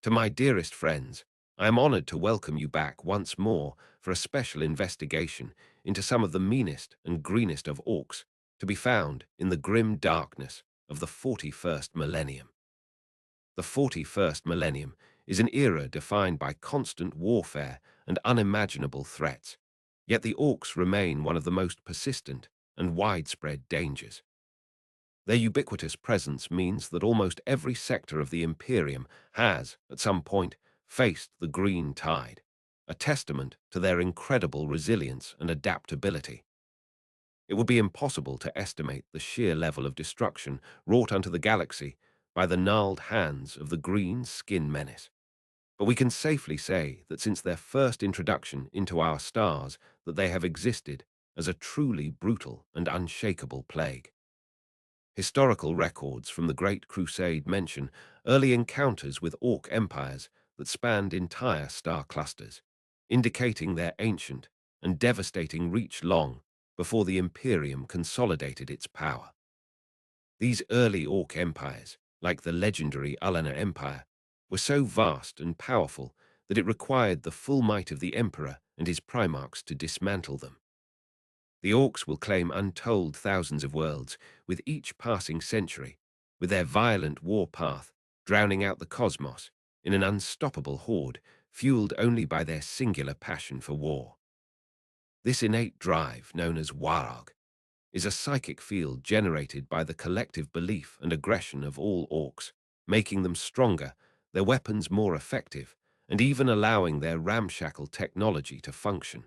To my dearest friends, I am honored to welcome you back once more for a special investigation into some of the meanest and greenest of orcs to be found in the grim darkness of the 41st millennium. The 41st millennium is an era defined by constant warfare and unimaginable threats, yet the orcs remain one of the most persistent and widespread dangers. Their ubiquitous presence means that almost every sector of the Imperium has, at some point, faced the green tide, a testament to their incredible resilience and adaptability. It would be impossible to estimate the sheer level of destruction wrought unto the galaxy by the gnarled hands of the green skin menace. But we can safely say that since their first introduction into our stars, that they have existed as a truly brutal and unshakable plague. Historical records from the Great Crusade mention early encounters with orc empires that spanned entire star clusters, indicating their ancient and devastating reach long before the Imperium consolidated its power. These early orc empires, like the legendary Ulana Empire, were so vast and powerful that it required the full might of the Emperor and his primarchs to dismantle them. The orcs will claim untold thousands of worlds with each passing century, with their violent war path drowning out the cosmos in an unstoppable horde fueled only by their singular passion for war. This innate drive, known as warg, is a psychic field generated by the collective belief and aggression of all orcs, making them stronger, their weapons more effective, and even allowing their ramshackle technology to function.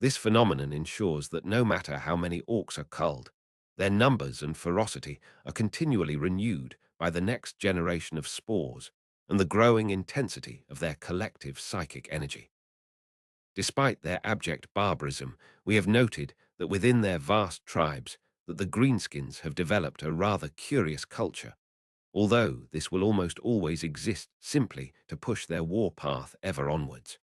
This phenomenon ensures that no matter how many orcs are culled, their numbers and ferocity are continually renewed by the next generation of spores and the growing intensity of their collective psychic energy. Despite their abject barbarism, we have noted that within their vast tribes that the greenskins have developed a rather curious culture, although this will almost always exist simply to push their war path ever onwards.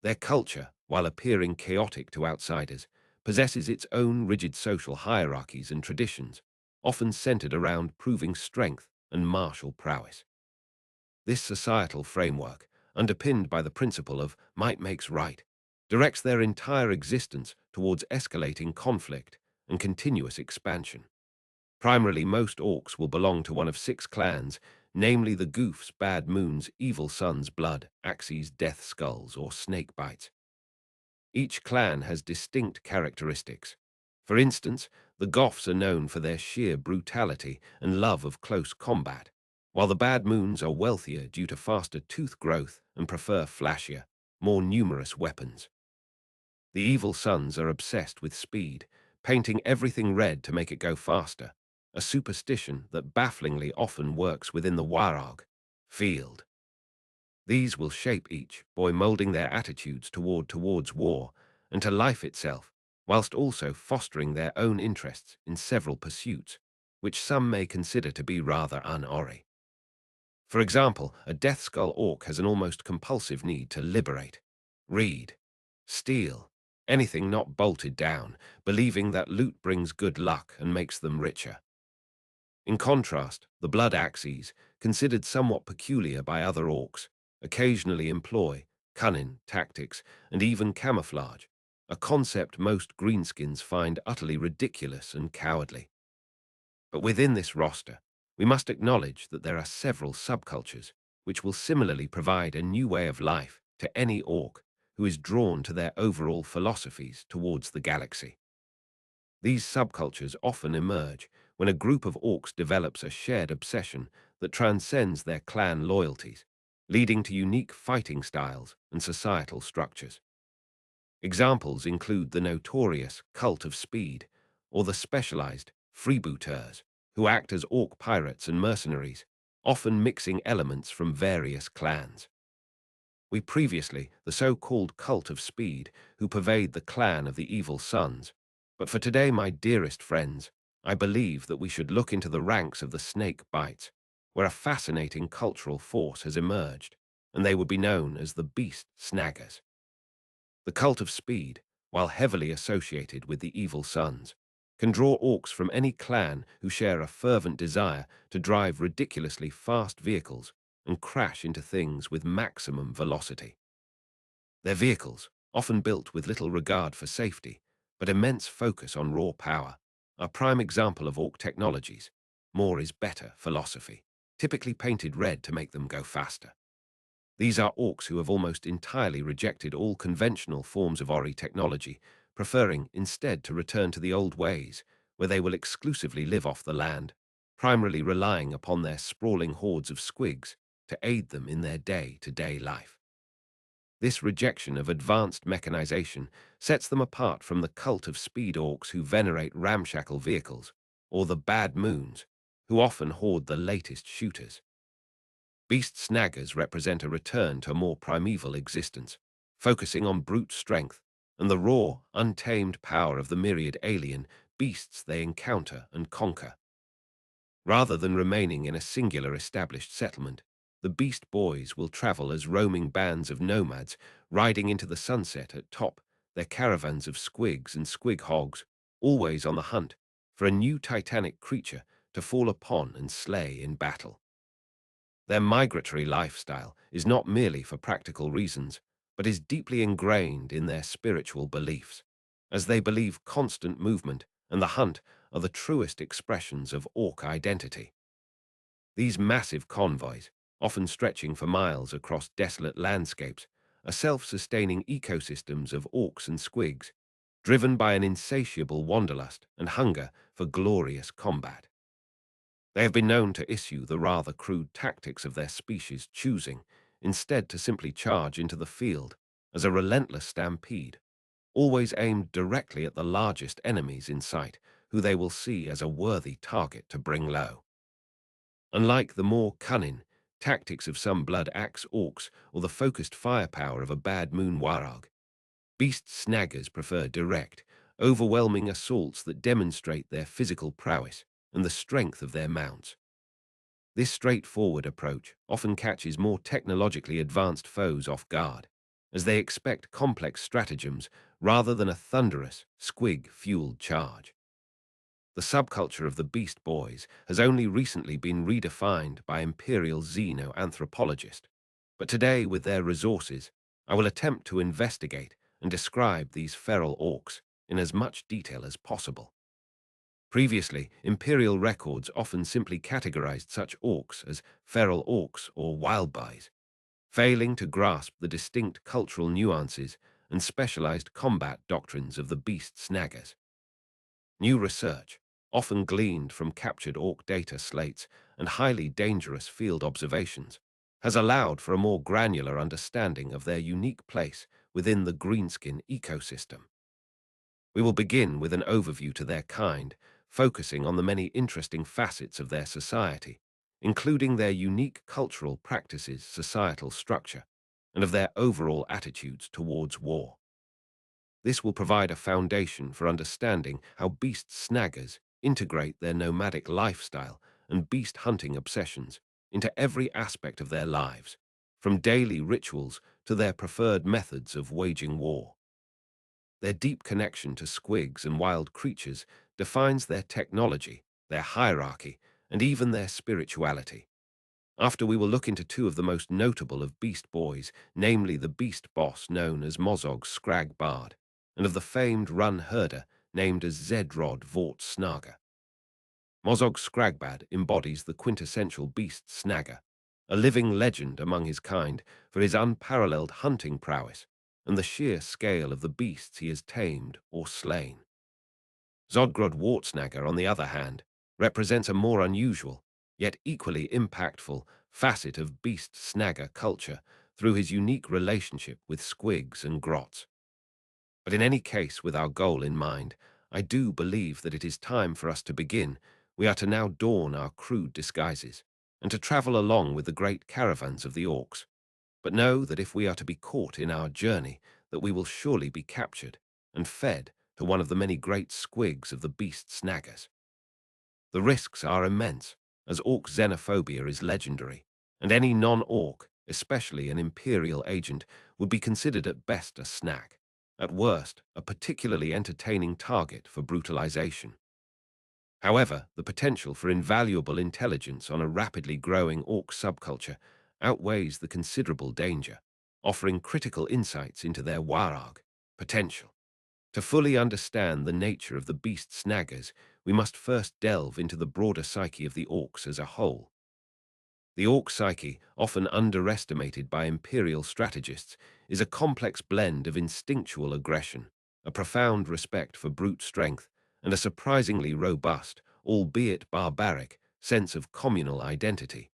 Their culture, while appearing chaotic to outsiders, possesses its own rigid social hierarchies and traditions, often centered around proving strength and martial prowess. This societal framework, underpinned by the principle of might makes right, directs their entire existence towards escalating conflict and continuous expansion. Primarily, most orcs will belong to one of six clans, namely the Goofs, Bad Moons, Evil Sons, Blood, Axes, Death Skulls, or Snakebites. Each clan has distinct characteristics. For instance, the Goths are known for their sheer brutality and love of close combat, while the Bad Moons are wealthier due to faster tooth growth and prefer flashier, more numerous weapons. The Evil Sons are obsessed with speed, painting everything red to make it go faster, a superstition that bafflingly often works within the Warog field. These will shape each boy, molding their attitudes towards war and to life itself, whilst also fostering their own interests in several pursuits, which some may consider to be rather unori. For example, a Death Skull orc has an almost compulsive need to liberate, read, steal, anything not bolted down, believing that loot brings good luck and makes them richer. In contrast, the Blood Axes, considered somewhat peculiar by other orcs, occasionally employ cunning, tactics, and even camouflage, a concept most greenskins find utterly ridiculous and cowardly. But within this roster, we must acknowledge that there are several subcultures which will similarly provide a new way of life to any orc who is drawn to their overall philosophies towards the galaxy. These subcultures often emerge when a group of orcs develops a shared obsession that transcends their clan loyalties, leading to unique fighting styles and societal structures. Examples include the notorious cult of speed or the specialized freebooters, who act as orc pirates and mercenaries, often mixing elements from various clans. We previously the so-called cult of speed, who pervade the clan of the Evil Sons. But for today, my dearest friends, I believe that we should look into the ranks of the Snakebites, where a fascinating cultural force has emerged, and they would be known as the beast snaggas. The cult of speed, while heavily associated with the Evil Sons, can draw orcs from any clan who share a fervent desire to drive ridiculously fast vehicles and crash into things with maximum velocity. Their vehicles, often built with little regard for safety, but immense focus on raw power, are prime example of orc technologies. More is better philosophy, typically painted red to make them go faster. These are orcs who have almost entirely rejected all conventional forms of Ori technology, preferring instead to return to the old ways, where they will exclusively live off the land, primarily relying upon their sprawling hordes of squigs to aid them in their day-to-day life. This rejection of advanced mechanization sets them apart from the cult of speed orcs who venerate ramshackle vehicles, or the bad moons, who often hoard the latest shooters. Beast snaggers represent a return to a more primeval existence, focusing on brute strength and the raw, untamed power of the myriad alien beasts they encounter and conquer. Rather than remaining in a singular established settlement, the Beast Boys will travel as roaming bands of nomads, riding into the sunset at top their caravans of squigs and squig hogs, always on the hunt for a new titanic creature to fall upon and slay in battle. Their migratory lifestyle is not merely for practical reasons, but is deeply ingrained in their spiritual beliefs, as they believe constant movement and the hunt are the truest expressions of orc identity. These massive convoys, often stretching for miles across desolate landscapes, are self-sustaining ecosystems of orcs and squigs, driven by an insatiable wanderlust and hunger for glorious combat. They have been known to issue the rather crude tactics of their species, choosing instead to simply charge into the field as a relentless stampede, always aimed directly at the largest enemies in sight, who they will see as a worthy target to bring low. Unlike the more cunning tactics of some blood axe orcs or the focused firepower of a bad moon warog, beast snaggers prefer direct, overwhelming assaults that demonstrate their physical prowess and the strength of their mounts. This straightforward approach often catches more technologically advanced foes off guard, as they expect complex stratagems rather than a thunderous, squig-fueled charge. The subculture of the Beast Boys has only recently been redefined by imperial xenoanthropologists, but today, with their resources, I will attempt to investigate and describe these feral orcs in as much detail as possible. Previously, imperial records often simply categorized such orcs as feral orcs or wildboys, failing to grasp the distinct cultural nuances and specialized combat doctrines of the beast snaggers. New research, often gleaned from captured orc data slates and highly dangerous field observations, has allowed for a more granular understanding of their unique place within the greenskin ecosystem. We will begin with an overview to their kind, focusing on the many interesting facets of their society, including their unique cultural practices, societal structure, and of their overall attitudes towards war. This will provide a foundation for understanding how beast snaggers integrate their nomadic lifestyle and beast hunting obsessions into every aspect of their lives, from daily rituals to their preferred methods of waging war. Their deep connection to squigs and wild creatures defines their technology, their hierarchy, and even their spirituality. After we will look into two of the most notable of Beast Boys, namely the beast boss known as Mozog Scrag Bard, and of the famed run herder named as Zedrod Vort Snagga. Mozog Scragbad embodies the quintessential beast snagga, a living legend among his kind for his unparalleled hunting prowess and the sheer scale of the beasts he has tamed or slain. Zodgrod Wartsnagger, on the other hand, represents a more unusual, yet equally impactful, facet of beast snagger culture through his unique relationship with squigs and grots. But in any case, with our goal in mind, I do believe that it is time for us to begin. We are to now don our crude disguises and to travel along with the great caravans of the orcs. But know that if we are to be caught in our journey, that we will surely be captured and fed to one of the many great squigs of the beast snaggers. The risks are immense, as orc xenophobia is legendary, and any non-orc, especially an imperial agent, would be considered at best a snack, at worst a particularly entertaining target for brutalization. However, the potential for invaluable intelligence on a rapidly growing orc subculture outweighs the considerable danger, offering critical insights into their warg potential. To fully understand the nature of the beast snaggers, we must first delve into the broader psyche of the orcs as a whole. The orc psyche, often underestimated by imperial strategists, is a complex blend of instinctual aggression, a profound respect for brute strength, and a surprisingly robust, albeit barbaric, sense of communal identity.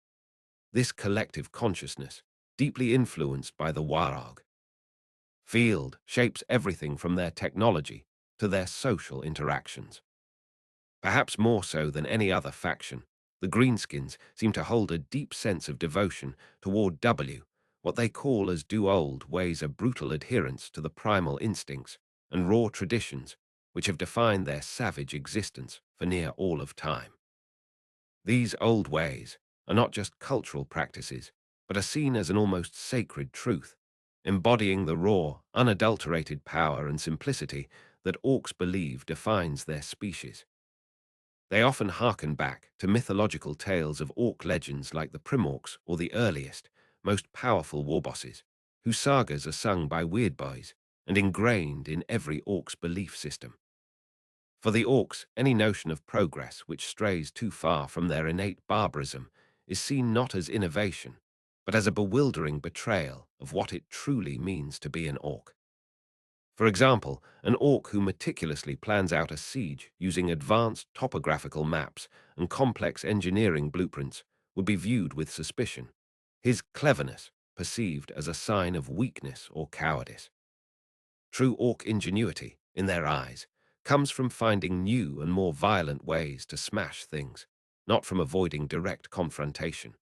This collective consciousness, deeply influenced by the warg field, shapes everything from their technology to their social interactions. Perhaps more so than any other faction, the greenskins seem to hold a deep sense of devotion toward what they call as do old ways a brutal adherence to the primal instincts and raw traditions which have defined their savage existence for near all of time. These old ways are not just cultural practices, but are seen as an almost sacred truth, embodying the raw, unadulterated power and simplicity that orcs believe defines their species. They often hearken back to mythological tales of orc legends like the Primorcs or the earliest, most powerful warbosses, whose sagas are sung by boyz and ingrained in every orc's belief system. For the orcs, any notion of progress which strays too far from their innate barbarism is seen not as innovation, but as a bewildering betrayal of what it truly means to be an orc. For example, an orc who meticulously plans out a siege using advanced topographical maps and complex engineering blueprints would be viewed with suspicion, his cleverness perceived as a sign of weakness or cowardice. True orc ingenuity, in their eyes, comes from finding new and more violent ways to smash things, not from avoiding direct confrontation.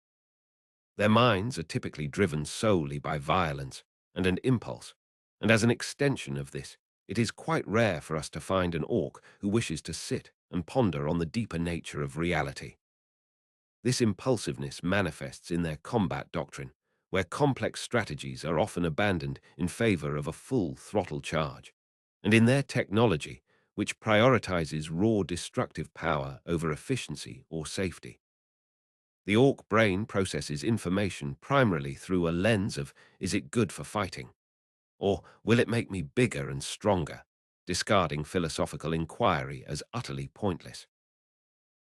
Their minds are typically driven solely by violence and an impulse, and as an extension of this, it is quite rare for us to find an orc who wishes to sit and ponder on the deeper nature of reality. This impulsiveness manifests in their combat doctrine, where complex strategies are often abandoned in favor of a full throttle charge, and in their technology, which prioritizes raw destructive power over efficiency or safety. The orc brain processes information primarily through a lens of, is it good for fighting? Or will it make me bigger and stronger? Discarding philosophical inquiry as utterly pointless.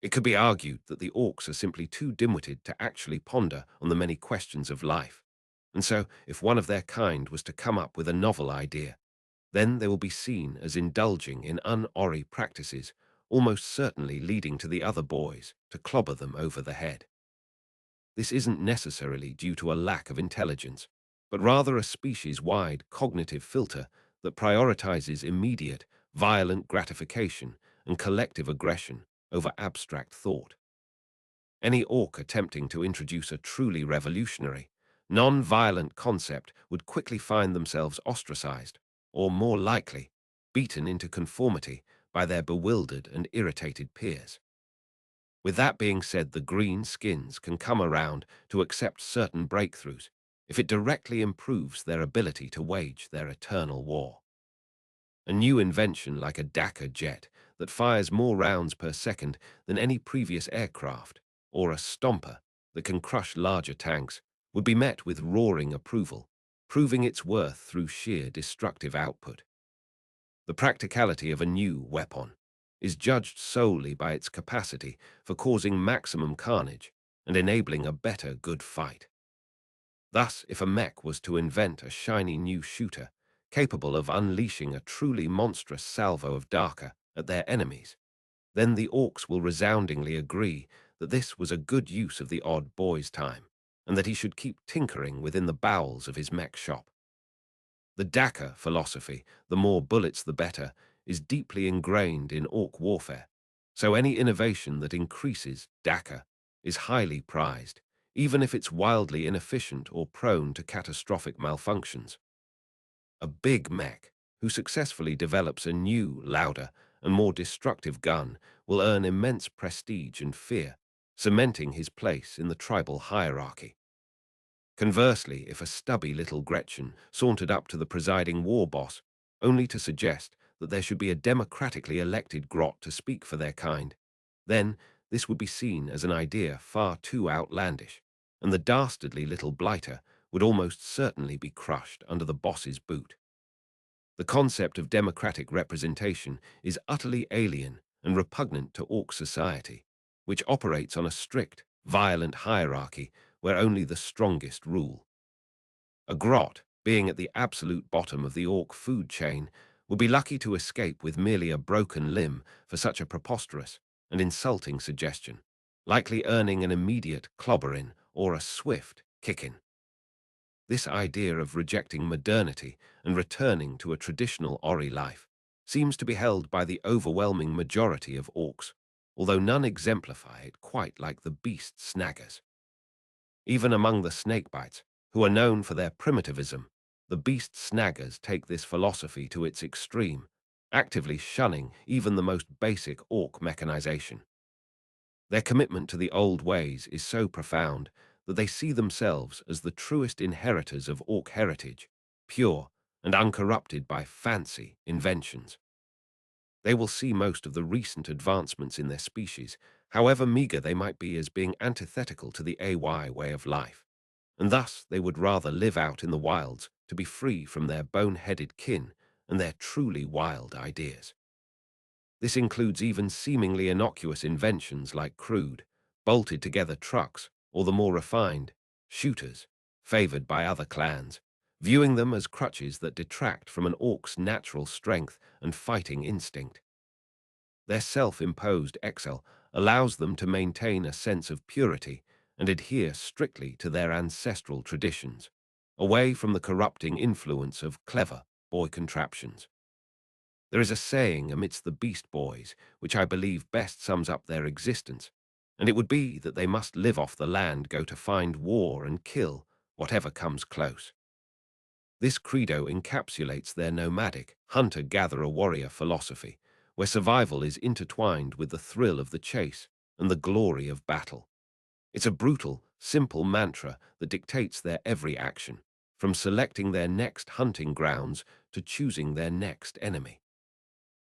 It could be argued that the orcs are simply too dim-witted to actually ponder on the many questions of life. And so, if one of their kind was to come up with a novel idea, then they will be seen as indulging in un-Ori practices, almost certainly leading to the other boys to clobber them over the head. This isn't necessarily due to a lack of intelligence, but rather a species-wide cognitive filter that prioritizes immediate, violent gratification and collective aggression over abstract thought. Any orc attempting to introduce a truly revolutionary, non-violent concept would quickly find themselves ostracized, or more likely, beaten into conformity by their bewildered and irritated peers. With that being said, the green skins can come around to accept certain breakthroughs if it directly improves their ability to wage their eternal war. A new invention like a Dakar jet that fires more rounds per second than any previous aircraft, or a Stomper that can crush larger tanks, would be met with roaring approval, proving its worth through sheer destructive output. The practicality of a new weapon is judged solely by its capacity for causing maximum carnage and enabling a better good fight. Thus, if a mech was to invent a shiny new shooter capable of unleashing a truly monstrous salvo of Darker at their enemies, then the orcs will resoundingly agree that this was a good use of the odd boy's time, and that he should keep tinkering within the bowels of his mech shop. The Dakar philosophy, the more bullets the better, is deeply ingrained in orc warfare, so any innovation that increases Dakar is highly prized, even if it's wildly inefficient or prone to catastrophic malfunctions. A big mech who successfully develops a new, louder, and more destructive gun will earn immense prestige and fear, cementing his place in the tribal hierarchy. Conversely, if a stubby little Gretchen sauntered up to the presiding war boss, only to suggest that there should be a democratically elected grot to speak for their kind, then this would be seen as an idea far too outlandish, and the dastardly little blighter would almost certainly be crushed under the boss's boot. The concept of democratic representation is utterly alien and repugnant to orc society, which operates on a strict, violent hierarchy where only the strongest rule. A grot, being at the absolute bottom of the orc food chain, would be lucky to escape with merely a broken limb for such a preposterous and insulting suggestion, likely earning an immediate clobberin or a swift kickin. This idea of rejecting modernity and returning to a traditional Ori life seems to be held by the overwhelming majority of orcs, although none exemplify it quite like the beast snaggas. Even among the Snakebites, who are known for their primitivism, the beast snaggas take this philosophy to its extreme, actively shunning even the most basic orc mechanization. Their commitment to the old ways is so profound that they see themselves as the truest inheritors of orc heritage, pure and uncorrupted by fancy inventions. They will see most of the recent advancements in their species, however meager they might be, as being antithetical to the AY way of life, and thus they would rather live out in the wilds to be free from their bone-headed kin and their truly wild ideas. This includes even seemingly innocuous inventions like crude, bolted-together trucks, or the more refined, shooters, favored by other clans, viewing them as crutches that detract from an orc's natural strength and fighting instinct. Their self-imposed exile allows them to maintain a sense of purity and adhere strictly to their ancestral traditions, away from the corrupting influence of clever boy contraptions. There is a saying amidst the beast boys which I believe best sums up their existence, and it would be that they must live off the land, go to find war and kill whatever comes close. This credo encapsulates their nomadic, hunter-gatherer-warrior philosophy, where survival is intertwined with the thrill of the chase and the glory of battle. It's a brutal, simple mantra that dictates their every action, from selecting their next hunting grounds to choosing their next enemy.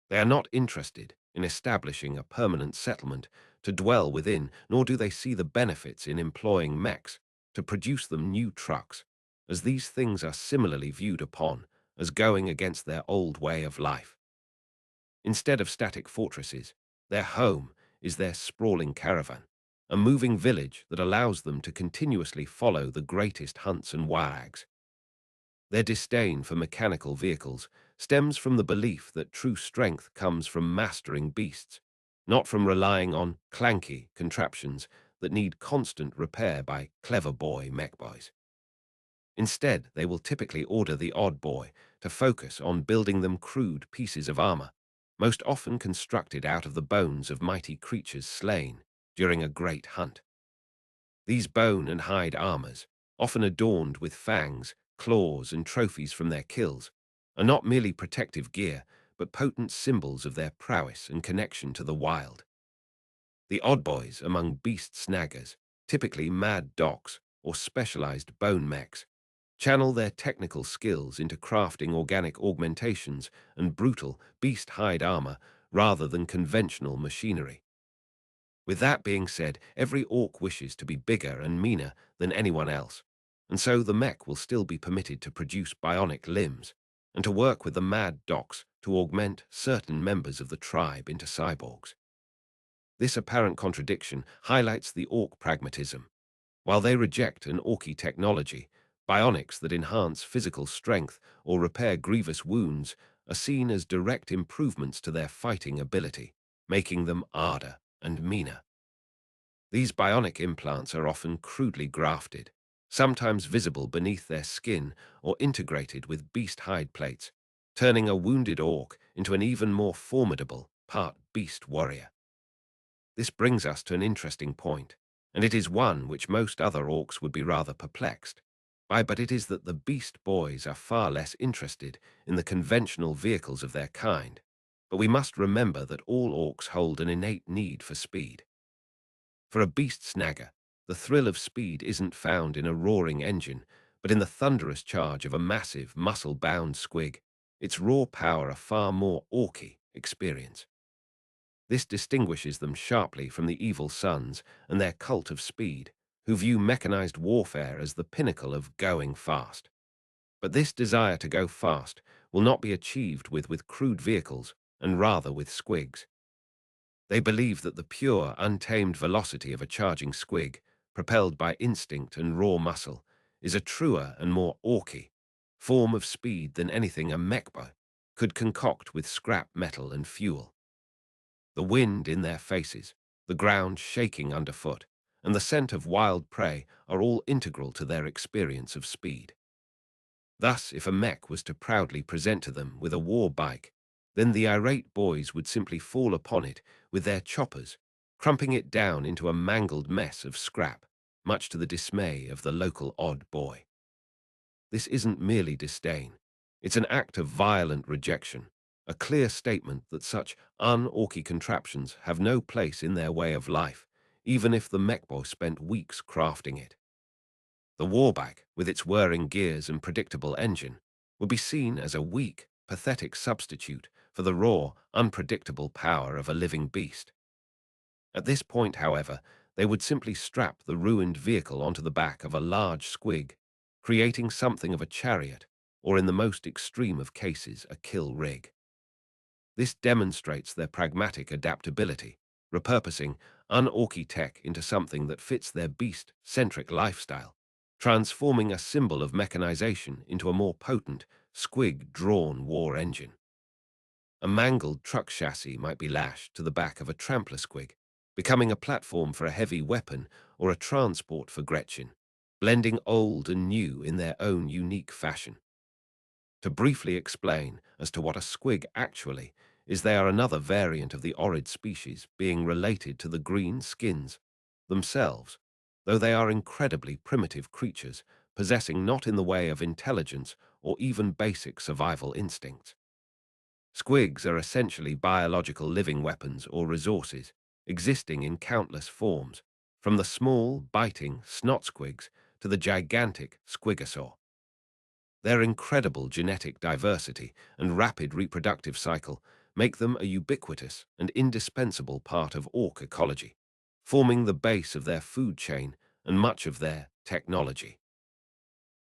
They are not interested in establishing a permanent settlement to dwell within, nor do they see the benefits in employing mechs to produce them new trucks, as these things are similarly viewed upon as going against their old way of life. Instead of static fortresses, their home is their sprawling caravan, a moving village that allows them to continuously follow the greatest hunts and wags. Their disdain for mechanical vehicles stems from the belief that true strength comes from mastering beasts, not from relying on clanky contraptions that need constant repair by clever boy mech boys. Instead, they will typically order the odd boy to focus on building them crude pieces of armor, most often constructed out of the bones of mighty creatures slain during a great hunt. These bone and hide armors, often adorned with fangs, claws, and trophies from their kills, are not merely protective gear, but potent symbols of their prowess and connection to the wild. The odd boys among beast snaggers, typically mad docs or specialized bone mechs, channel their technical skills into crafting organic augmentations and brutal beast hide armor rather than conventional machinery. With that being said, every orc wishes to be bigger and meaner than anyone else, and so the mech will still be permitted to produce bionic limbs and to work with the mad docs to augment certain members of the tribe into cyborgs. This apparent contradiction highlights the orc pragmatism. While they reject an orky technology, bionics that enhance physical strength or repair grievous wounds are seen as direct improvements to their fighting ability, making them harder and meaner. These bionic implants are often crudely grafted, sometimes visible beneath their skin or integrated with beast hide plates, turning a wounded orc into an even more formidable part beast warrior. This brings us to an interesting point, and it is one which most other orcs would be rather perplexed by, but it is that the beast boys are far less interested in the conventional vehicles of their kind. But we must remember that all orcs hold an innate need for speed. For a beast snagger, the thrill of speed isn't found in a roaring engine, but in the thunderous charge of a massive, muscle-bound squig, its raw power a far more orky experience. This distinguishes them sharply from the evil sons and their cult of speed, who view mechanized warfare as the pinnacle of going fast. But this desire to go fast will not be achieved with crude vehicles, and rather with squigs. They believe that the pure, untamed velocity of a charging squig, propelled by instinct and raw muscle, is a truer and more orky form of speed than anything a mechbo could concoct with scrap metal and fuel. The wind in their faces, the ground shaking underfoot, and the scent of wild prey are all integral to their experience of speed. Thus, if a mech was to proudly present to them with a war bike, then the irate boys would simply fall upon it with their choppers, crumping it down into a mangled mess of scrap, much to the dismay of the local odd boy. This isn't merely disdain. It's an act of violent rejection, a clear statement that such un-orky contraptions have no place in their way of life, even if the mechboy spent weeks crafting it. The warbike, with its whirring gears and predictable engine, would be seen as a weak, pathetic substitute for the raw, unpredictable power of a living beast. At this point, however, they would simply strap the ruined vehicle onto the back of a large squig, creating something of a chariot, or in the most extreme of cases, a kill rig. This demonstrates their pragmatic adaptability, repurposing un-orky tech into something that fits their beast-centric lifestyle, transforming a symbol of mechanization into a more potent, squig-drawn war engine. A mangled truck chassis might be lashed to the back of a trampler squig, becoming a platform for a heavy weapon or a transport for Gretchen, blending old and new in their own unique fashion. To briefly explain as to what a squig actually is, they are another variant of the orid species, being related to the greenskins themselves, though they are incredibly primitive creatures, possessing not in the way of intelligence or even basic survival instincts. Squigs are essentially biological living weapons or resources, existing in countless forms, from the small, biting snot squigs to the gigantic squigosaur. Their incredible genetic diversity and rapid reproductive cycle make them a ubiquitous and indispensable part of orc ecology, forming the base of their food chain and much of their technology.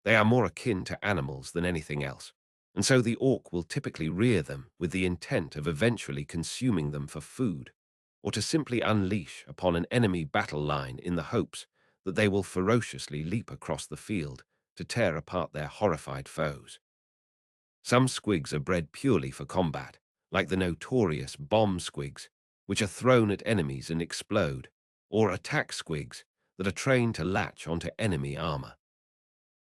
They are more akin to animals than anything else, and so the orc will typically rear them with the intent of eventually consuming them for food, or to simply unleash upon an enemy battle line in the hopes that they will ferociously leap across the field to tear apart their horrified foes. Some squigs are bred purely for combat, like the notorious bomb squigs, which are thrown at enemies and explode, or attack squigs that are trained to latch onto enemy armor.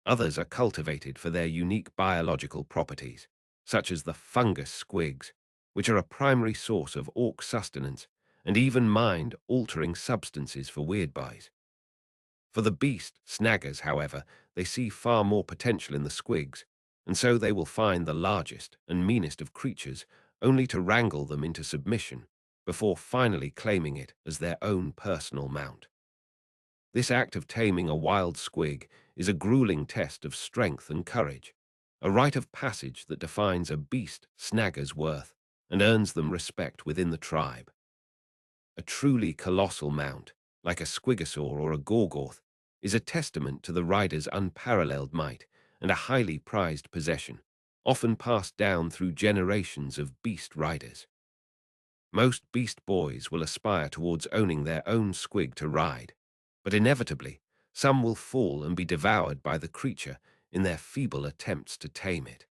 Others are cultivated for their unique biological properties, such as the fungus squigs, which are a primary source of orc sustenance and even mind-altering substances for weirdboys. For the beast snaggers, however, they see far more potential in the squigs, and so they will find the largest and meanest of creatures only to wrangle them into submission before finally claiming it as their own personal mount. This act of taming a wild squig is a grueling test of strength and courage, a rite of passage that defines a beast snagger's worth and earns them respect within the tribe. A truly colossal mount, like a squigosaur or a gorgorth, is a testament to the rider's unparalleled might and a highly prized possession, often passed down through generations of beast riders. Most beast boys will aspire towards owning their own squig to ride, but inevitably, some will fall and be devoured by the creature in their feeble attempts to tame it.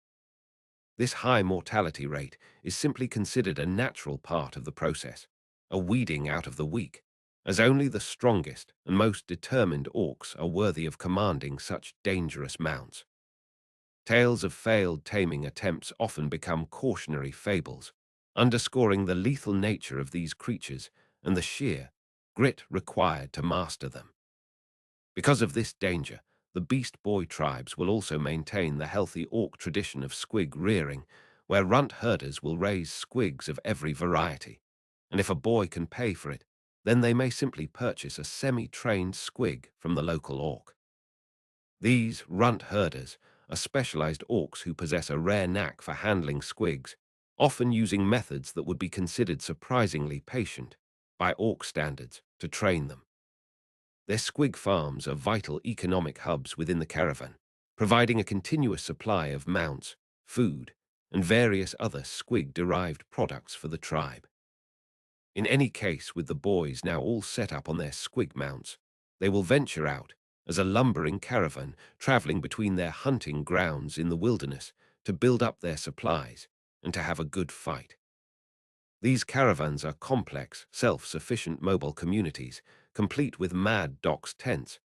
This high mortality rate is simply considered a natural part of the process, a weeding out of the weak, as only the strongest and most determined orcs are worthy of commanding such dangerous mounts. Tales of failed taming attempts often become cautionary fables, underscoring the lethal nature of these creatures and the sheer grit required to master them. Because of this danger, the Beast Boy tribes will also maintain the healthy orc tradition of squig rearing, where runt herders will raise squigs of every variety, and if a boy can pay for it, then they may simply purchase a semi-trained squig from the local orc. These runt herders are specialized orcs who possess a rare knack for handling squigs, often using methods that would be considered surprisingly patient by orc standards to train them. Their squig farms are vital economic hubs within the caravan, providing a continuous supply of mounts, food, and various other squig-derived products for the tribe. In any case, with the boys now all set up on their squig mounts, they will venture out as a lumbering caravan traveling between their hunting grounds in the wilderness to build up their supplies and to have a good fight. These caravans are complex, self-sufficient mobile communities, complete with mad docks tents,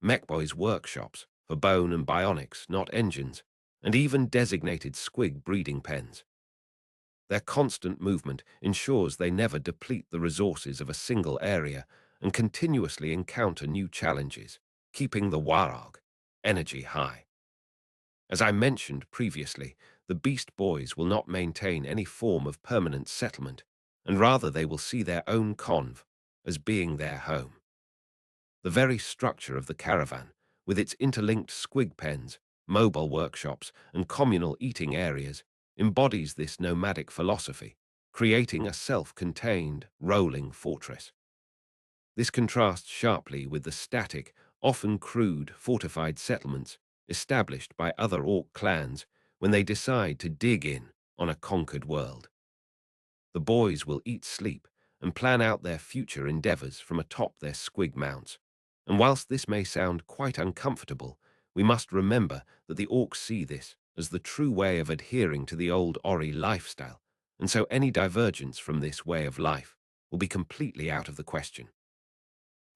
mechboys workshops for bone and bionics, not engines, and even designated squig breeding pens. Their constant movement ensures they never deplete the resources of a single area and continuously encounter new challenges, keeping the warog energy high. As I mentioned previously, the Beast Boys will not maintain any form of permanent settlement, and rather they will see their own conv as being their home. The very structure of the caravan, with its interlinked squig pens, mobile workshops, and communal eating areas, embodies this nomadic philosophy, creating a self-contained, rolling fortress. This contrasts sharply with the static, often crude, fortified settlements established by other orc clans when they decide to dig in on a conquered world. The boys will eat, sleep, and plan out their future endeavors from atop their squig mounts. And whilst this may sound quite uncomfortable, we must remember that the orcs see this as the true way of adhering to the old Ori lifestyle, and so any divergence from this way of life will be completely out of the question.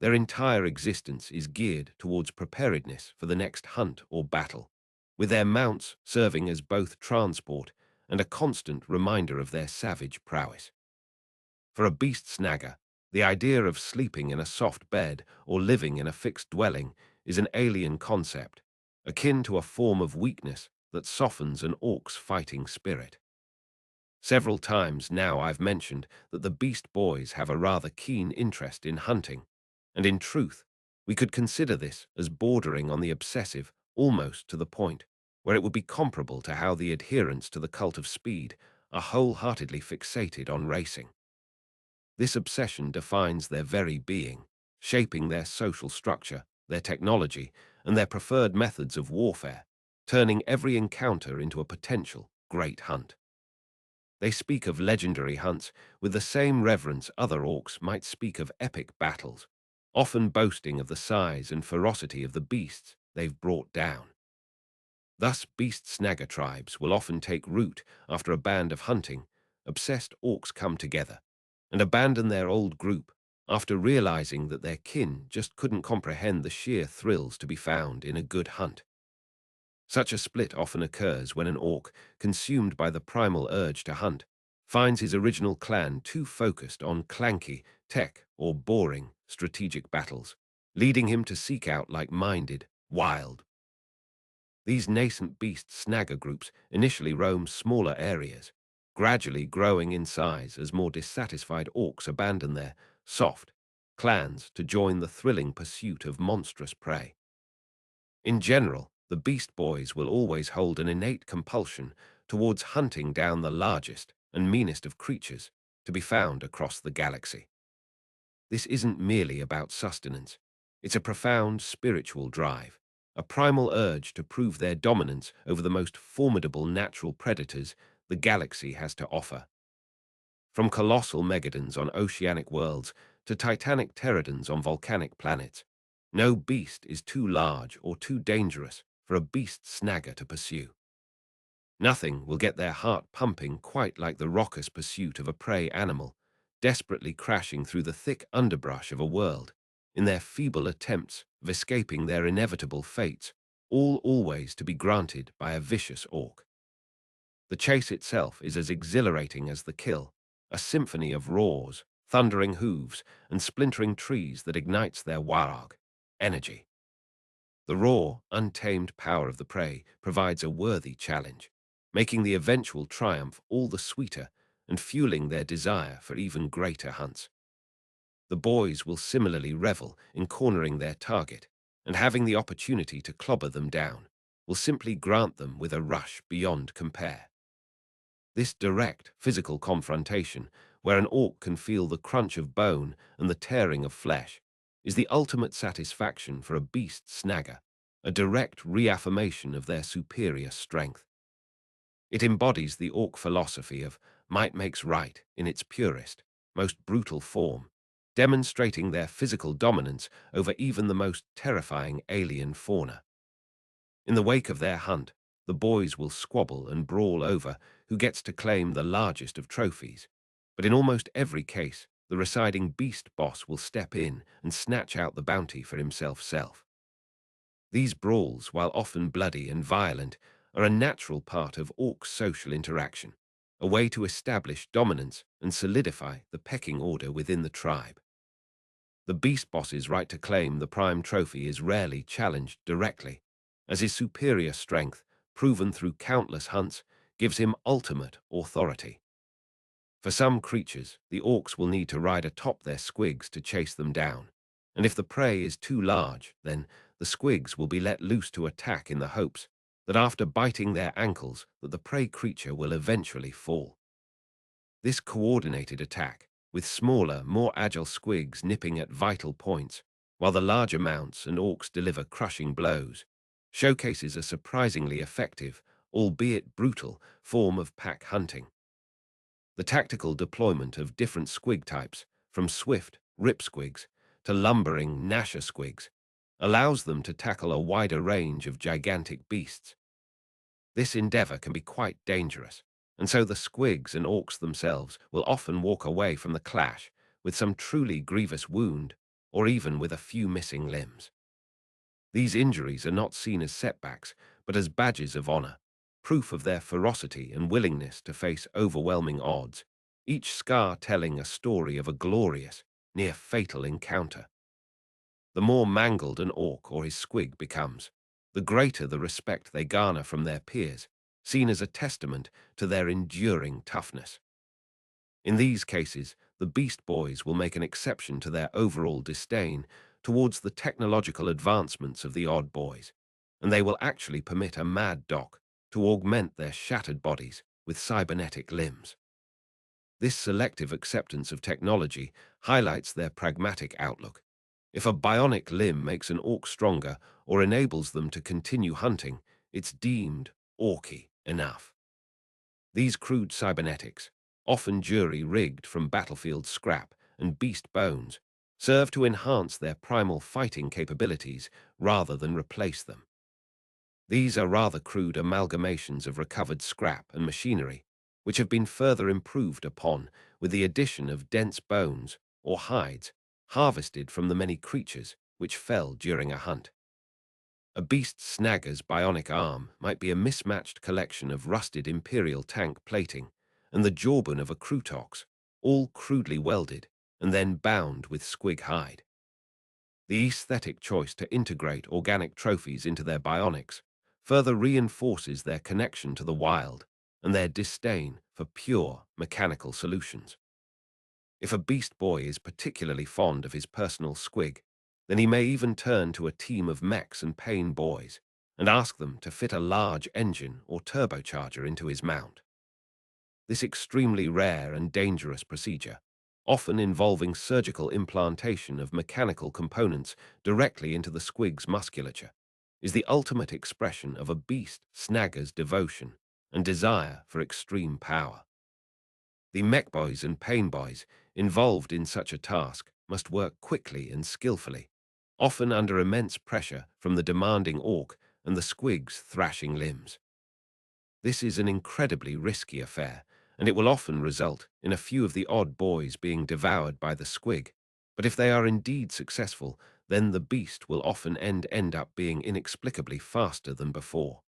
Their entire existence is geared towards preparedness for the next hunt or battle, with their mounts serving as both transport and a constant reminder of their savage prowess. For a beast snagga, the idea of sleeping in a soft bed or living in a fixed dwelling is an alien concept, akin to a form of weakness that softens an orc's fighting spirit. Several times now I've mentioned that the Beast Boys have a rather keen interest in hunting, and in truth, we could consider this as bordering on the obsessive almost to the point where it would be comparable to how the adherents to the cult of speed are wholeheartedly fixated on racing. This obsession defines their very being, shaping their social structure, their technology, and their preferred methods of warfare, turning every encounter into a potential great hunt. They speak of legendary hunts with the same reverence other orcs might speak of epic battles, often boasting of the size and ferocity of the beasts they've brought down. Thus, beast snagga tribes will often take root after a band of hunting. Obsessed orcs come together and abandon their old group after realizing that their kin just couldn't comprehend the sheer thrills to be found in a good hunt. Such a split often occurs when an orc, consumed by the primal urge to hunt, finds his original clan too focused on clanky, tech, or boring strategic battles, leading him to seek out like-minded, wild. These nascent beast snagga groups initially roam smaller areas, gradually growing in size as more dissatisfied orcs abandon their soft clans to join the thrilling pursuit of monstrous prey. In general, the Beast Boys will always hold an innate compulsion towards hunting down the largest and meanest of creatures to be found across the galaxy. This isn't merely about sustenance. It's a profound spiritual drive, a primal urge to prove their dominance over the most formidable natural predators the galaxy has to offer. From colossal megadons on oceanic worlds to titanic pterodons on volcanic planets, no beast is too large or too dangerous for a beast snagga to pursue. Nothing will get their heart pumping quite like the raucous pursuit of a prey animal, desperately crashing through the thick underbrush of a world, in their feeble attempts of escaping their inevitable fates, all always to be granted by a vicious orc. The chase itself is as exhilarating as the kill, a symphony of roars, thundering hooves, and splintering trees that ignites their warog energy. The raw, untamed power of the prey provides a worthy challenge, making the eventual triumph all the sweeter and fueling their desire for even greater hunts. The boys will similarly revel in cornering their target, and having the opportunity to clobber them down will simply grant them with a rush beyond compare. This direct physical confrontation, where an orc can feel the crunch of bone and the tearing of flesh, is the ultimate satisfaction for a beast snagger, a direct reaffirmation of their superior strength. It embodies the orc philosophy of might makes right in its purest, most brutal form, demonstrating their physical dominance over even the most terrifying alien fauna. In the wake of their hunt, the boys will squabble and brawl over who gets to claim the largest of trophies. But in almost every case, the residing beast boss will step in and snatch out the bounty for himself. These brawls, while often bloody and violent, are a natural part of orc social interaction, a way to establish dominance and solidify the pecking order within the tribe. The beast boss's right to claim the prime trophy is rarely challenged directly, as his superior strength, proven through countless hunts, gives him ultimate authority. For some creatures, the orcs will need to ride atop their squigs to chase them down, and if the prey is too large, then the squigs will be let loose to attack in the hopes that after biting their ankles that the prey creature will eventually fall. This coordinated attack, with smaller, more agile squigs nipping at vital points, while the larger mounts and orcs deliver crushing blows, showcases a surprisingly effective, albeit brutal, form of pack hunting. The tactical deployment of different squig types, from swift rip squigs to lumbering gnasher squigs, allows them to tackle a wider range of gigantic beasts. This endeavor can be quite dangerous, and so the squigs and orcs themselves will often walk away from the clash with some truly grievous wound or even with a few missing limbs. These injuries are not seen as setbacks, but as badges of honor, proof of their ferocity and willingness to face overwhelming odds, each scar telling a story of a glorious, near-fatal encounter. The more mangled an orc or his squig becomes, the greater the respect they garner from their peers, seen as a testament to their enduring toughness. In these cases, the Beast Boys will make an exception to their overall disdain towards the technological advancements of the Odd Boys, and they will actually permit a mad doc to augment their shattered bodies with cybernetic limbs. This selective acceptance of technology highlights their pragmatic outlook. If a bionic limb makes an orc stronger or enables them to continue hunting, it's deemed orky enough. These crude cybernetics, often jury-rigged from battlefield scrap and beast bones, serve to enhance their primal fighting capabilities rather than replace them. These are rather crude amalgamations of recovered scrap and machinery, which have been further improved upon with the addition of dense bones or hides harvested from the many creatures which fell during a hunt. A beast snagger's bionic arm might be a mismatched collection of rusted imperial tank plating and the jawbone of a crutox, all crudely welded and then bound with squig hide. The aesthetic choice to integrate organic trophies into their bionics further reinforces their connection to the wild and their disdain for pure mechanical solutions. If a beast boy is particularly fond of his personal squig, then he may even turn to a team of mechs and pain boys and ask them to fit a large engine or turbocharger into his mount. This extremely rare and dangerous procedure, often involving surgical implantation of mechanical components directly into the squig's musculature, is the ultimate expression of a beast snagger's devotion and desire for extreme power. The mech boys and pain boys involved in such a task must work quickly and skillfully, often under immense pressure from the demanding orc and the squig's thrashing limbs. This is an incredibly risky affair, and it will often result in a few of the odd boys being devoured by the squig, but if they are indeed successful, then the beast will often end up being inexplicably faster than before.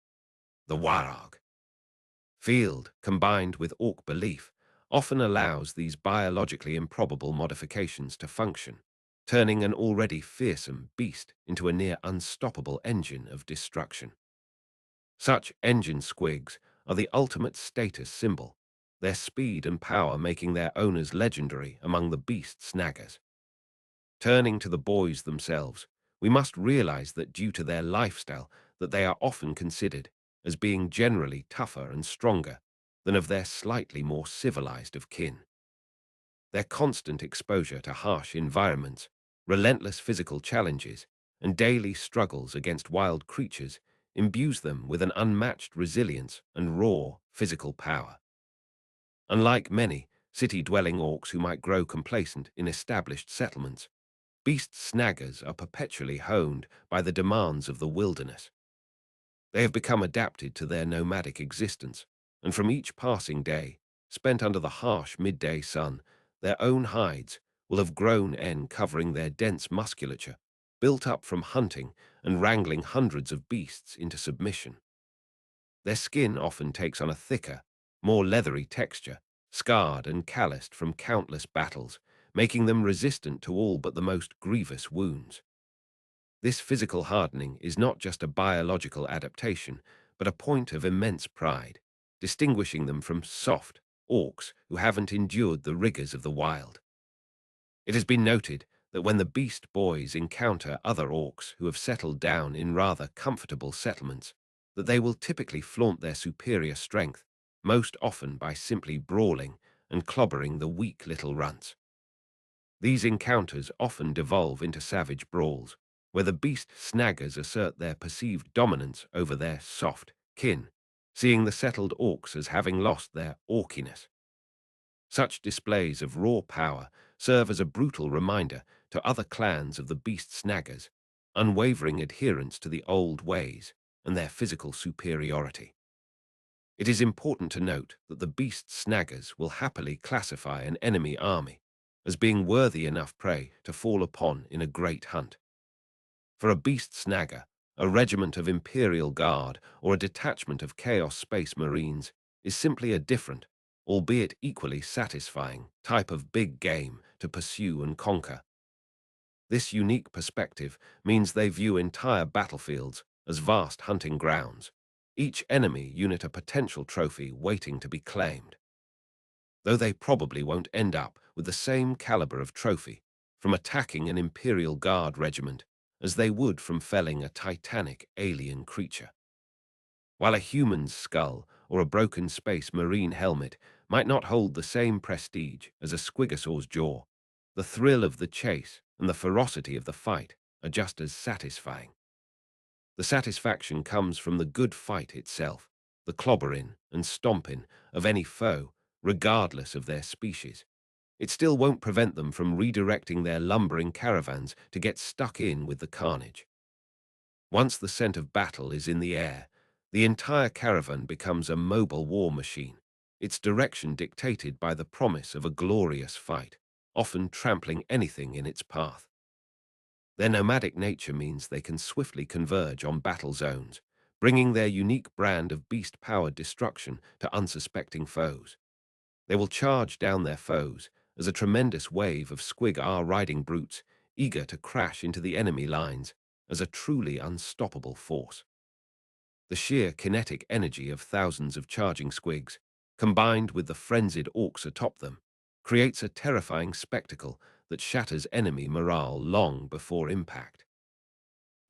The warg field, combined with orc belief, often allows these biologically improbable modifications to function, turning an already fearsome beast into a near unstoppable engine of destruction. Such engine squigs are the ultimate status symbol, their speed and power making their owners legendary among the beast snaggers. Turning to the boys themselves, we must realize that due to their lifestyle that they are often considered as being generally tougher and stronger than of their slightly more civilized of kin. Their constant exposure to harsh environments Relentless physical challenges and daily struggles against wild creatures imbues them with an unmatched resilience and raw physical power. Unlike many city-dwelling orcs who might grow complacent in established settlements, beast snaggers are perpetually honed by the demands of the wilderness. They have become adapted to their nomadic existence, and from each passing day, spent under the harsh midday sun, their own hides will have grown covering their dense musculature, built up from hunting and wrangling hundreds of beasts into submission. Their skin often takes on a thicker, more leathery texture, scarred and calloused from countless battles, making them resistant to all but the most grievous wounds. This physical hardening is not just a biological adaptation, but a point of immense pride, distinguishing them from soft orcs who haven't endured the rigors of the wild. It has been noted that when the beast boys encounter other orcs who have settled down in rather comfortable settlements, that they will typically flaunt their superior strength, most often by simply brawling and clobbering the weak little runts. These encounters often devolve into savage brawls, where the beast snaggers assert their perceived dominance over their soft kin, seeing the settled orcs as having lost their orkiness. Such displays of raw power serve as a brutal reminder to other clans of the beast snaggers, unwavering adherence to the old ways and their physical superiority. It is important to note that the beast snaggers will happily classify an enemy army as being worthy enough prey to fall upon in a great hunt. For a beast snagger, a regiment of Imperial Guard or a detachment of Chaos Space Marines is simply a different, albeit equally satisfying, type of big game to pursue and conquer. This unique perspective means they view entire battlefields as vast hunting grounds, each enemy unit a potential trophy waiting to be claimed. Though they probably won't end up with the same caliber of trophy from attacking an Imperial Guard regiment as they would from felling a titanic alien creature. While a human's skull or a broken space marine helmet might not hold the same prestige as a squigosaw's jaw, the thrill of the chase and the ferocity of the fight are just as satisfying. The satisfaction comes from the good fight itself, the clobbering and stomping of any foe, regardless of their species. It still won't prevent them from redirecting their lumbering caravans to get stuck in with the carnage. Once the scent of battle is in the air, the entire caravan becomes a mobile war machine, its direction dictated by the promise of a glorious fight, often trampling anything in its path. Their nomadic nature means they can swiftly converge on battle zones, bringing their unique brand of beast-powered destruction to unsuspecting foes. They will charge down their foes as a tremendous wave of squig-R riding brutes, eager to crash into the enemy lines as a truly unstoppable force. The sheer kinetic energy of thousands of charging squigs, combined with the frenzied orcs atop them, creates a terrifying spectacle that shatters enemy morale long before impact.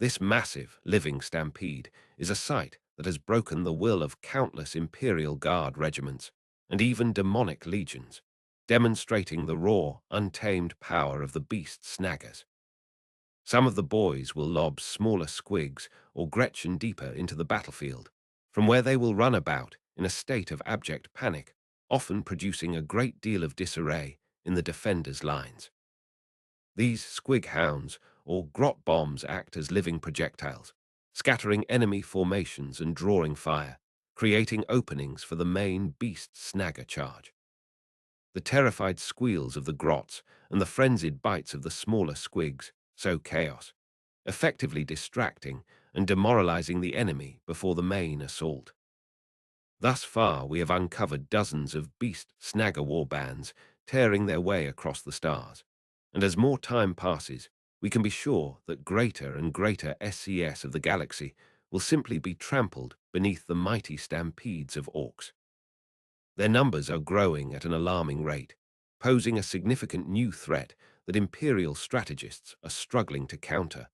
This massive, living stampede is a sight that has broken the will of countless Imperial Guard regiments and even demonic legions, demonstrating the raw, untamed power of the beast snaggers. Some of the boys will lob smaller squigs or Gretchen deeper into the battlefield, from where they will run about in a state of abject panic, often producing a great deal of disarray in the defenders' lines. These squig hounds or grot bombs act as living projectiles, scattering enemy formations and drawing fire, creating openings for the main beast snagger charge. The terrified squeals of the grots and the frenzied bites of the smaller squigs sow chaos, effectively distracting and demoralizing the enemy before the main assault. Thus far, we have uncovered dozens of beast snagger warbands tearing their way across the stars, and as more time passes, we can be sure that greater and greater SCS of the galaxy will simply be trampled beneath the mighty stampedes of orcs. Their numbers are growing at an alarming rate, posing a significant new threat that Imperial strategists are struggling to counter,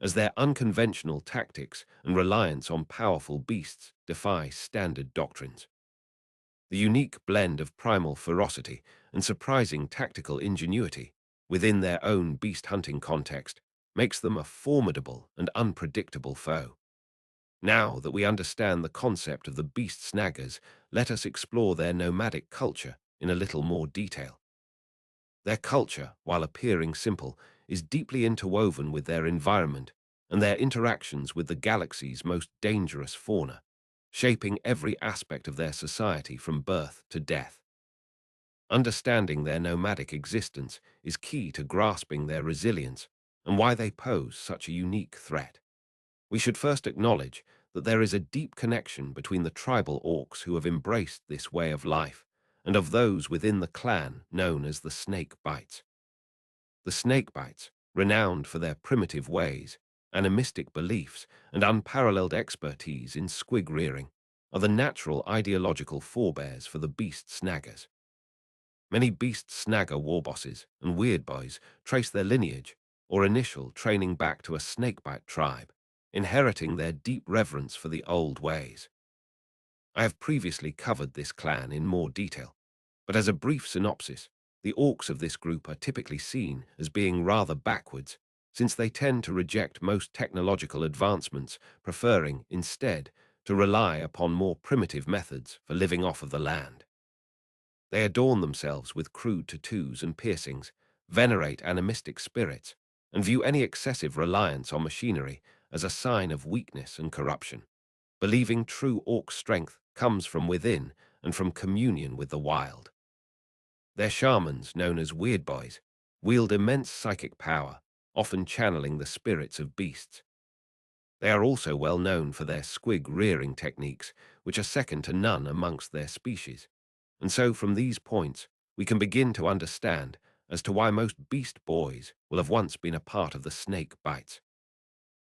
as their unconventional tactics and reliance on powerful beasts defy standard doctrines. The unique blend of primal ferocity and surprising tactical ingenuity within their own beast hunting context, makes them a formidable and unpredictable foe. Now that we understand the concept of the beast snaggers, let us explore their nomadic culture in a little more detail. Their culture, while appearing simple, is deeply interwoven with their environment and their interactions with the galaxy's most dangerous fauna, shaping every aspect of their society from birth to death. Understanding their nomadic existence is key to grasping their resilience and why they pose such a unique threat. We should first acknowledge that there is a deep connection between the tribal orcs who have embraced this way of life and of those within the clan known as the Snakebites. The Snakebites, renowned for their primitive ways, animistic beliefs, and unparalleled expertise in squig rearing, are the natural ideological forebears for the beast snaggers. Many beast snagga warbosses and weird boys trace their lineage or initial training back to a snakebite tribe, inheriting their deep reverence for the old ways. I have previously covered this clan in more detail, but as a brief synopsis, the orcs of this group are typically seen as being rather backwards, since they tend to reject most technological advancements, preferring, instead, to rely upon more primitive methods for living off of the land. They adorn themselves with crude tattoos and piercings, venerate animistic spirits, and view any excessive reliance on machinery as a sign of weakness and corruption, believing true orc strength comes from within and from communion with the wild. Their shamans, known as weird boys, wield immense psychic power, often channeling the spirits of beasts. They are also well known for their squig rearing techniques, which are second to none amongst their species. And so from these points, we can begin to understand as to why most beast boys will have once been a part of the Snakebites.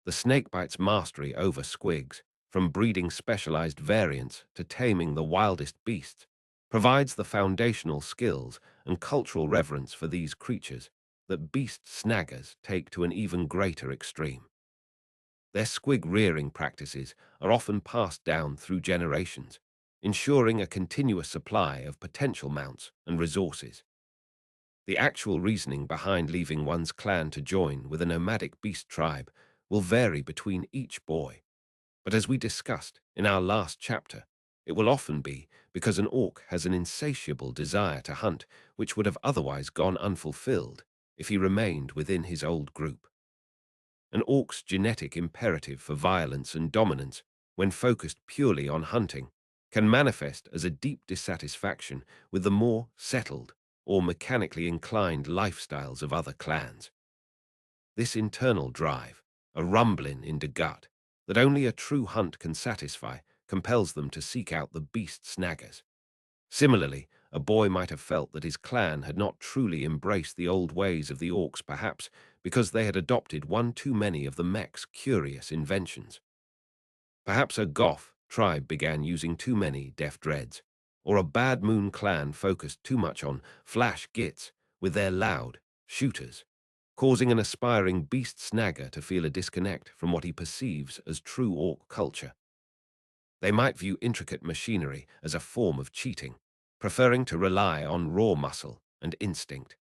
The Snakebites' mastery over squigs, from breeding specialized variants to taming the wildest beasts, provides the foundational skills and cultural reverence for these creatures that beast snaggers take to an even greater extreme. Their squig rearing practices are often passed down through generations, ensuring a continuous supply of potential mounts and resources. The actual reasoning behind leaving one's clan to join with a nomadic beast tribe will vary between each boy, but as we discussed in our last chapter, it will often be because an orc has an insatiable desire to hunt which would have otherwise gone unfulfilled if he remained within his old group. An orc's genetic imperative for violence and dominance, when focused purely on hunting, can manifest as a deep dissatisfaction with the more settled or mechanically inclined lifestyles of other clans. This internal drive, a rumbling in the gut that only a true hunt can satisfy, compels them to seek out the beast snaggers. Similarly, a boy might have felt that his clan had not truly embraced the old ways of the orcs, perhaps because they had adopted one too many of the mech's curious inventions. Perhaps a Goth tribe began using too many deaf dreads, or a Bad Moon clan focused too much on flash gits with their loud shooters, causing an aspiring beast snagger to feel a disconnect from what he perceives as true orc culture. They might view intricate machinery as a form of cheating, preferring to rely on raw muscle and instinct.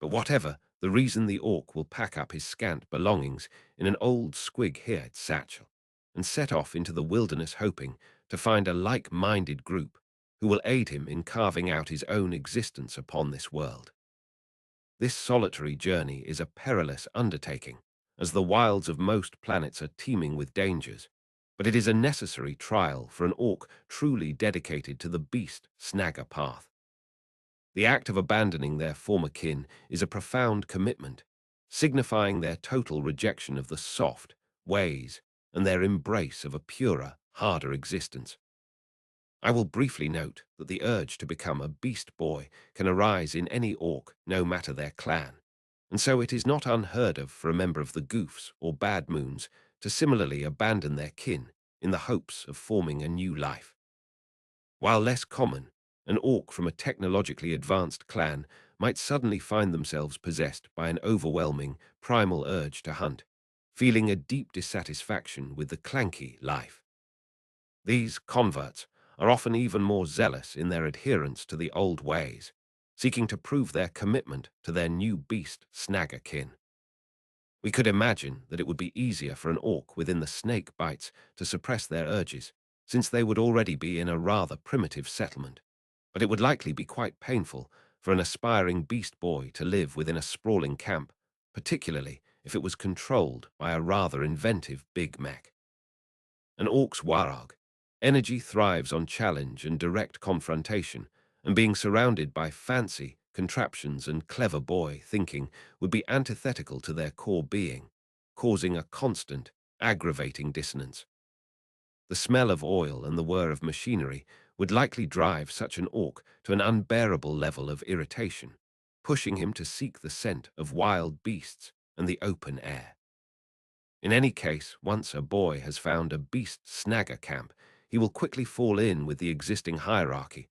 But whatever the reason, the orc will pack up his scant belongings in an old squig-haired satchel and set off into the wilderness, hoping to find a like-minded group who will aid him in carving out his own existence upon this world. This solitary journey is a perilous undertaking, as the wilds of most planets are teeming with dangers, but it is a necessary trial for an orc truly dedicated to the beast snagger path. The act of abandoning their former kin is a profound commitment, signifying their total rejection of the soft ways and their embrace of a purer, harder existence. I will briefly note that the urge to become a beast boy can arise in any orc, no matter their clan, and so it is not unheard of for a member of the Goofs or Bad Moons to similarly abandon their kin in the hopes of forming a new life. While less common, an orc from a technologically advanced clan might suddenly find themselves possessed by an overwhelming, primal urge to hunt, feeling a deep dissatisfaction with the clanky life. These converts are often even more zealous in their adherence to the old ways, seeking to prove their commitment to their new beast snagga kin. We could imagine that it would be easier for an orc within the Snakebites to suppress their urges, since they would already be in a rather primitive settlement. But it would likely be quite painful for an aspiring beast boy to live within a sprawling camp, particularly if it was controlled by a rather inventive big mech. An orc's warag energy thrives on challenge and direct confrontation, and being surrounded by fancy contraptions and clever boy thinking would be antithetical to their core being, causing a constant, aggravating dissonance. The smell of oil and the whir of machinery would likely drive such an orc to an unbearable level of irritation, pushing him to seek the scent of wild beasts and the open air. In any case, once a boy has found a beast snagga camp, he will quickly fall in with the existing hierarchy,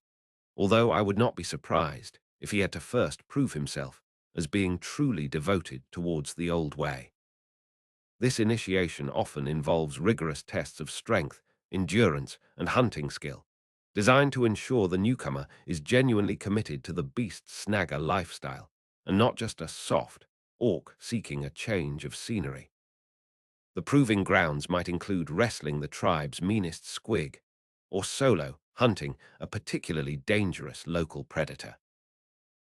although I would not be surprised if he had to first prove himself as being truly devoted towards the old way. This initiation often involves rigorous tests of strength, endurance, and hunting skill, designed to ensure the newcomer is genuinely committed to the beast snagga lifestyle, and not just a soft orc seeking a change of scenery. The proving grounds might include wrestling the tribe's meanest squig, or solo hunting a particularly dangerous local predator.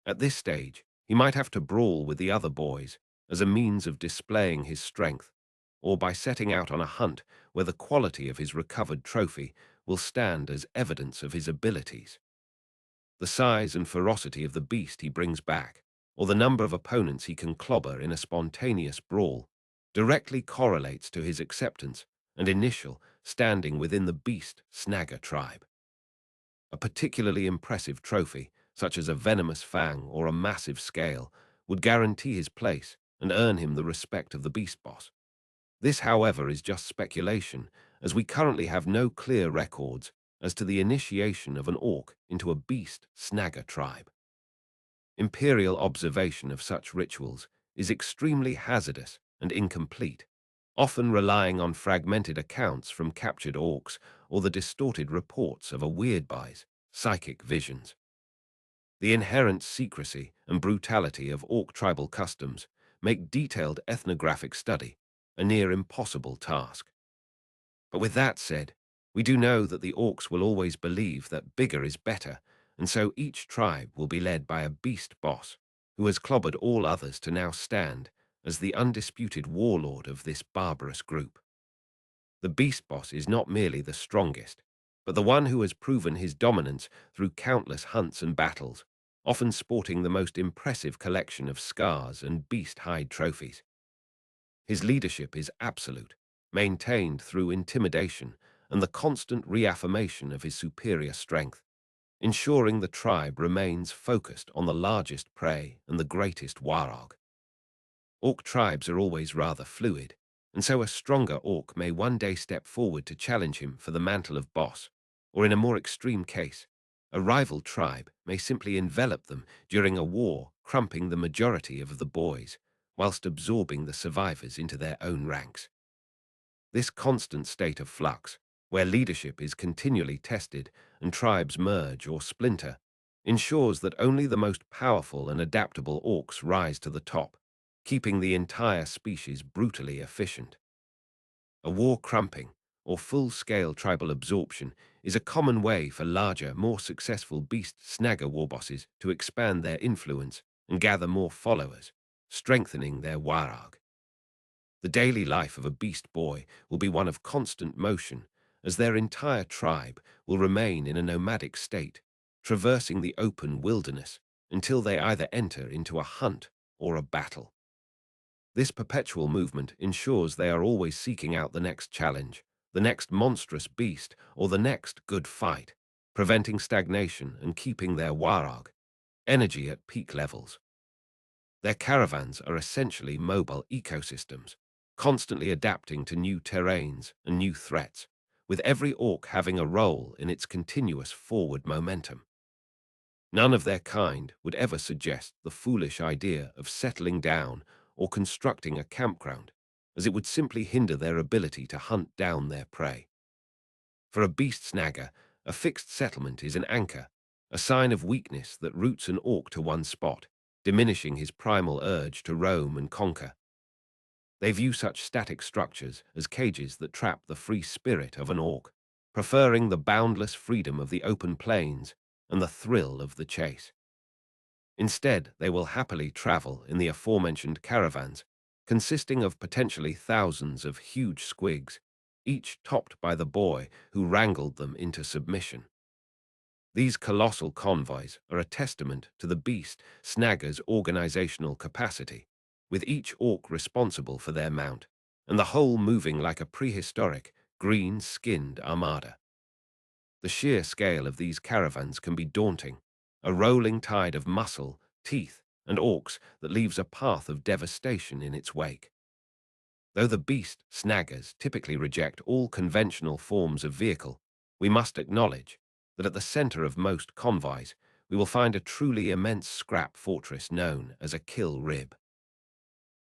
At this stage, he might have to brawl with the other boys as a means of displaying his strength, or by setting out on a hunt where the quality of his recovered trophy will stand as evidence of his abilities. The size and ferocity of the beast he brings back, or the number of opponents he can clobber in a spontaneous brawl, directly correlates to his acceptance and initial standing within the beast snagga tribe. A particularly impressive trophy, such as a venomous fang or a massive scale, would guarantee his place and earn him the respect of the beast boss. This, however, is just speculation, as we currently have no clear records as to the initiation of an orc into a beast snagga tribe. Imperial observation of such rituals is extremely hazardous and incomplete, often relying on fragmented accounts from captured orcs or the distorted reports of a weirdbuy's psychic visions. The inherent secrecy and brutality of orc tribal customs make detailed ethnographic study a near impossible task. But with that said, we do know that the orcs will always believe that bigger is better, and so each tribe will be led by a beast boss who has clobbered all others to now stand as the undisputed warlord of this barbarous group. The beast boss is not merely the strongest, but the one who has proven his dominance through countless hunts and battles, often sporting the most impressive collection of scars and beast hide trophies. His leadership is absolute, maintained through intimidation and the constant reaffirmation of his superior strength, ensuring the tribe remains focused on the largest prey and the greatest warog. Orc tribes are always rather fluid, and so a stronger orc may one day step forward to challenge him for the mantle of boss, or in a more extreme case, a rival tribe may simply envelop them during a war, crumping the majority of the boys, whilst absorbing the survivors into their own ranks. This constant state of flux, where leadership is continually tested and tribes merge or splinter, ensures that only the most powerful and adaptable orcs rise to the top, keeping the entire species brutally efficient. A war crumping, or full-scale tribal absorption, is a common way for larger, more successful beast snagga warbosses to expand their influence and gather more followers, strengthening their warag. The daily life of a beast boy will be one of constant motion, as their entire tribe will remain in a nomadic state, traversing the open wilderness until they either enter into a hunt or a battle. This perpetual movement ensures they are always seeking out the next challenge, the next monstrous beast, or the next good fight, preventing stagnation and keeping their warag energy at peak levels. Their caravans are essentially mobile ecosystems, constantly adapting to new terrains and new threats, with every orc having a role in its continuous forward momentum. None of their kind would ever suggest the foolish idea of settling down or constructing a campground, as it would simply hinder their ability to hunt down their prey. For a beast snagger, a fixed settlement is an anchor, a sign of weakness that roots an orc to one spot, diminishing his primal urge to roam and conquer. They view such static structures as cages that trap the free spirit of an orc, preferring the boundless freedom of the open plains and the thrill of the chase. Instead, they will happily travel in the aforementioned caravans, consisting of potentially thousands of huge squigs, each topped by the boy who wrangled them into submission. These colossal convoys are a testament to the beast snagga's organizational capacity, with each orc responsible for their mount, and the whole moving like a prehistoric, green-skinned armada. The sheer scale of these caravans can be daunting, a rolling tide of muscle, teeth, and orcs that leaves a path of devastation in its wake. Though the beast snaggers typically reject all conventional forms of vehicle, we must acknowledge that at the center of most convoys, we will find a truly immense scrap fortress known as a kill rib.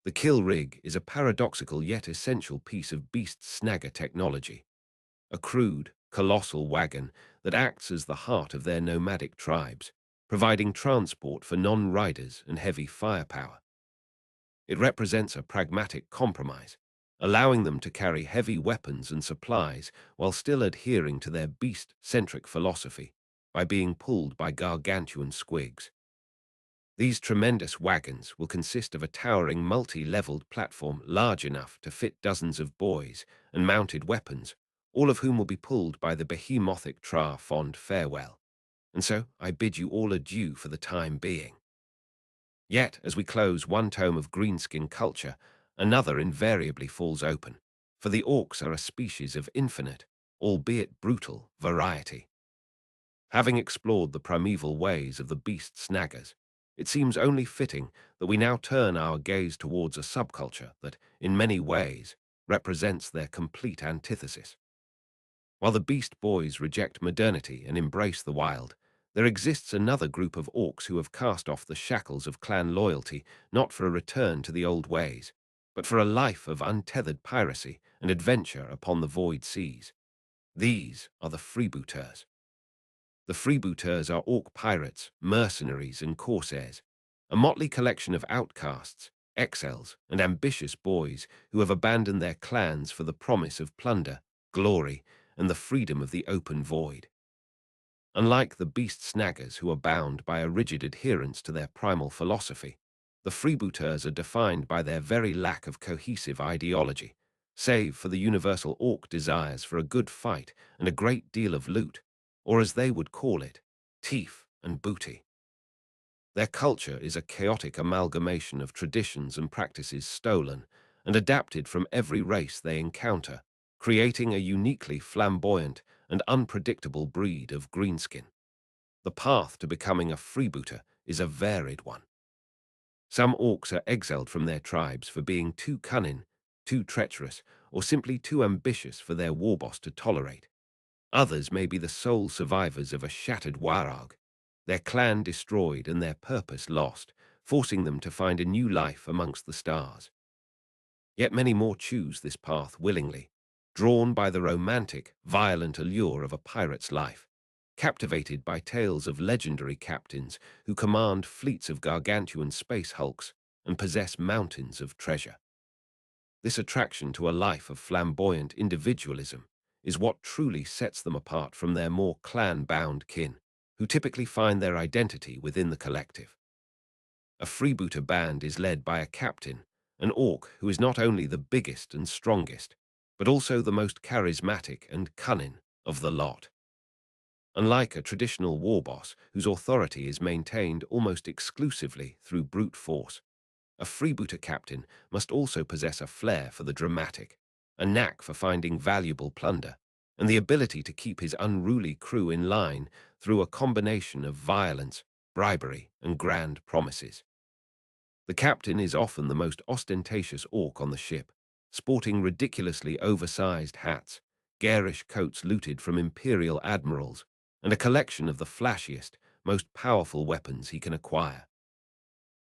The kill rig is a paradoxical yet essential piece of beast snagger technology, a crude, colossal wagon that acts as the heart of their nomadic tribes, providing transport for non-riders and heavy firepower. It represents a pragmatic compromise, allowing them to carry heavy weapons and supplies while still adhering to their beast-centric philosophy by being pulled by gargantuan squigs. These tremendous wagons will consist of a towering multi-leveled platform large enough to fit dozens of boys and mounted weapons, all of whom will be pulled by the behemothing Tra fond farewell. And so I bid you all adieu for the time being. Yet, as we close one tome of greenskin culture, another invariably falls open, for the orcs are a species of infinite, albeit brutal, variety. Having explored the primeval ways of the beast snaggers, it seems only fitting that we now turn our gaze towards a subculture that, in many ways, represents their complete antithesis. While the beast boys reject modernity and embrace the wild, there exists another group of orcs who have cast off the shackles of clan loyalty not for a return to the old ways, but for a life of untethered piracy and adventure upon the void seas. These are the freebooters. The freebooters are orc pirates, mercenaries, and corsairs, a motley collection of outcasts, exiles, and ambitious boys who have abandoned their clans for the promise of plunder, glory, and the freedom of the open void. Unlike the beast snaggers who are bound by a rigid adherence to their primal philosophy, the freebooters are defined by their very lack of cohesive ideology, save for the universal orc desires for a good fight and a great deal of loot, or as they would call it, teef and booty. Their culture is a chaotic amalgamation of traditions and practices stolen and adapted from every race they encounter, creating a uniquely flamboyant and unpredictable breed of greenskin. The path to becoming a freebooter is a varied one. Some orcs are exiled from their tribes for being too cunning, too treacherous, or simply too ambitious for their warboss to tolerate. Others may be the sole survivors of a shattered warag, their clan destroyed and their purpose lost, forcing them to find a new life amongst the stars. Yet many more choose this path willingly, drawn by the romantic, violent allure of a pirate's life, captivated by tales of legendary captains who command fleets of gargantuan space hulks and possess mountains of treasure. This attraction to a life of flamboyant individualism is what truly sets them apart from their more clan-bound kin, who typically find their identity within the collective. A freebooter band is led by a captain, an orc who is not only the biggest and strongest, but also the most charismatic and cunning of the lot. Unlike a traditional war boss whose authority is maintained almost exclusively through brute force, a freebooter captain must also possess a flair for the dramatic, a knack for finding valuable plunder, and the ability to keep his unruly crew in line through a combination of violence, bribery, and grand promises. The captain is often the most ostentatious orc on the ship, sporting ridiculously oversized hats, garish coats looted from imperial admirals, and a collection of the flashiest, most powerful weapons he can acquire.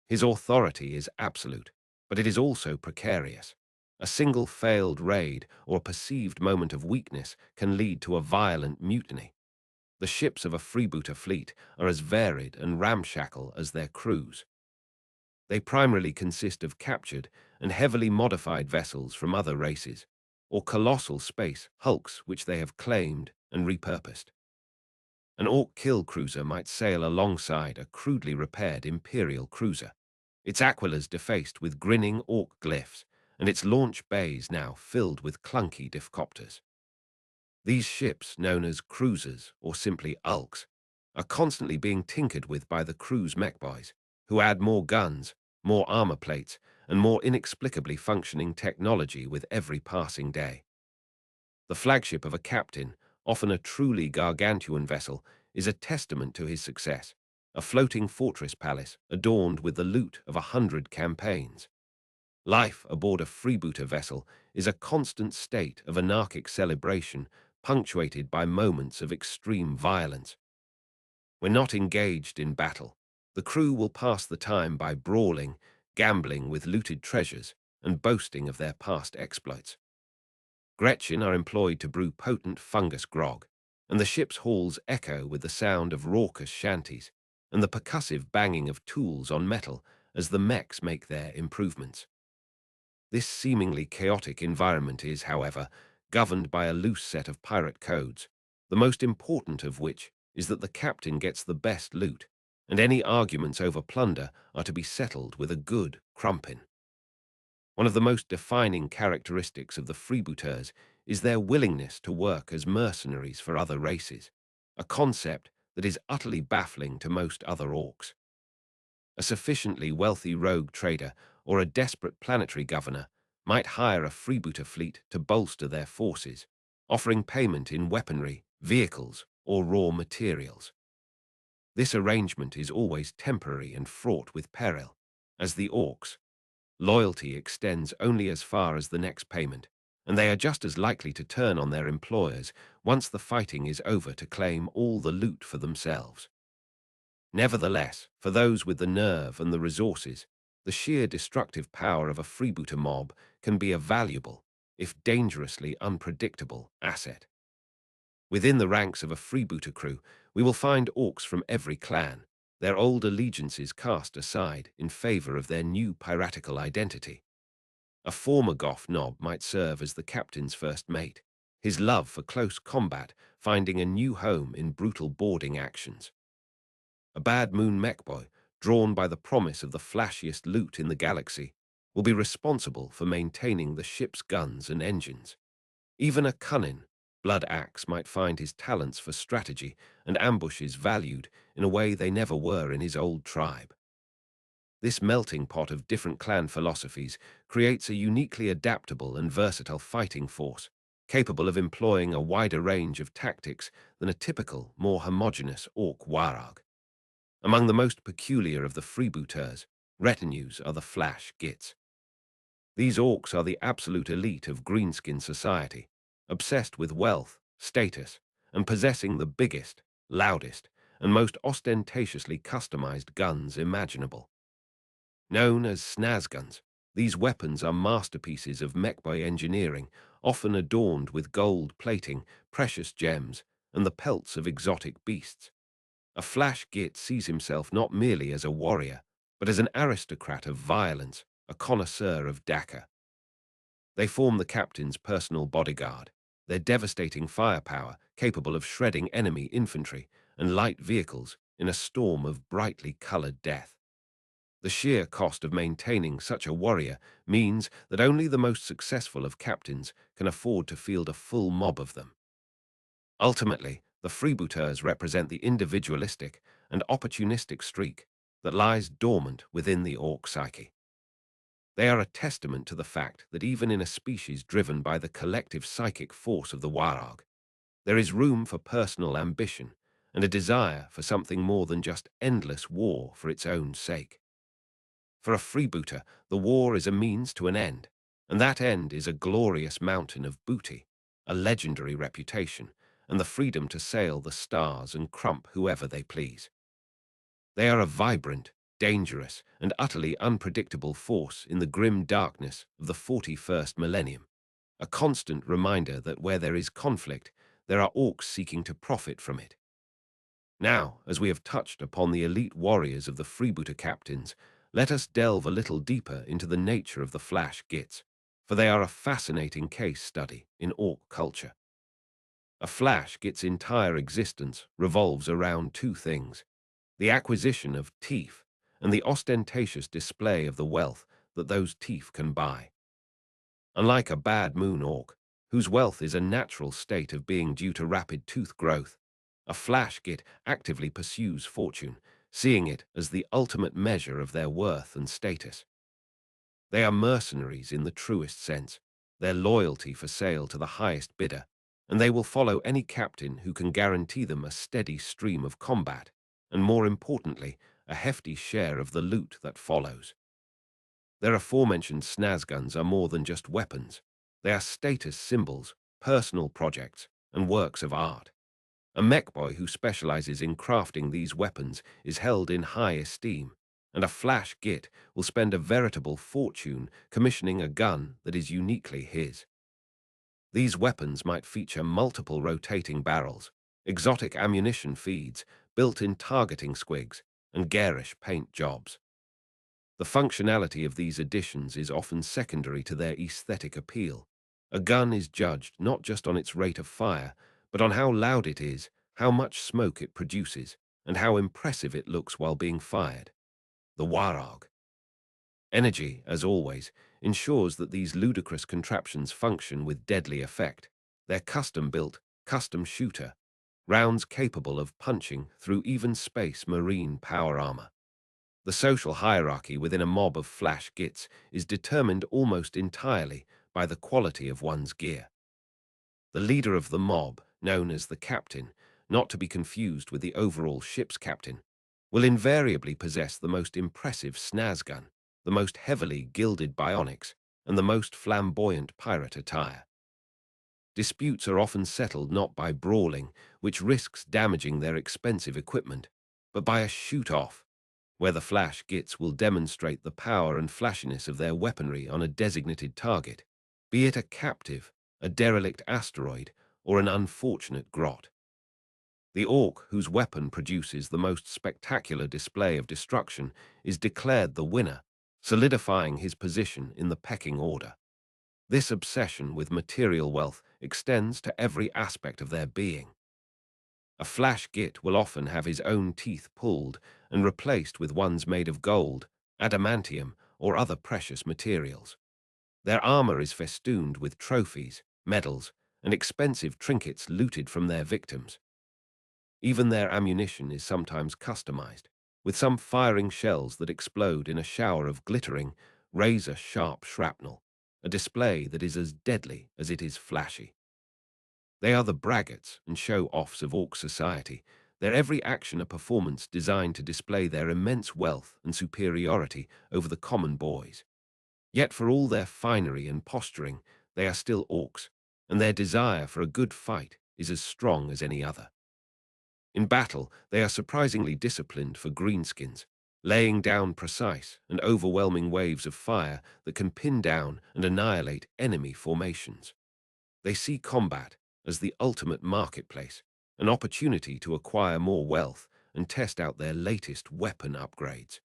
His authority is absolute, but it is also precarious. A single failed raid or a perceived moment of weakness can lead to a violent mutiny. The ships of a freebooter fleet are as varied and ramshackle as their crews. They primarily consist of captured and heavily modified vessels from other races, or colossal space hulks which they have claimed and repurposed. An orc kill cruiser might sail alongside a crudely repaired Imperial cruiser, its aquilers defaced with grinning orc glyphs, and its launch bays now filled with clunky diffcopters. These ships, known as cruisers or simply ulks, are constantly being tinkered with by the crew's mech boys, who add more guns, more armor plates, and more inexplicably functioning technology with every passing day. The flagship of a captain, often a truly gargantuan vessel, is a testament to his success, a floating fortress palace adorned with the loot of 100 campaigns. Life aboard a freebooter vessel is a constant state of anarchic celebration, punctuated by moments of extreme violence. When not engaged in battle, the crew will pass the time by brawling, gambling with looted treasures, and boasting of their past exploits. Gretchen are employed to brew potent fungus grog, and the ship's halls echo with the sound of raucous shanties and the percussive banging of tools on metal as the mechs make their improvements. This seemingly chaotic environment is, however, governed by a loose set of pirate codes, the most important of which is that the captain gets the best loot, and any arguments over plunder are to be settled with a good crumpin. One of the most defining characteristics of the freebooters is their willingness to work as mercenaries for other races, a concept that is utterly baffling to most other orcs. A sufficiently wealthy rogue trader or a desperate planetary governor might hire a freebooter fleet to bolster their forces, offering payment in weaponry, vehicles, or raw materials. This arrangement is always temporary and fraught with peril, as the orcs. Loyalty extends only as far as the next payment, and they are just as likely to turn on their employers once the fighting is over to claim all the loot for themselves. Nevertheless, for those with the nerve and the resources, the sheer destructive power of a freebooter mob can be a valuable, if dangerously unpredictable, asset. Within the ranks of a freebooter crew, we will find orcs from every clan, their old allegiances cast aside in favor of their new piratical identity. A former Goth nob might serve as the captain's first mate, his love for close combat finding a new home in brutal boarding actions. A bad moon mechboy, drawn by the promise of the flashiest loot in the galaxy, will be responsible for maintaining the ship's guns and engines. Even a cunning blood axe might find his talents for strategy and ambushes valued in a way they never were in his old tribe. This melting pot of different clan philosophies creates a uniquely adaptable and versatile fighting force, capable of employing a wider range of tactics than a typical, more homogeneous orc warag. Among the most peculiar of the freebooters, retinues are the flash gits. These orcs are the absolute elite of greenskin society, obsessed with wealth, status, and possessing the biggest, loudest, and most ostentatiously customized guns imaginable. Known as snazguns, these weapons are masterpieces of mechboy engineering, often adorned with gold plating, precious gems, and the pelts of exotic beasts. A flash git sees himself not merely as a warrior, but as an aristocrat of violence, a connoisseur of daca. They form the captain's personal bodyguard, their devastating firepower capable of shredding enemy infantry and light vehicles in a storm of brightly colored death. The sheer cost of maintaining such a warrior means that only the most successful of captains can afford to field a full mob of them. Ultimately, the freebooters represent the individualistic and opportunistic streak that lies dormant within the orc psyche. They are a testament to the fact that even in a species driven by the collective psychic force of the warag, there is room for personal ambition and a desire for something more than just endless war for its own sake. For a freebooter, the war is a means to an end, and that end is a glorious mountain of booty, a legendary reputation, and the freedom to sail the stars and crump whoever they please. They are a vibrant, dangerous, and utterly unpredictable force in the grim darkness of the 41st millennium, a constant reminder that where there is conflict, there are orcs seeking to profit from it, Now, as we have touched upon the elite warriors of the freebooter captains, let us delve a little deeper into the nature of the Flash Gits, for they are a fascinating case study in orc culture. A Flash Git's entire existence revolves around two things: the acquisition of teeth and the ostentatious display of the wealth that those teeth can buy. Unlike a bad moon orc, whose wealth is a natural state of being due to rapid tooth growth, a Flash Git actively pursues fortune, seeing it as the ultimate measure of their worth and status. They are mercenaries in the truest sense, their loyalty for sale to the highest bidder, and they will follow any captain who can guarantee them a steady stream of combat, and more importantly, a hefty share of the loot that follows. Their aforementioned snazguns are more than just weapons. They are status symbols, personal projects, and works of art. A mech boy who specializes in crafting these weapons is held in high esteem, and a Flash Git will spend a veritable fortune commissioning a gun that is uniquely his. These weapons might feature multiple rotating barrels, exotic ammunition feeds, built-in targeting squigs, and garish paint jobs. The functionality of these additions is often secondary to their aesthetic appeal. A gun is judged not just on its rate of fire, but on how loud it is, how much smoke it produces, and how impressive it looks while being fired. The Warog. Energy, as always, ensures that these ludicrous contraptions function with deadly effect. They're custom-built, custom shooter, rounds capable of punching through even space marine power armor. The social hierarchy within a mob of Flash Gits is determined almost entirely by the quality of one's gear. The leader of the mob, known as the captain, not to be confused with the overall ship's captain, will invariably possess the most impressive snazgun, the most heavily gilded bionics, and the most flamboyant pirate attire. Disputes are often settled not by brawling, which risks damaging their expensive equipment, but by a shoot-off, where the Flash Gits will demonstrate the power and flashiness of their weaponry on a designated target, be it a captive, a derelict asteroid, or an unfortunate grot. The orc whose weapon produces the most spectacular display of destruction is declared the winner, solidifying his position in the pecking order. This obsession with material wealth extends to every aspect of their being. A Flash Git will often have his own teeth pulled and replaced with ones made of gold, adamantium, or other precious materials. Their armor is festooned with trophies, medals, and expensive trinkets looted from their victims. Even their ammunition is sometimes customized, with some firing shells that explode in a shower of glittering, razor-sharp shrapnel, a display that is as deadly as it is flashy. They are the braggarts and show-offs of orc society, their every action a performance designed to display their immense wealth and superiority over the common boys. Yet for all their finery and posturing, they are still orcs, and their desire for a good fight is as strong as any other. In battle, they are surprisingly disciplined for greenskins, laying down precise and overwhelming waves of fire that can pin down and annihilate enemy formations. They see combat as the ultimate marketplace, an opportunity to acquire more wealth and test out their latest weapon upgrades.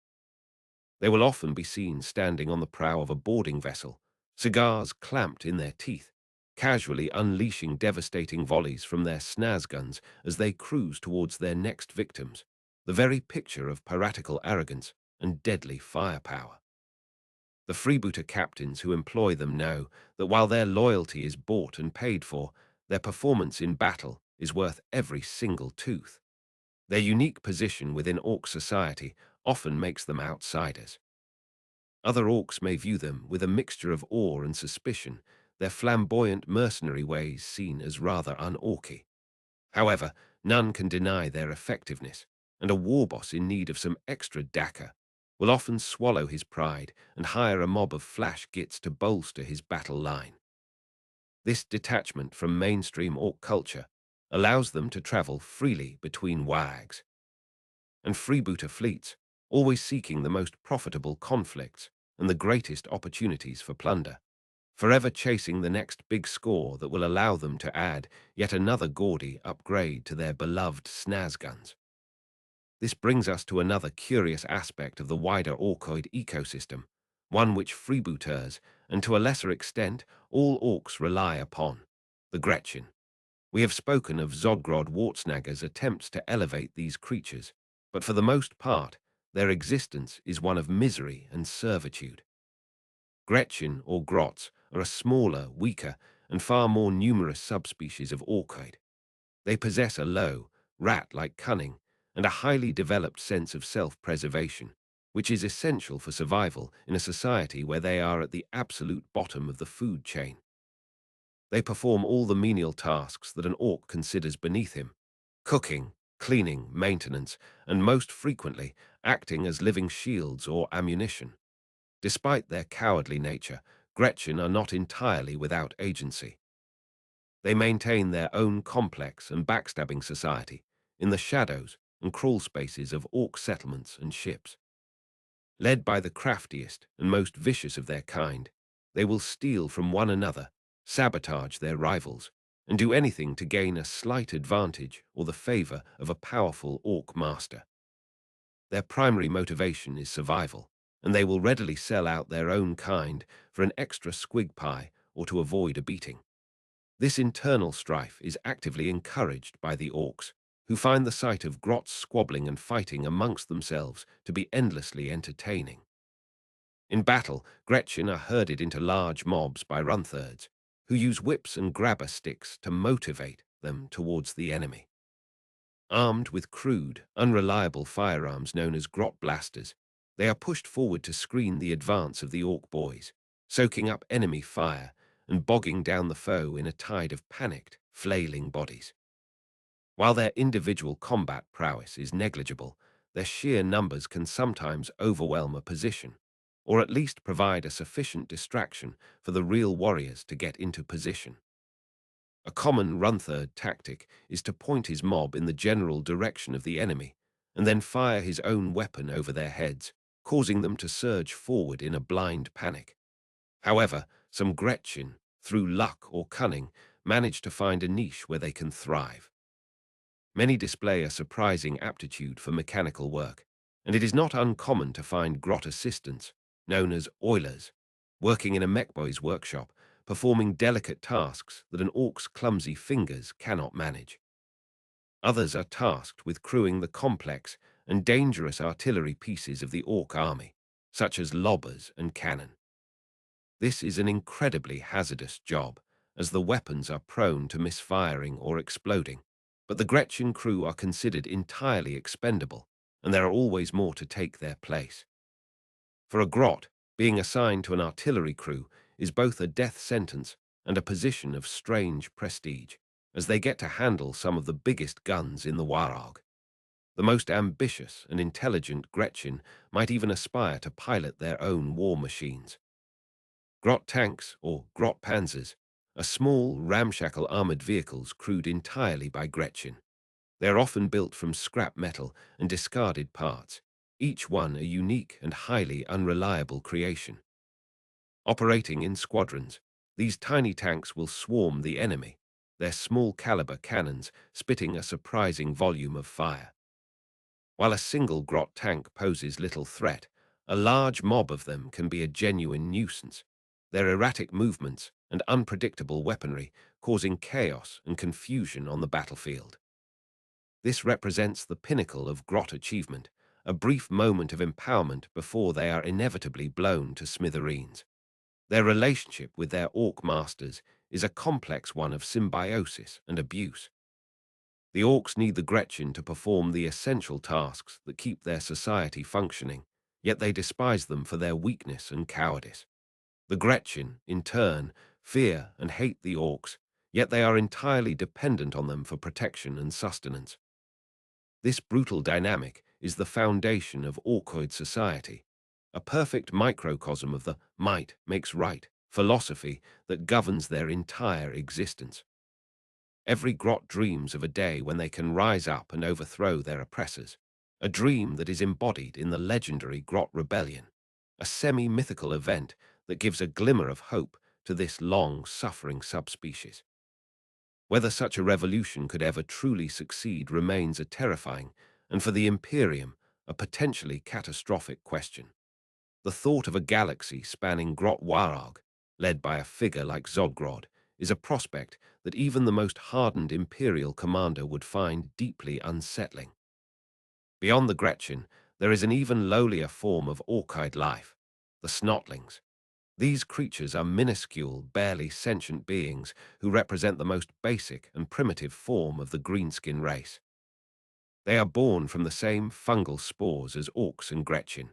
They will often be seen standing on the prow of a boarding vessel, cigars clamped in their teeth, casually unleashing devastating volleys from their snazguns as they cruise towards their next victims, the very picture of piratical arrogance and deadly firepower. The freebooter captains who employ them know that while their loyalty is bought and paid for, their performance in battle is worth every single tooth. Their unique position within orc society often makes them outsiders. Other orcs may view them with a mixture of awe and suspicion, their flamboyant mercenary ways seen as rather un-orky. However, none can deny their effectiveness, and a war boss in need of some extra dacker will often swallow his pride and hire a mob of Flash Gits to bolster his battle line. This detachment from mainstream orc culture allows them to travel freely between wags and freebooter fleets, always seeking the most profitable conflicts and the greatest opportunities for plunder, forever chasing the next big score that will allow them to add yet another gaudy upgrade to their beloved snazguns. This brings us to another curious aspect of the wider orkoid ecosystem, one which freebooters, and to a lesser extent all orcs rely upon, the Gretchen. We have spoken of Zodgrod Wartsnagga's attempts to elevate these creatures, but for the most part, their existence is one of misery and servitude. Gretchen or grots are a smaller, weaker, and far more numerous subspecies of orcoid. They possess a low, rat-like cunning and a highly developed sense of self-preservation, which is essential for survival in a society where they are at the absolute bottom of the food chain. They perform all the menial tasks that an orc considers beneath him: cooking, cleaning, maintenance, and most frequently acting as living shields or ammunition. Despite their cowardly nature, Gretchen are not entirely without agency. They maintain their own complex and backstabbing society in the shadows and crawl spaces of orc settlements and ships. Led by the craftiest and most vicious of their kind, they will steal from one another, sabotage their rivals, and do anything to gain a slight advantage or the favor of a powerful orc master. Their primary motivation is survival, and they will readily sell out their own kind for an extra squig pie or to avoid a beating. This internal strife is actively encouraged by the orcs, who find the sight of grots squabbling and fighting amongst themselves to be endlessly entertaining. In battle, Gretchen are herded into large mobs by runthurds, who use whips and grabber sticks to motivate them towards the enemy. Armed with crude, unreliable firearms known as grot blasters, they are pushed forward to screen the advance of the orc boys, soaking up enemy fire and bogging down the foe in a tide of panicked, flailing bodies. While their individual combat prowess is negligible, their sheer numbers can sometimes overwhelm a position, or at least provide a sufficient distraction for the real warriors to get into position. A common runthurd tactic is to point his mob in the general direction of the enemy, and then fire his own weapon over their heads, causing them to surge forward in a blind panic. However, some Gretchen, through luck or cunning, manage to find a niche where they can thrive. Many display a surprising aptitude for mechanical work, and it is not uncommon to find grot assistants, known as oilers, working in a mechboy's workshop, performing delicate tasks that an orc's clumsy fingers cannot manage. Others are tasked with crewing the complex and dangerous artillery pieces of the orc army, such as lobbers and cannon. This is an incredibly hazardous job, as the weapons are prone to misfiring or exploding, but the Gretchen crew are considered entirely expendable, and there are always more to take their place. For a grot, being assigned to an artillery crew is both a death sentence and a position of strange prestige, as they get to handle some of the biggest guns in the Warog. The most ambitious and intelligent Gretchen might even aspire to pilot their own war machines. Grot tanks, or grot panzers, are small, ramshackle armored vehicles crewed entirely by Gretchen. They are often built from scrap metal and discarded parts, each one a unique and highly unreliable creation. Operating in squadrons, these tiny tanks will swarm the enemy, their small-caliber cannons spitting a surprising volume of fire. While a single grot tank poses little threat, a large mob of them can be a genuine nuisance, their erratic movements and unpredictable weaponry causing chaos and confusion on the battlefield. This represents the pinnacle of grot achievement, a brief moment of empowerment before they are inevitably blown to smithereens. Their relationship with their orc masters is a complex one of symbiosis and abuse. The orcs need the Gretchen to perform the essential tasks that keep their society functioning, yet they despise them for their weakness and cowardice. The Gretchen, in turn, fear and hate the orcs, yet they are entirely dependent on them for protection and sustenance. This brutal dynamic is the foundation of orcoid society, a perfect microcosm of the might makes right philosophy that governs their entire existence. Every grot dreams of a day when they can rise up and overthrow their oppressors, a dream that is embodied in the legendary Grot Rebellion, a semi-mythical event that gives a glimmer of hope to this long-suffering subspecies. Whether such a revolution could ever truly succeed remains a terrifying and for the Imperium, a potentially catastrophic question. The thought of a galaxy spanning Grot Warog, led by a figure like Zogrod, is a prospect that even the most hardened Imperial commander would find deeply unsettling. Beyond the Gretchen, there is an even lowlier form of orchid life, the snotlings. These creatures are minuscule, barely sentient beings who represent the most basic and primitive form of the greenskin race. They are born from the same fungal spores as orks and Gretchen,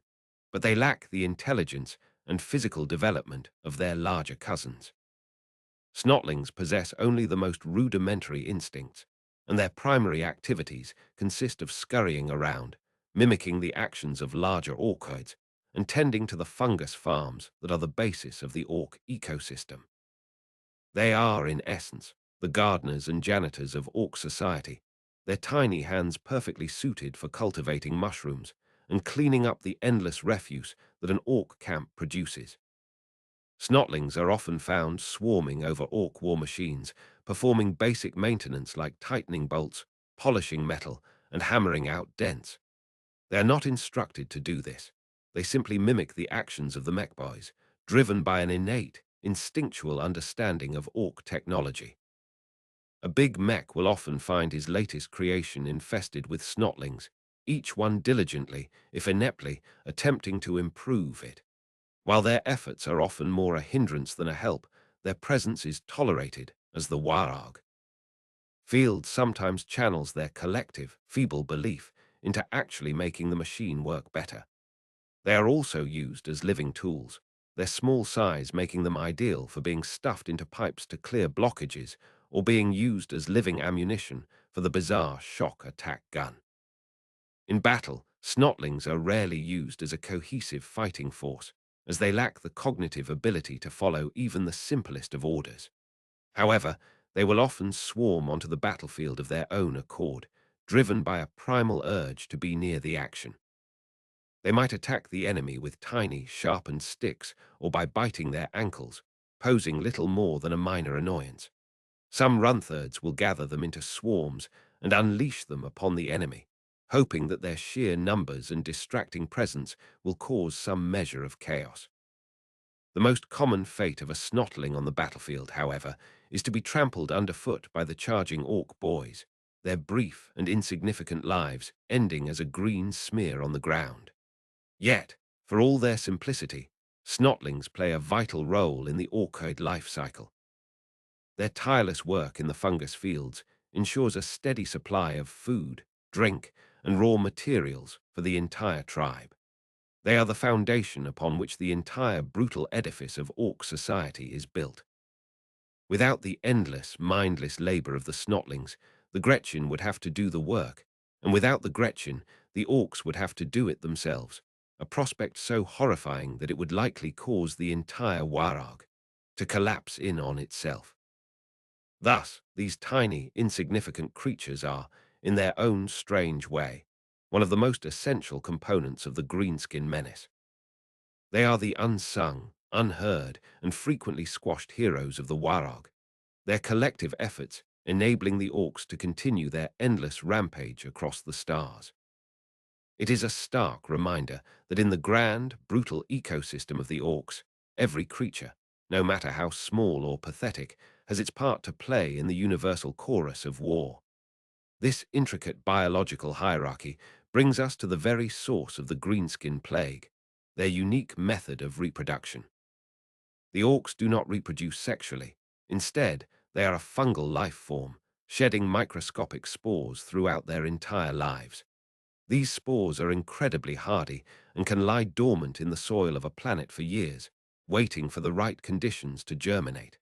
but they lack the intelligence and physical development of their larger cousins. Snotlings possess only the most rudimentary instincts, and their primary activities consist of scurrying around, mimicking the actions of larger orchids, and tending to the fungus farms that are the basis of the orc ecosystem. They are, in essence, the gardeners and janitors of orc society, their tiny hands perfectly suited for cultivating mushrooms and cleaning up the endless refuse that an orc camp produces. Snotlings are often found swarming over orc war machines, performing basic maintenance like tightening bolts, polishing metal, and hammering out dents. They are not instructed to do this. They simply mimic the actions of the mech boys, driven by an innate, instinctual understanding of orc technology. A big mech will often find his latest creation infested with snotlings, each one diligently, if ineptly, attempting to improve it. While their efforts are often more a hindrance than a help, their presence is tolerated as the warog. Field sometimes channels their collective, feeble belief into actually making the machine work better. They are also used as living tools, their small size making them ideal for being stuffed into pipes to clear blockages or being used as living ammunition for the bizarre shock attack gun. In battle, snotlings are rarely used as a cohesive fighting force, as they lack the cognitive ability to follow even the simplest of orders. However, they will often swarm onto the battlefield of their own accord, driven by a primal urge to be near the action. They might attack the enemy with tiny, sharpened sticks or by biting their ankles, posing little more than a minor annoyance. Some runthurds will gather them into swarms and unleash them upon the enemy, hoping that their sheer numbers and distracting presence will cause some measure of chaos. The most common fate of a snotling on the battlefield, however, is to be trampled underfoot by the charging orc boys, their brief and insignificant lives ending as a green smear on the ground. Yet, for all their simplicity, snotlings play a vital role in the orchid life cycle. Their tireless work in the fungus fields ensures a steady supply of food, drink, and raw materials for the entire tribe. They are the foundation upon which the entire brutal edifice of orc society is built. Without the endless, mindless labor of the snotlings, the Gretchen would have to do the work, and without the Gretchen, the orcs would have to do it themselves, a prospect so horrifying that it would likely cause the entire Warog to collapse in on itself. Thus, these tiny, insignificant creatures are, in their own strange way, one of the most essential components of the greenskin menace. They are the unsung, unheard, and frequently squashed heroes of the Warog, their collective efforts enabling the orcs to continue their endless rampage across the stars. It is a stark reminder that in the grand, brutal ecosystem of the orcs, every creature, no matter how small or pathetic, has its part to play in the universal chorus of war. This intricate biological hierarchy brings us to the very source of the greenskin plague, their unique method of reproduction. The orcs do not reproduce sexually. Instead, they are a fungal life form, shedding microscopic spores throughout their entire lives. These spores are incredibly hardy and can lie dormant in the soil of a planet for years, waiting for the right conditions to germinate.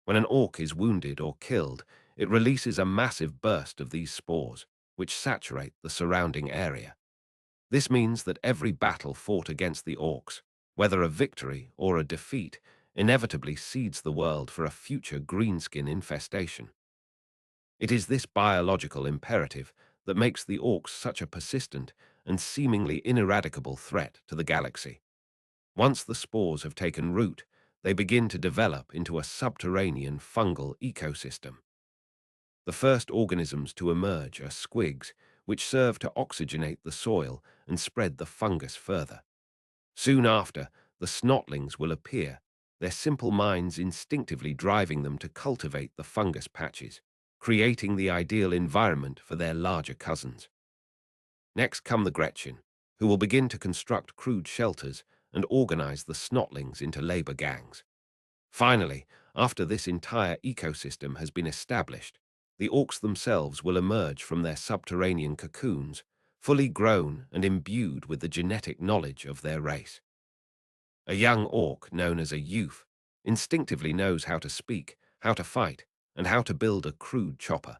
When an orc is wounded or killed, it releases a massive burst of these spores, which saturate the surrounding area. This means that every battle fought against the orcs, whether a victory or a defeat, inevitably seeds the world for a future greenskin infestation. It is this biological imperative that makes the orcs such a persistent and seemingly ineradicable threat to the galaxy. Once the spores have taken root, they begin to develop into a subterranean fungal ecosystem. The first organisms to emerge are squigs, which serve to oxygenate the soil and spread the fungus further. Soon after, the snotlings will appear, their simple minds instinctively driving them to cultivate the fungus patches, creating the ideal environment for their larger cousins. Next come the Gretchen, who will begin to construct crude shelters and organize the snotlings into labor gangs. Finally, after this entire ecosystem has been established, the orcs themselves will emerge from their subterranean cocoons, fully grown and imbued with the genetic knowledge of their race. A young orc, known as a youth, instinctively knows how to speak, how to fight, and how to build a crude chopper.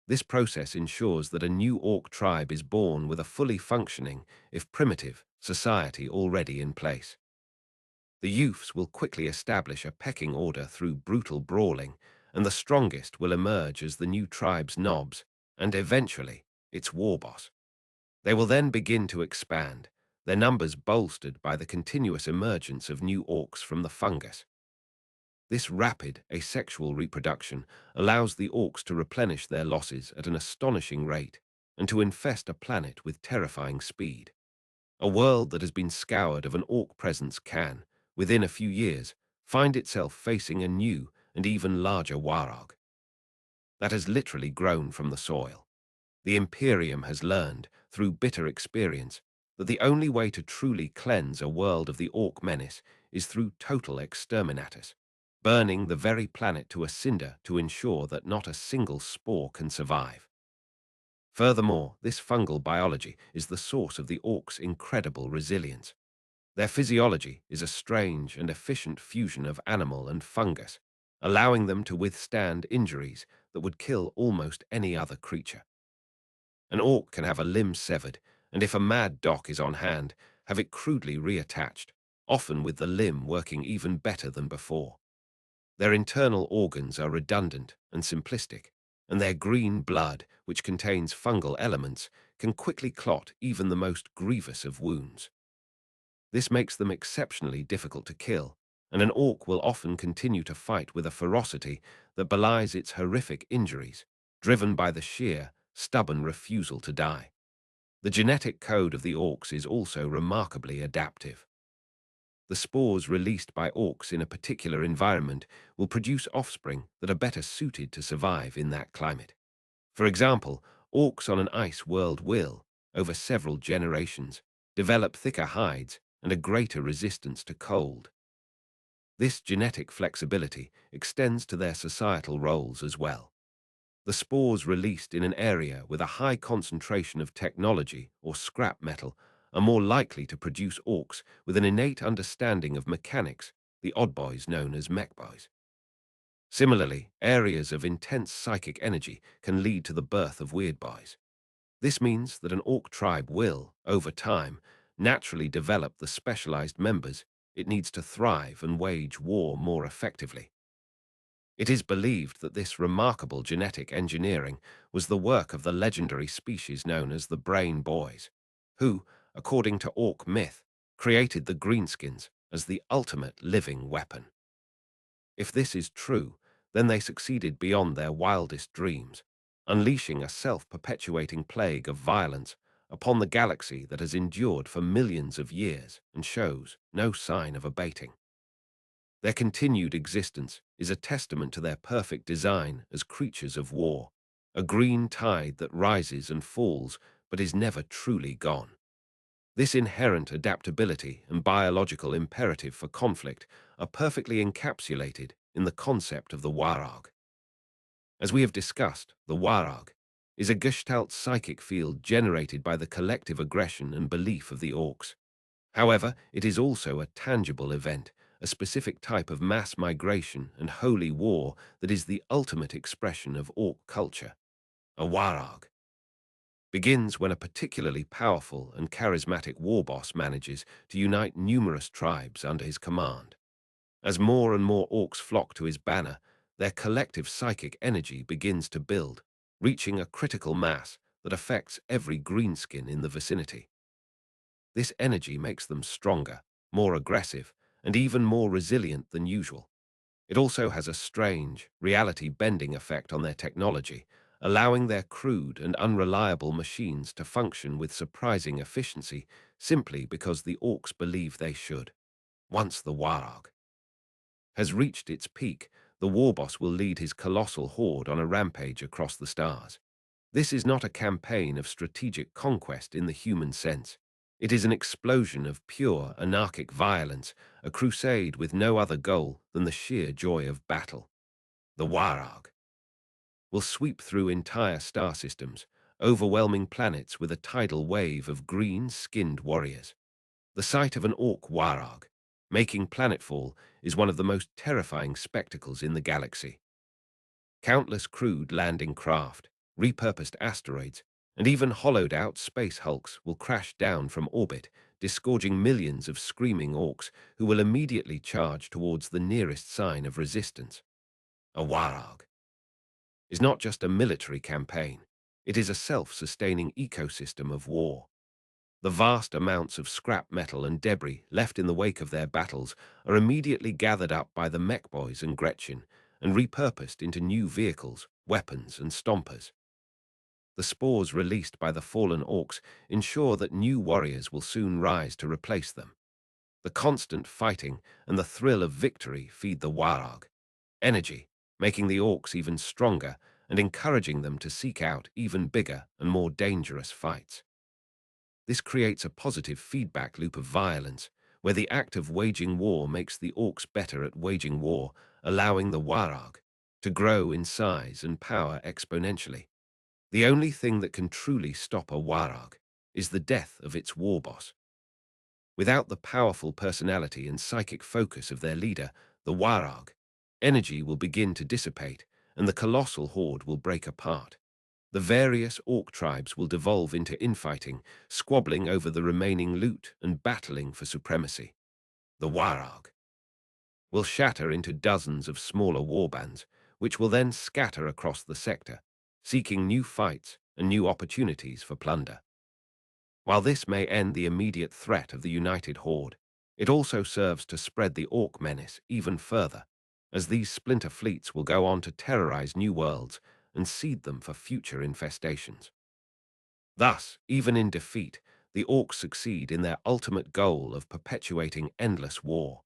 This process ensures that a new orc tribe is born with a fully functioning, if primitive, society already in place. The youths will quickly establish a pecking order through brutal brawling, and the strongest will emerge as the new tribe's nobs, and eventually, its war boss. They will then begin to expand, their numbers bolstered by the continuous emergence of new orcs from the fungus. This rapid, asexual reproduction allows the orcs to replenish their losses at an astonishing rate and to infest a planet with terrifying speed. A world that has been scoured of an orc presence can, within a few years, find itself facing a new and even larger warog that has literally grown from the soil. The Imperium has learned, through bitter experience, that the only way to truly cleanse a world of the orc menace is through total exterminatus, burning the very planet to a cinder to ensure that not a single spore can survive. Furthermore, this fungal biology is the source of the orcs' incredible resilience. Their physiology is a strange and efficient fusion of animal and fungus, allowing them to withstand injuries that would kill almost any other creature. An orc can have a limb severed, and if a mad doc is on hand, have it crudely reattached, often with the limb working even better than before. Their internal organs are redundant and simplistic, and their green blood, which contains fungal elements, can quickly clot even the most grievous of wounds. This makes them exceptionally difficult to kill, and an orc will often continue to fight with a ferocity that belies its horrific injuries, driven by the sheer, stubborn refusal to die. The genetic code of the orcs is also remarkably adaptive. The spores released by orcs in a particular environment will produce offspring that are better suited to survive in that climate. For example, orcs on an ice world will, over several generations, develop thicker hides and a greater resistance to cold. This genetic flexibility extends to their societal roles as well. The spores released in an area with a high concentration of technology or scrap metal are more likely to produce orcs with an innate understanding of mechanics, the odd boys known as mech boys. Similarly, areas of intense psychic energy can lead to the birth of weird boys. This means that an orc tribe will, over time, naturally develop the specialized members it needs to thrive and wage war more effectively. It is believed that this remarkable genetic engineering was the work of the legendary species known as the brain boys, who, according to orc myth, created the greenskins as the ultimate living weapon. If this is true, then they succeeded beyond their wildest dreams, unleashing a self-perpetuating plague of violence upon the galaxy that has endured for millions of years and shows no sign of abating. Their continued existence is a testament to their perfect design as creatures of war, a green tide that rises and falls but is never truly gone. This inherent adaptability and biological imperative for conflict are perfectly encapsulated in the concept of the warog. As we have discussed, the warog is a gestalt psychic field generated by the collective aggression and belief of the orcs. However, it is also a tangible event, a specific type of mass migration and holy war that is the ultimate expression of orc culture. A warog begins when a particularly powerful and charismatic war boss manages to unite numerous tribes under his command. As more and more orcs flock to his banner, their collective psychic energy begins to build, reaching a critical mass that affects every greenskin in the vicinity. This energy makes them stronger, more aggressive, and even more resilient than usual. It also has a strange, reality-bending effect on their technology, allowing their crude and unreliable machines to function with surprising efficiency simply because the orcs believe they should. Once the warg has reached its peak, the warboss will lead his colossal horde on a rampage across the stars. This is not a campaign of strategic conquest in the human sense. It is an explosion of pure anarchic violence, a crusade with no other goal than the sheer joy of battle. The warg will sweep through entire star systems, overwhelming planets with a tidal wave of green-skinned warriors. The sight of an orc warg making planetfall is one of the most terrifying spectacles in the galaxy. Countless crude landing craft, repurposed asteroids, and even hollowed-out space hulks will crash down from orbit, disgorging millions of screaming orcs who will immediately charge towards the nearest sign of resistance. A warg is not just a military campaign. It is a self-sustaining ecosystem of war. The vast amounts of scrap metal and debris left in the wake of their battles are immediately gathered up by the mech boys and Gretchen and repurposed into new vehicles, weapons, and stompers. The spores released by the fallen orcs ensure that new warriors will soon rise to replace them. The constant fighting and the thrill of victory feed the warg energy, making the orcs even stronger and encouraging them to seek out even bigger and more dangerous fights. This creates a positive feedback loop of violence, where the act of waging war makes the orcs better at waging war, allowing the warg to grow in size and power exponentially. The only thing that can truly stop a warg is the death of its warboss. Without the powerful personality and psychic focus of their leader, the warg, energy will begin to dissipate and the colossal horde will break apart. The various orc tribes will devolve into infighting, squabbling over the remaining loot and battling for supremacy. The warg will shatter into dozens of smaller warbands, which will then scatter across the sector, seeking new fights and new opportunities for plunder. While this may end the immediate threat of the united horde, it also serves to spread the orc menace even further, as these splinter fleets will go on to terrorize new worlds and seed them for future infestations. Thus, even in defeat, the orcs succeed in their ultimate goal of perpetuating endless war.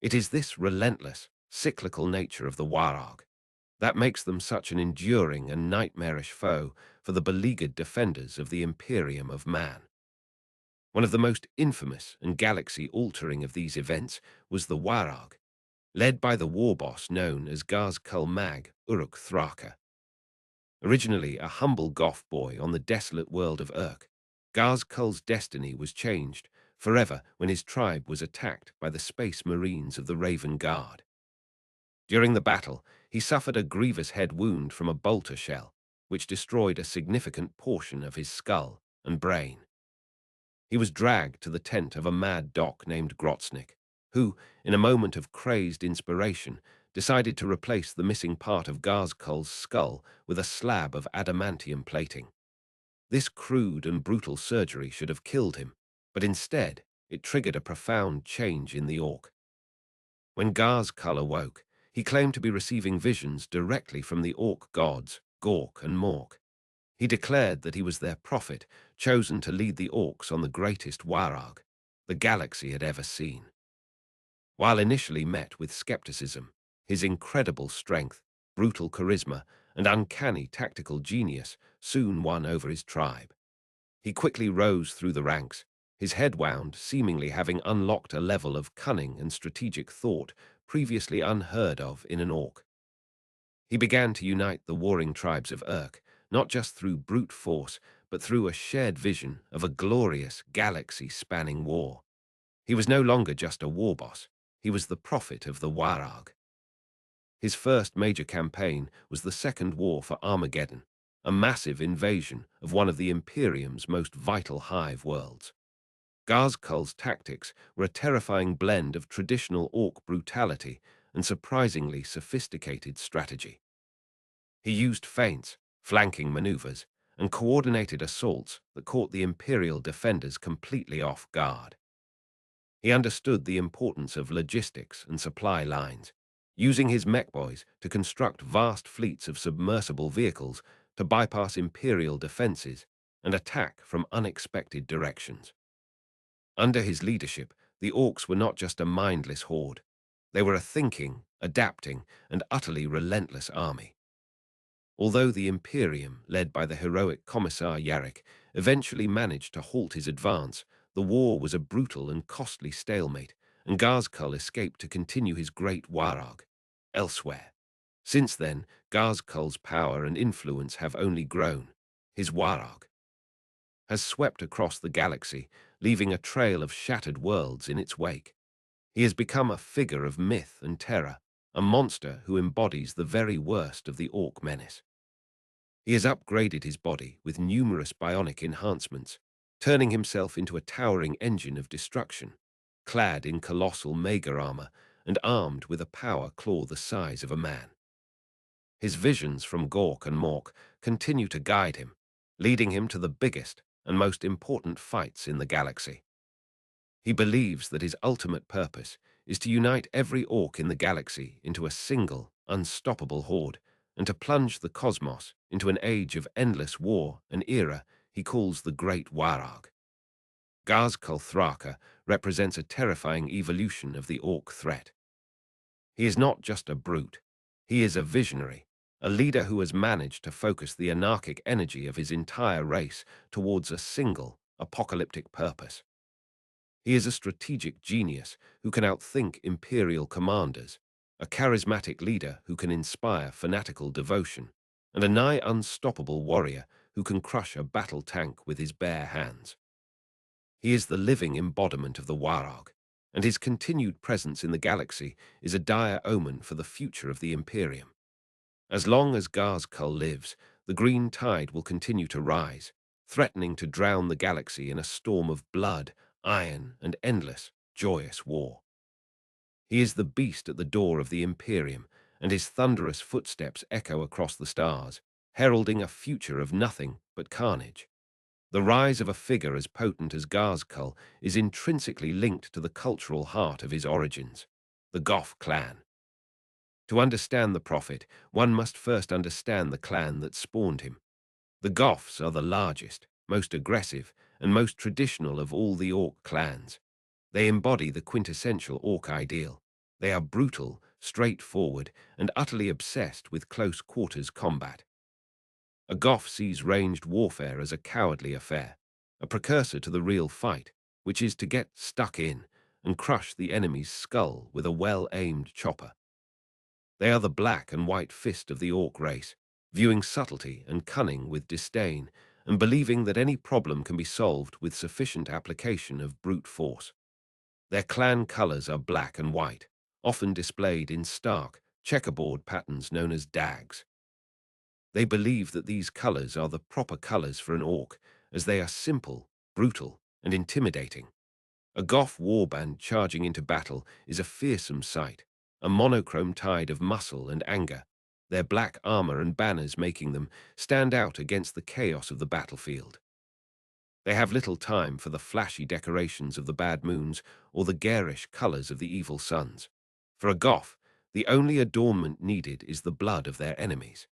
It is this relentless, cyclical nature of the warg that makes them such an enduring and nightmarish foe for the beleaguered defenders of the Imperium of Man. One of the most infamous and galaxy-altering of these events was the warg, led by the warboss known as Gaz-Kul Mag Uruk Thraka. Originally a humble goth boy on the desolate world of Urk, Gaz-Kul's destiny was changed forever when his tribe was attacked by the space marines of the Raven Guard. During the battle, he suffered a grievous head wound from a bolter shell, which destroyed a significant portion of his skull and brain. He was dragged to the tent of a mad doc named Grotznik, who, in a moment of crazed inspiration, decided to replace the missing part of Gaz-Kul's skull with a slab of adamantium plating. This crude and brutal surgery should have killed him, but instead it triggered a profound change in the orc. When Gaz-Kul awoke, he claimed to be receiving visions directly from the orc gods, Gork and Mork. He declared that he was their prophet, chosen to lead the orcs on the greatest warg the galaxy had ever seen. While initially met with skepticism, his incredible strength, brutal charisma, and uncanny tactical genius soon won over his tribe. He quickly rose through the ranks, his head wound, seemingly having unlocked a level of cunning and strategic thought previously unheard of in an orc. He began to unite the warring tribes of Urk, not just through brute force, but through a shared vision of a glorious, galaxy-spanning war. He was no longer just a war boss, he was the prophet of the warg. His first major campaign was the Second War for Armageddon, a massive invasion of one of the Imperium's most vital hive worlds. Gaz-Kul's tactics were a terrifying blend of traditional orc brutality and surprisingly sophisticated strategy. He used feints, flanking maneuvers, and coordinated assaults that caught the Imperial defenders completely off guard. He understood the importance of logistics and supply lines, using his mech boys to construct vast fleets of submersible vehicles to bypass Imperial defenses and attack from unexpected directions. Under his leadership, the orcs were not just a mindless horde. They were a thinking, adapting, and utterly relentless army. Although the Imperium, led by the heroic Commissar Yarrick, eventually managed to halt his advance, the war was a brutal and costly stalemate, and Ghazghkull escaped to continue his great warag elsewhere. Since then, Ghazghkull's power and influence have only grown. His warag has swept across the galaxy, leaving a trail of shattered worlds in its wake. He has become a figure of myth and terror, a monster who embodies the very worst of the orc menace. He has upgraded his body with numerous bionic enhancements, turning himself into a towering engine of destruction, clad in colossal mega armor and armed with a power claw the size of a man. His visions from Gork and Mork continue to guide him, leading him to the biggest and most important fights in the galaxy. He believes that his ultimate purpose is to unite every orc in the galaxy into a single, unstoppable horde, and to plunge the cosmos into an age of endless war, an era he calls the Great Warag. Ghazghkull Thraka represents a terrifying evolution of the orc threat. He is not just a brute, he is a visionary, a leader who has managed to focus the anarchic energy of his entire race towards a single, apocalyptic purpose. He is a strategic genius who can outthink imperial commanders, a charismatic leader who can inspire fanatical devotion, and a nigh unstoppable warrior who can crush a battle tank with his bare hands. He is the living embodiment of the Warag, and his continued presence in the galaxy is a dire omen for the future of the Imperium. As long as Ghazghkull lives, the green tide will continue to rise, threatening to drown the galaxy in a storm of blood, iron, and endless, joyous war. He is the beast at the door of the Imperium, and his thunderous footsteps echo across the stars, heralding a future of nothing but carnage. The rise of a figure as potent as Ghazghkull is intrinsically linked to the cultural heart of his origins, the Goth clan. To understand the prophet, one must first understand the clan that spawned him. The Goths are the largest, most aggressive, and most traditional of all the orc clans. They embody the quintessential orc ideal. They are brutal, straightforward, and utterly obsessed with close-quarters combat. A Goth sees ranged warfare as a cowardly affair, a precursor to the real fight, which is to get stuck in and crush the enemy's skull with a well-aimed chopper. They are the black and white fist of the orc race, viewing subtlety and cunning with disdain, and believing that any problem can be solved with sufficient application of brute force. Their clan colors are black and white, often displayed in stark, checkerboard patterns known as dags. They believe that these colors are the proper colors for an orc, as they are simple, brutal, and intimidating. A Goth warband charging into battle is a fearsome sight, a monochrome tide of muscle and anger, their black armor and banners making them stand out against the chaos of the battlefield. They have little time for the flashy decorations of the bad moons or the garish colors of the evil suns. For a Goth, the only adornment needed is the blood of their enemies.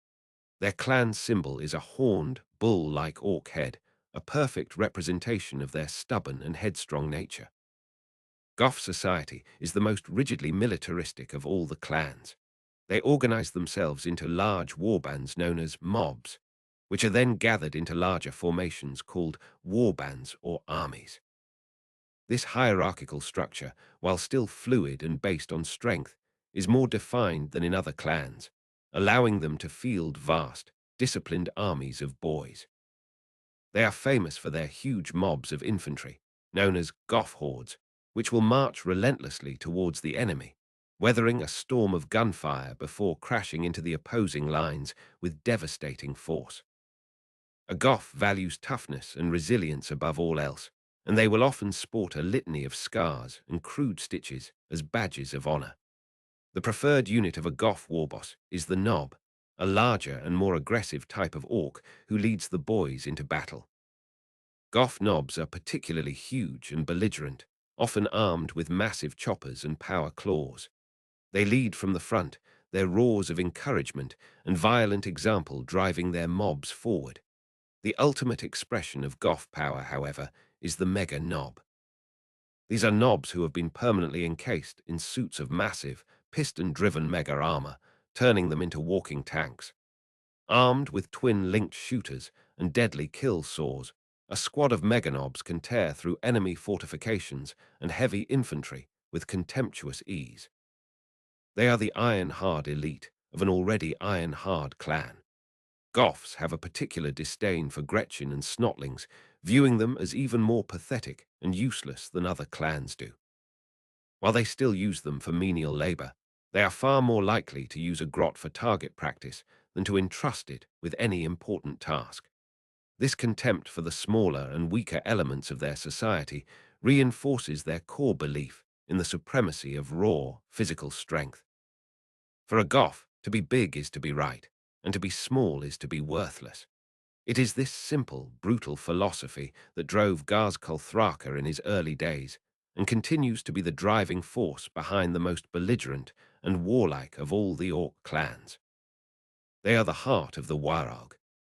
Their clan symbol is a horned, bull-like orc head, a perfect representation of their stubborn and headstrong nature. Goth society is the most rigidly militaristic of all the clans. They organize themselves into large warbands known as mobs, which are then gathered into larger formations called warbands or armies. This hierarchical structure, while still fluid and based on strength, is more defined than in other clans, allowing them to field vast, disciplined armies of boys. They are famous for their huge mobs of infantry, known as Goth hordes, which will march relentlessly towards the enemy, weathering a storm of gunfire before crashing into the opposing lines with devastating force. A Goth values toughness and resilience above all else, and they will often sport a litany of scars and crude stitches as badges of honor. The preferred unit of a Goth warboss is the Nob, a larger and more aggressive type of orc who leads the boys into battle. Goth Nobs are particularly huge and belligerent, often armed with massive choppers and power claws. They lead from the front, their roars of encouragement and violent example driving their mobs forward. The ultimate expression of Goth power, however, is the mega nob. These are nobs who have been permanently encased in suits of massive, piston-driven mega armor, turning them into walking tanks. Armed with twin-linked shooters and deadly kill saws, a squad of meganobs can tear through enemy fortifications and heavy infantry with contemptuous ease. They are the iron-hard elite of an already iron-hard clan. Goths have a particular disdain for Gretchen and Snotlings, viewing them as even more pathetic and useless than other clans do. While they still use them for menial labor, they are far more likely to use a grot for target practice than to entrust it with any important task. This contempt for the smaller and weaker elements of their society reinforces their core belief in the supremacy of raw, physical strength. For a Goth, to be big is to be right, and to be small is to be worthless. It is this simple, brutal philosophy that drove Garzkul Thraka in his early days, and continues to be the driving force behind the most belligerent and warlike of all the orc clans. They are the heart of the Warog,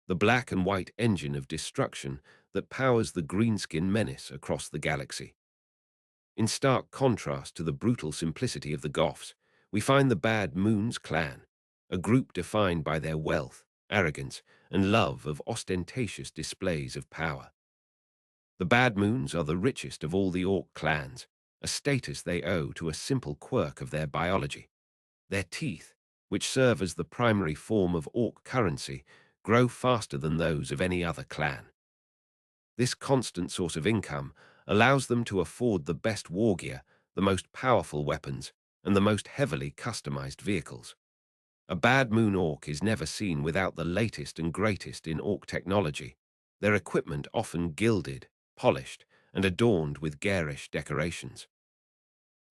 the black and white engine of destruction that powers the greenskin menace across the galaxy. In stark contrast to the brutal simplicity of the Goths, we find the Bad Moons clan, a group defined by their wealth, arrogance, and love of ostentatious displays of power. The Bad Moons are the richest of all the orc clans, a status they owe to a simple quirk of their biology. Their teeth, which serve as the primary form of orc currency, grow faster than those of any other clan. This constant source of income allows them to afford the best war gear, the most powerful weapons, and the most heavily customized vehicles. A Bad Moon orc is never seen without the latest and greatest in orc technology, their equipment often gilded, polished, and adorned with garish decorations.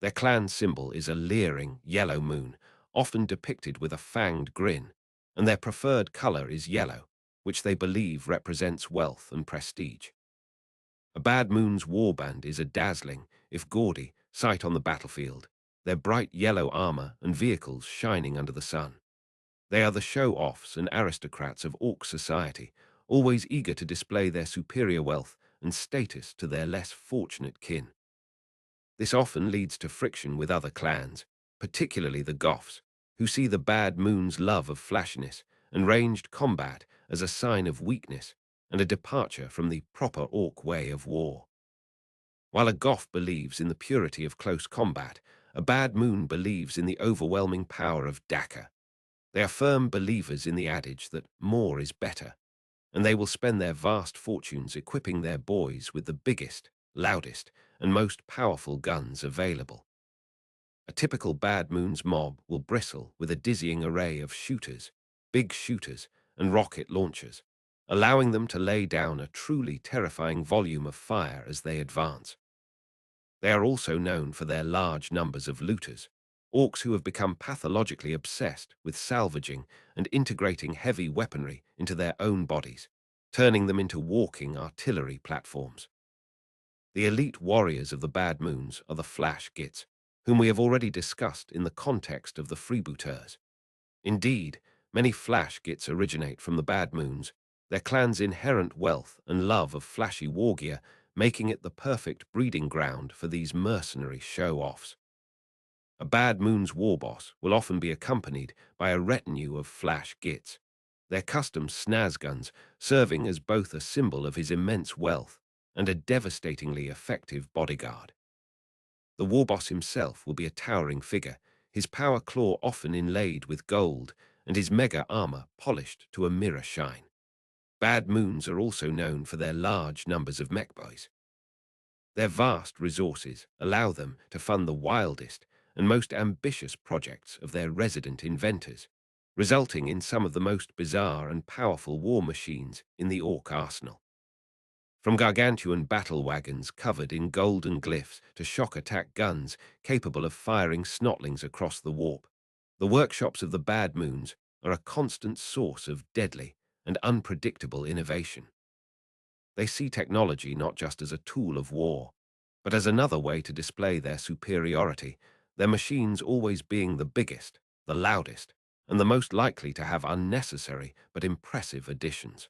Their clan symbol is a leering yellow moon, often depicted with a fanged grin, and their preferred color is yellow, which they believe represents wealth and prestige. A Bad Moon's warband is a dazzling, if gaudy, sight on the battlefield, their bright yellow armor and vehicles shining under the sun. They are the show-offs and aristocrats of orc society, always eager to display their superior wealth and status to their less fortunate kin. This often leads to friction with other clans, particularly the Goths, who see the Bad Moon's love of flashiness and ranged combat as a sign of weakness and a departure from the proper orc way of war. While a Goth believes in the purity of close combat, a Bad Moon believes in the overwhelming power of Daka. They are firm believers in the adage that more is better, and they will spend their vast fortunes equipping their boys with the biggest, loudest, and most powerful guns available. A typical Bad Moon's mob will bristle with a dizzying array of shooters, big shooters, and rocket launchers, allowing them to lay down a truly terrifying volume of fire as they advance. They are also known for their large numbers of looters, orcs who have become pathologically obsessed with salvaging and integrating heavy weaponry into their own bodies, turning them into walking artillery platforms. The elite warriors of the Bad Moons are the Flash Gits, whom we have already discussed in the context of the freebooters. Indeed, many Flash Gits originate from the Bad Moons, their clan's inherent wealth and love of flashy war gear making it the perfect breeding ground for these mercenary show-offs. A Bad Moon's war boss will often be accompanied by a retinue of Flash Gits, their custom snaz guns serving as both a symbol of his immense wealth and a devastatingly effective bodyguard. The war boss himself will be a towering figure, his power claw often inlaid with gold and his mega armor polished to a mirror shine. Bad Moons are also known for their large numbers of mech boys. Their vast resources allow them to fund the wildest and most ambitious projects of their resident inventors, resulting in some of the most bizarre and powerful war machines in the orc arsenal. From gargantuan battle wagons covered in golden glyphs to shock attack guns capable of firing snotlings across the warp, the workshops of the Bad Moons are a constant source of deadly and unpredictable innovation. They see technology not just as a tool of war, but as another way to display their superiority, their machines always being the biggest, the loudest, and the most likely to have unnecessary but impressive additions.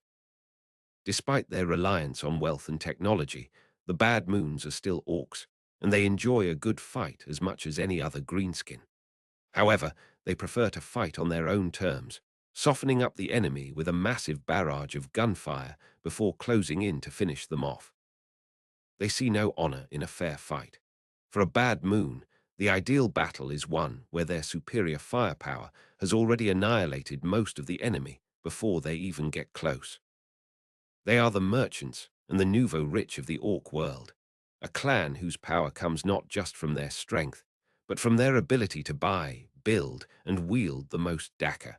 Despite their reliance on wealth and technology, the Bad Moons are still orcs, and they enjoy a good fight as much as any other greenskin. However, they prefer to fight on their own terms, softening up the enemy with a massive barrage of gunfire before closing in to finish them off. They see no honor in a fair fight. For a Bad Moon, the ideal battle is one where their superior firepower has already annihilated most of the enemy before they even get close. They are the merchants and the nouveau rich of the orc world, a clan whose power comes not just from their strength, but from their ability to buy, build, and wield the most dakka.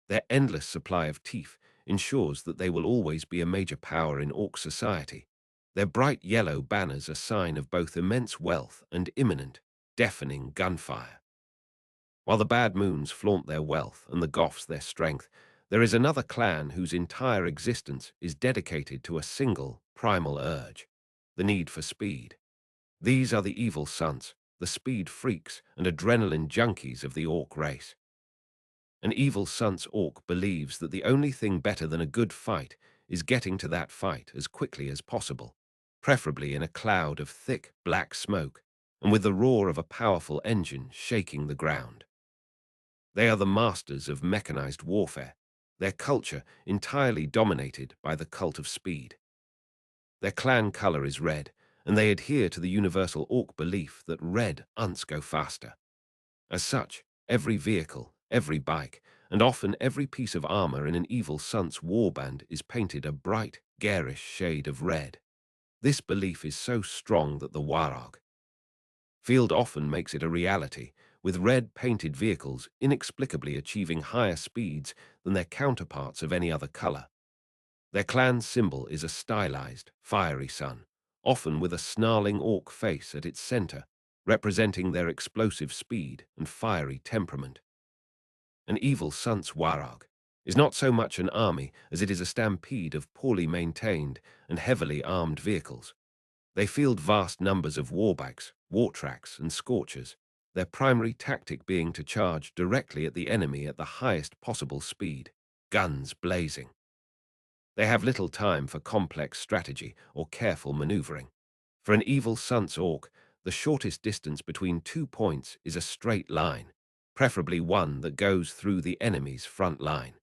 Their endless supply of teeth ensures that they will always be a major power in orc society. Their bright yellow banners are sign of both immense wealth and imminent, deafening gunfire. While the Bad Moons flaunt their wealth and the Goths their strength, there is another clan whose entire existence is dedicated to a single, primal urge, the need for speed. These are the evil sons, the speed freaks and adrenaline junkies of the orc race. An evil Sun's orc believes that the only thing better than a good fight is getting to that fight as quickly as possible, preferably in a cloud of thick, black smoke, and with the roar of a powerful engine shaking the ground. They are the masters of mechanized warfare, their culture entirely dominated by the cult of speed. Their clan color is red, and they adhere to the universal orc belief that red unts go faster. As such, every vehicle, every bike, and often every piece of armor in an evil Sun's warband is painted a bright, garish shade of red. This belief is so strong that the Warog field often makes it a reality, with red-painted vehicles inexplicably achieving higher speeds than their counterparts of any other color. Their clan's symbol is a stylized, fiery sun, often with a snarling orc face at its center, representing their explosive speed and fiery temperament. An evil Sun's Warog is not so much an army as it is a stampede of poorly maintained and heavily armed vehicles. They field vast numbers of warbikes, wartracks, and scorchers, their primary tactic being to charge directly at the enemy at the highest possible speed, guns blazing. They have little time for complex strategy or careful maneuvering. For an evil Sun's orc, the shortest distance between 2 points is a straight line, preferably one that goes through the enemy's front line.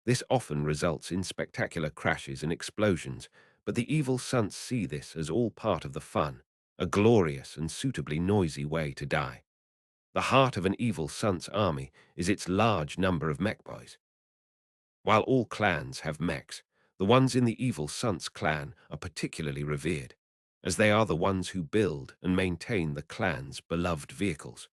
This often results in spectacular crashes and explosions, but the evil Sunts see this as all part of the fun, a glorious and suitably noisy way to die. The heart of an evil Sun's army is its large number of mech boys. While all clans have mechs, the ones in the evil Sun's clan are particularly revered, as they are the ones who build and maintain the clan's beloved vehicles.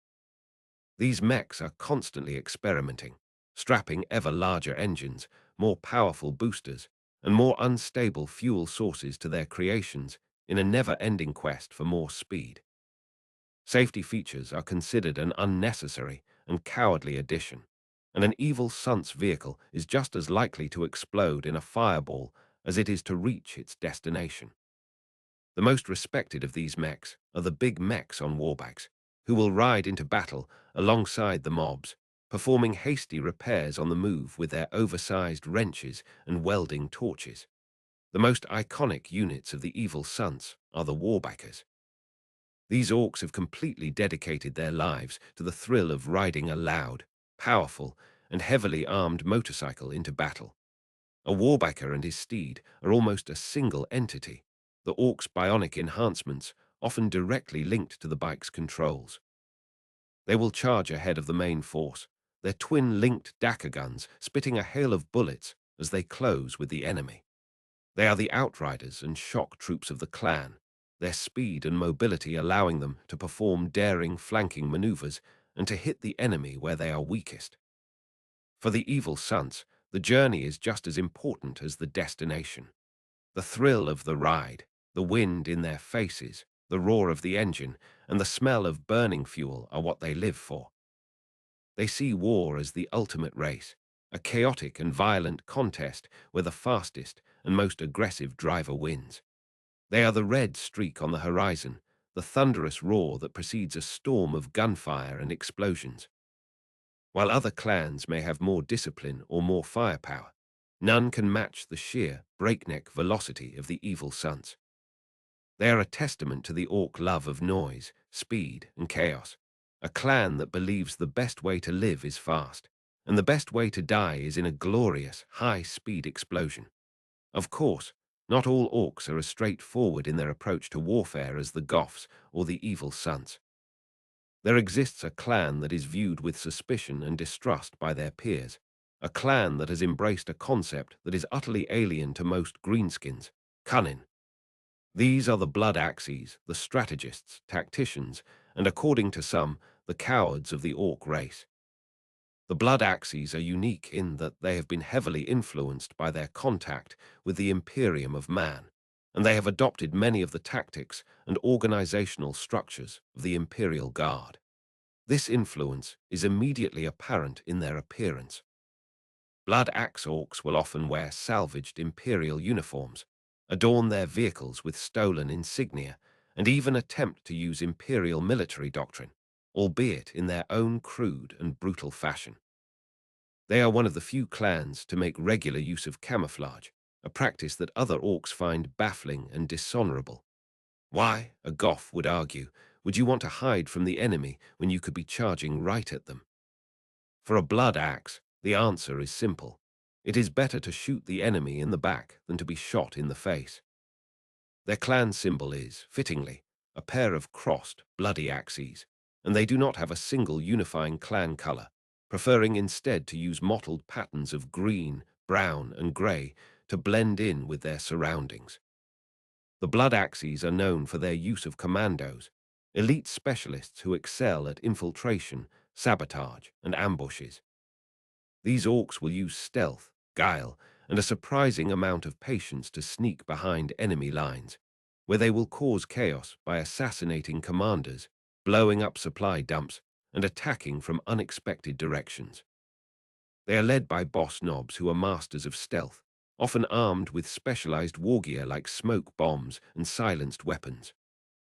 These mechs are constantly experimenting, strapping ever larger engines, more powerful boosters, and more unstable fuel sources to their creations in a never-ending quest for more speed. Safety features are considered an unnecessary and cowardly addition, and an evil Sun's vehicle is just as likely to explode in a fireball as it is to reach its destination. The most respected of these mechs are the big mechs on warbikes, who will ride into battle alongside the mobs, performing hasty repairs on the move with their oversized wrenches and welding torches. The most iconic units of the evil Sunts are the warbikers. These orcs have completely dedicated their lives to the thrill of riding a loud, powerful, and heavily armed motorcycle into battle. A warbiker and his steed are almost a single entity, the orc's bionic enhancements often directly linked to the bike's controls. They will charge ahead of the main force, their twin-linked dakka guns spitting a hail of bullets as they close with the enemy. They are the outriders and shock troops of the clan, their speed and mobility allowing them to perform daring flanking maneuvers and to hit the enemy where they are weakest. For the evil Sunts, the journey is just as important as the destination. The thrill of the ride, the wind in their faces, the roar of the engine, and the smell of burning fuel are what they live for. They see war as the ultimate race, a chaotic and violent contest where the fastest and most aggressive driver wins. They are the red streak on the horizon, the thunderous roar that precedes a storm of gunfire and explosions. While other clans may have more discipline or more firepower, none can match the sheer, breakneck velocity of the evil sons. They are a testament to the orc love of noise, speed, and chaos, a clan that believes the best way to live is fast, and the best way to die is in a glorious, high-speed explosion. Of course, not all orcs are as straightforward in their approach to warfare as the Goths or the evil sons. There exists a clan that is viewed with suspicion and distrust by their peers, a clan that has embraced a concept that is utterly alien to most greenskins, cunning. These are the blood axes, the strategists, tacticians, and according to some, the cowards of the orc race. The blood axes are unique in that they have been heavily influenced by their contact with the Imperium of Man, and they have adopted many of the tactics and organizational structures of the Imperial Guard. This influence is immediately apparent in their appearance. Blood axe orcs will often wear salvaged Imperial uniforms, adorn their vehicles with stolen insignia, and even attempt to use Imperial military doctrine, albeit in their own crude and brutal fashion. They are one of the few clans to make regular use of camouflage, a practice that other orcs find baffling and dishonorable. Why, a Goth would argue, would you want to hide from the enemy when you could be charging right at them? For a blood axe, the answer is simple. It is better to shoot the enemy in the back than to be shot in the face. Their clan symbol is, fittingly, a pair of crossed, bloody axes, and they do not have a single unifying clan color, preferring instead to use mottled patterns of green, brown, and grey to blend in with their surroundings. The blood axes are known for their use of commandos, elite specialists who excel at infiltration, sabotage, and ambushes. These orcs will use stealth, guile, and a surprising amount of patience to sneak behind enemy lines, where they will cause chaos by assassinating commanders, blowing up supply dumps, and attacking from unexpected directions. They are led by boss knobs who are masters of stealth, often armed with specialized wargear like smoke bombs and silenced weapons.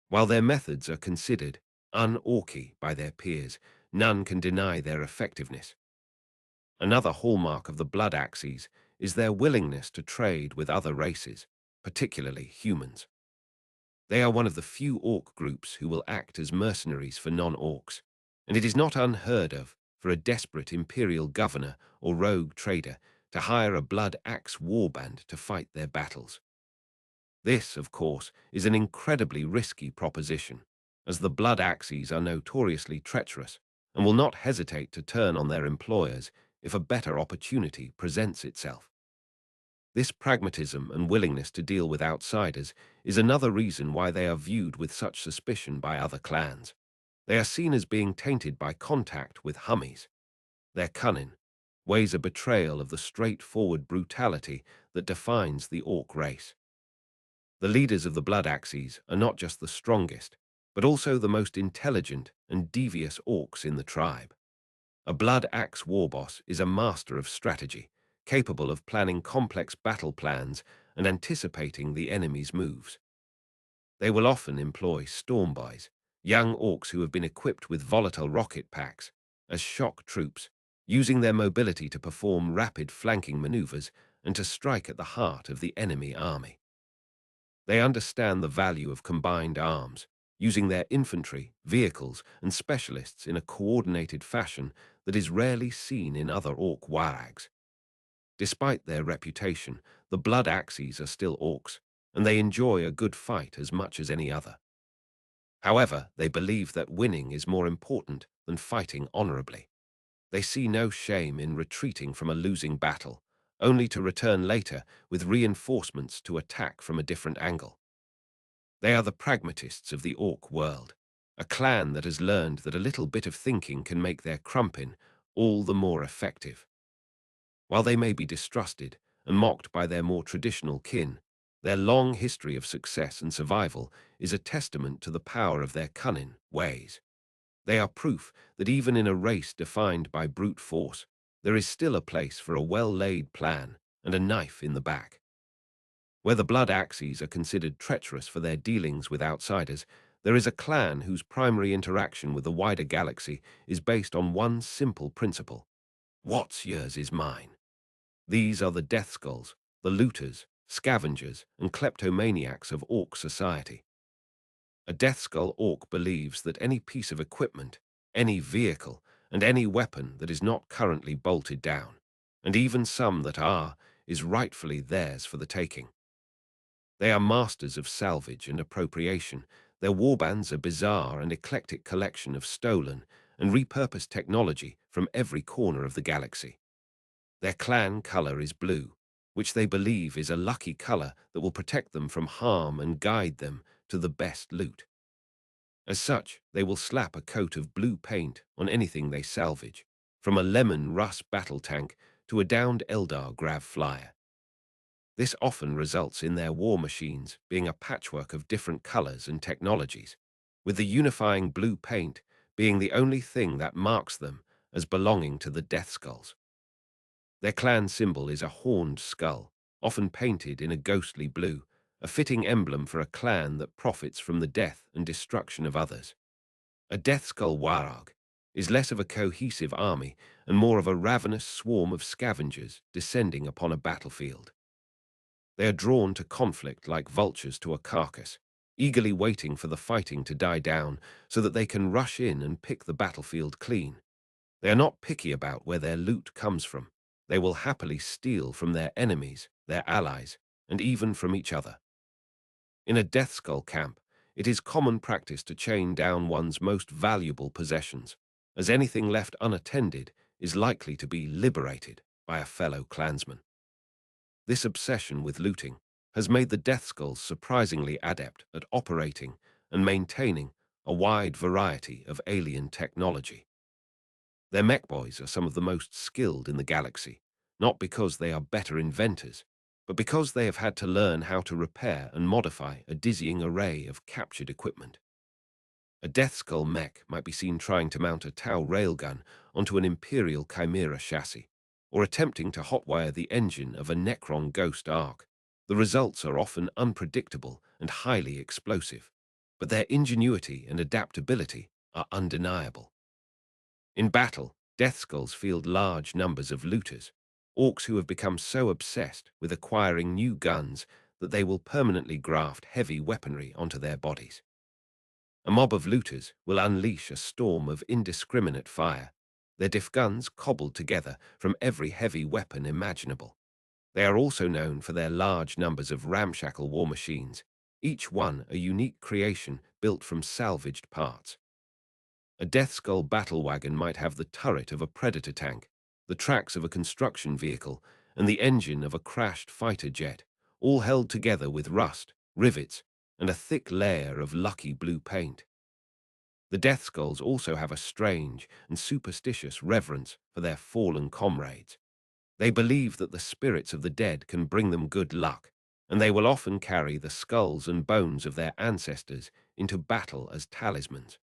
While their methods are considered un-orky by their peers, none can deny their effectiveness. Another hallmark of the blood axes is their willingness to trade with other races, particularly humans. They are one of the few orc groups who will act as mercenaries for non-orcs, and it is not unheard of for a desperate imperial governor or rogue trader to hire a blood axe warband to fight their battles. This, of course, is an incredibly risky proposition, as the blood axes are notoriously treacherous and will not hesitate to turn on their employers if a better opportunity presents itself. This pragmatism and willingness to deal with outsiders is another reason why they are viewed with such suspicion by other clans. They are seen as being tainted by contact with hummies. Their cunning weighs a betrayal of the straightforward brutality that defines the orc race. The leaders of the blood axes are not just the strongest, but also the most intelligent and devious orcs in the tribe. A blood axe warboss is a master of strategy, capable of planning complex battle plans and anticipating the enemy's moves. They will often employ storm boyz, young orcs who have been equipped with volatile rocket packs, as shock troops, using their mobility to perform rapid flanking maneuvers and to strike at the heart of the enemy army. They understand the value of combined arms, using their infantry, vehicles, and specialists in a coordinated fashion that is rarely seen in other orc wargs. Despite their reputation, the blood axes are still orcs, and they enjoy a good fight as much as any other. However, they believe that winning is more important than fighting honorably. They see no shame in retreating from a losing battle, only to return later with reinforcements to attack from a different angle. They are the pragmatists of the orc world, a clan that has learned that a little bit of thinking can make their crumpin all the more effective. While they may be distrusted and mocked by their more traditional kin, their long history of success and survival is a testament to the power of their cunning ways. They are proof that even in a race defined by brute force, there is still a place for a well-laid plan and a knife in the back. Where the blood axes are considered treacherous for their dealings with outsiders, There is a clan whose primary interaction with the wider galaxy is based on one simple principle: what's yours is mine. These are the Death Skulls, the looters, scavengers, and kleptomaniacs of Orc society. A Death Skull Orc believes that any piece of equipment, any vehicle, and any weapon that is not currently bolted down, and even some that are, is rightfully theirs for the taking. They are masters of salvage and appropriation. Their warbands a bizarre and eclectic collection of stolen and repurposed technology from every corner of the galaxy. Their clan color is blue, which they believe is a lucky color that will protect them from harm and guide them to the best loot. As such, they will slap a coat of blue paint on anything they salvage, from a lemon rust battle tank to a downed Eldar grav flyer. This often results in their war machines being a patchwork of different colors and technologies, with the unifying blue paint being the only thing that marks them as belonging to the Death Skulls. Their clan symbol is a horned skull, often painted in a ghostly blue, a fitting emblem for a clan that profits from the death and destruction of others. A Death Skull Warg is less of a cohesive army and more of a ravenous swarm of scavengers descending upon a battlefield. They are drawn to conflict like vultures to a carcass, eagerly waiting for the fighting to die down so that they can rush in and pick the battlefield clean. They are not picky about where their loot comes from. They will happily steal from their enemies, their allies, and even from each other. In a Death Skull camp, it is common practice to chain down one's most valuable possessions, as anything left unattended is likely to be liberated by a fellow clansman. This obsession with looting has made the Death Skulls surprisingly adept at operating and maintaining a wide variety of alien technology. Their mech boys are some of the most skilled in the galaxy, not because they are better inventors, but because they have had to learn how to repair and modify a dizzying array of captured equipment. A Death Skull mech might be seen trying to mount a Tau railgun onto an Imperial Chimera chassis, or attempting to hotwire the engine of a Necron Ghost Ark. The results are often unpredictable and highly explosive, but their ingenuity and adaptability are undeniable. In battle, Death Skulls field large numbers of looters, orcs who have become so obsessed with acquiring new guns that they will permanently graft heavy weaponry onto their bodies. A mob of looters will unleash a storm of indiscriminate fire, their diff guns cobbled together from every heavy weapon imaginable. They are also known for their large numbers of ramshackle war machines, each one a unique creation built from salvaged parts. A Death Skull battle wagon might have the turret of a Predator tank, the tracks of a construction vehicle, and the engine of a crashed fighter jet, all held together with rust, rivets, and a thick layer of lucky blue paint. The Death Skulls also have a strange and superstitious reverence for their fallen comrades. They believe that the spirits of the dead can bring them good luck, and they will often carry the skulls and bones of their ancestors into battle as talismans.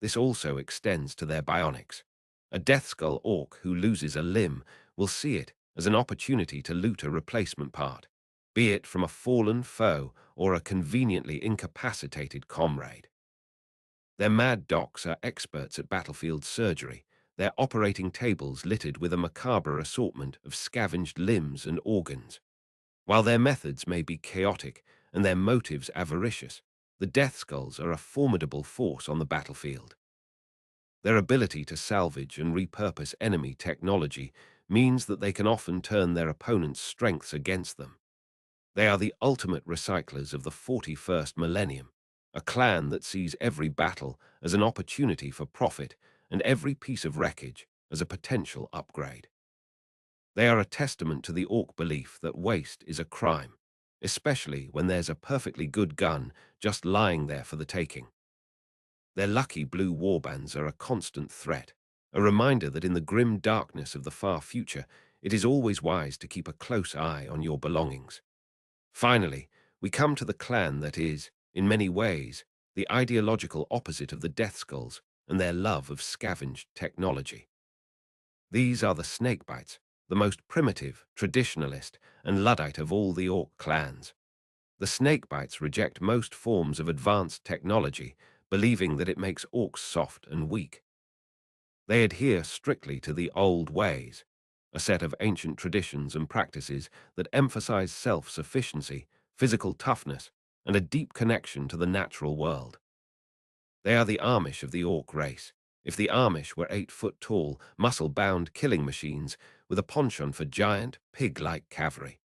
This also extends to their bionics. A Death Skull orc who loses a limb will see it as an opportunity to loot a replacement part, be it from a fallen foe or a conveniently incapacitated comrade. Their mad docs are experts at battlefield surgery, their operating tables littered with a macabre assortment of scavenged limbs and organs. While their methods may be chaotic and their motives avaricious, the Death Skulls are a formidable force on the battlefield. Their ability to salvage and repurpose enemy technology means that they can often turn their opponent's strengths against them. They are the ultimate recyclers of the 41st millennium, a clan that sees every battle as an opportunity for profit and every piece of wreckage as a potential upgrade. They are a testament to the orc belief that waste is a crime, especially when there's a perfectly good gun just lying there for the taking. Their lucky blue warbands are a constant threat, a reminder that in the grim darkness of the far future, it is always wise to keep a close eye on your belongings. Finally, we come to the clan that is, in many ways, the ideological opposite of the Death Skulls and their love of scavenged technology. These are the Snakebites, the most primitive, traditionalist, and Luddite of all the orc clans. The snakebites reject most forms of advanced technology, believing that it makes orcs soft and weak. They adhere strictly to the old ways, a set of ancient traditions and practices that emphasize self-sufficiency, physical toughness, and a deep connection to the natural world. They are the Amish of the orc race. If the Amish were 8 foot tall, muscle-bound killing machines with a penchant for giant, pig-like cavalry.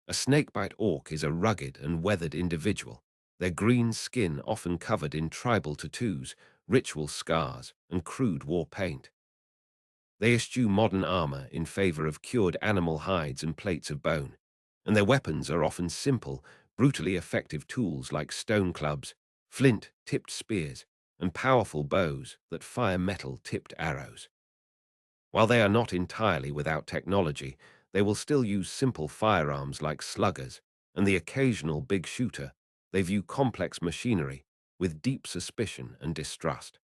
A snakebite orc is a rugged and weathered individual, their green skin often covered in tribal tattoos, ritual scars, and crude war paint. They eschew modern armor in favor of cured animal hides and plates of bone, and their weapons are often simple, brutally effective tools like stone clubs, flint-tipped spears, and powerful bows that fire metal-tipped arrows. While they are not entirely without technology, they will still use simple firearms like sluggers, and the occasional big shooter. They view complex machinery with deep suspicion and distrust.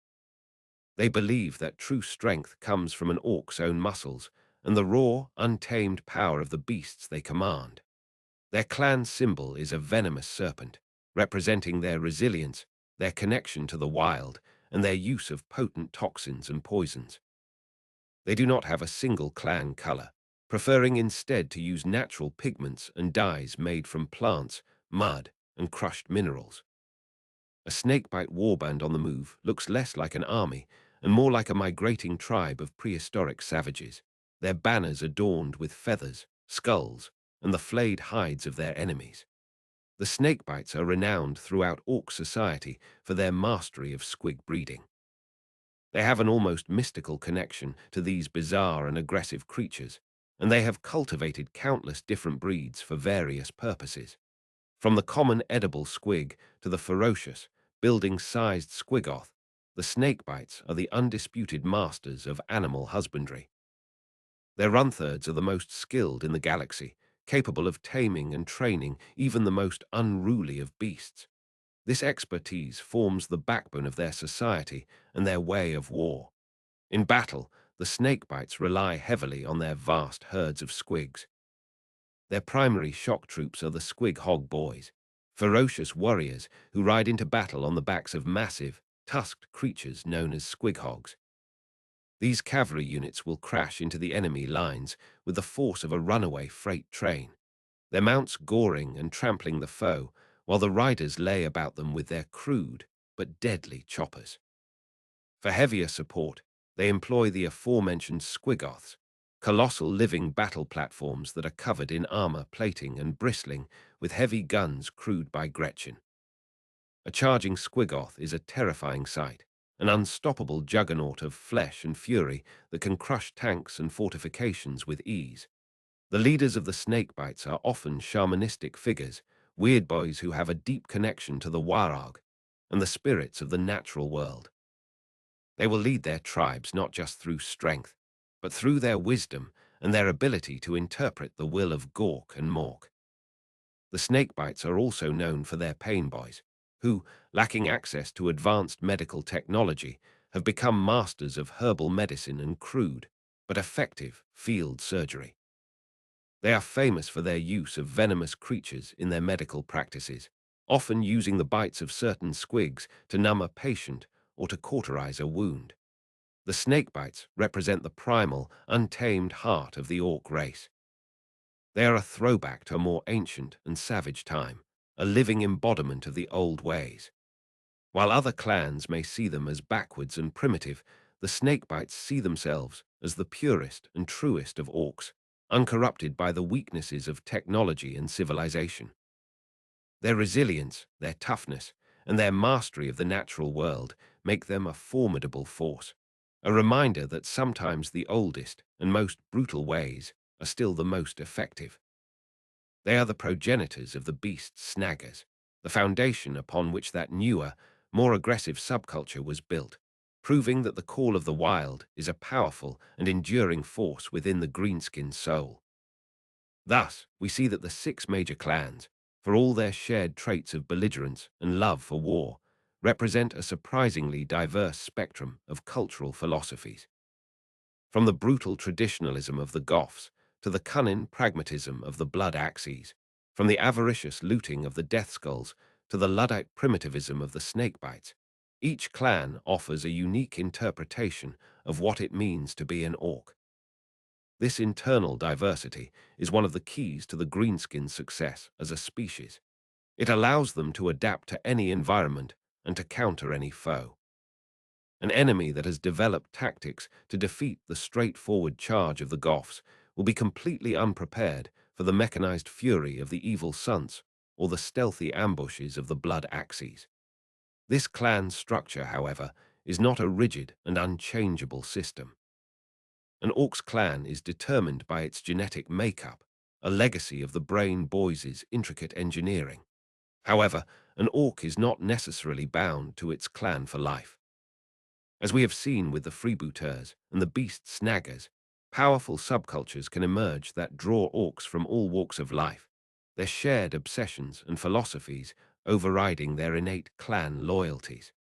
They believe that true strength comes from an orc's own muscles and the raw, untamed power of the beasts they command. Their clan symbol is a venomous serpent, representing their resilience, their connection to the wild, and their use of potent toxins and poisons. They do not have a single clan color, preferring instead to use natural pigments and dyes made from plants, mud, and crushed minerals. A snakebite warband on the move looks less like an army and more like a migrating tribe of prehistoric savages, their banners adorned with feathers, skulls, and the flayed hides of their enemies. The snakebites are renowned throughout orc society for their mastery of squig breeding. They have an almost mystical connection to these bizarre and aggressive creatures, and they have cultivated countless different breeds for various purposes. From the common edible squig to the ferocious, building-sized squigoth, the snakebites are the undisputed masters of animal husbandry. Their runthurds are the most skilled in the galaxy, capable of taming and training even the most unruly of beasts. This expertise forms the backbone of their society and their way of war. In battle, the snakebites rely heavily on their vast herds of squigs. Their primary shock troops are the squig hog boys, ferocious warriors who ride into battle on the backs of massive, tusked creatures known as squig hogs. These cavalry units will crash into the enemy lines with the force of a runaway freight train, their mounts goring and trampling the foe, while the riders lay about them with their crude but deadly choppers. For heavier support, they employ the aforementioned squigoths, colossal living battle platforms that are covered in armor plating and bristling with heavy guns crewed by Gretchen. A charging squigoth is a terrifying sight, an unstoppable juggernaut of flesh and fury that can crush tanks and fortifications with ease. The leaders of the snakebites are often shamanistic figures, weird boys who have a deep connection to the warog and the spirits of the natural world. They will lead their tribes not just through strength, but through their wisdom and their ability to interpret the will of Gork and Mork. The snakebites are also known for their pain boys, who, lacking access to advanced medical technology, have become masters of herbal medicine and crude, but effective field surgery. They are famous for their use of venomous creatures in their medical practices, often using the bites of certain squigs to numb a patient or to cauterize a wound. The snakebites represent the primal, untamed heart of the orc race. They are a throwback to a more ancient and savage time, a living embodiment of the old ways. While other clans may see them as backwards and primitive, the snakebites see themselves as the purest and truest of orcs, uncorrupted by the weaknesses of technology and civilization. Their resilience, their toughness, and their mastery of the natural world make them a formidable force, a reminder that sometimes the oldest and most brutal ways are still the most effective. They are the progenitors of the beast snaggas, the foundation upon which that newer, more aggressive subculture was built, proving that the call of the wild is a powerful and enduring force within the greenskin soul. Thus, we see that the 6 major clans, for all their shared traits of belligerence and love for war, represent a surprisingly diverse spectrum of cultural philosophies. From the brutal traditionalism of the Goths to the cunning pragmatism of the Blood Axes, From the avaricious looting of the Death Skulls to the Luddite primitivism of the Snakebites, each clan offers a unique interpretation of what it means to be an orc. This internal diversity is one of the keys to the greenskin's success as a species. It allows them to adapt to any environment and to counter any foe. An enemy that has developed tactics to defeat the straightforward charge of the Goths will be completely unprepared for the mechanized fury of the evil Sons or the stealthy ambushes of the Blood Axes. This clan structure, however, is not a rigid and unchangeable system. An orc's clan is determined by its genetic makeup, a legacy of the brain boyz' intricate engineering. However, an orc is not necessarily bound to its clan for life. As we have seen with the freebooters and the beast snaggers, powerful subcultures can emerge that draw orcs from all walks of life, their shared obsessions and philosophies overriding their innate clan loyalties.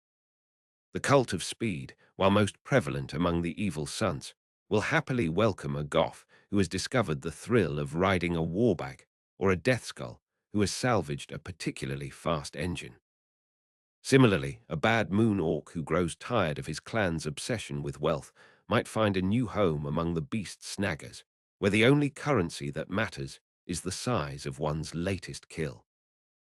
The cult of speed, while most prevalent among the evil Sons, will happily welcome a Goth who has discovered the thrill of riding a warback or a Death Skull who has salvaged a particularly fast engine. Similarly, a bad moon orc who grows tired of his clan's obsession with wealth might find a new home among the beast snaggers, where the only currency that matters is the size of one's latest kill.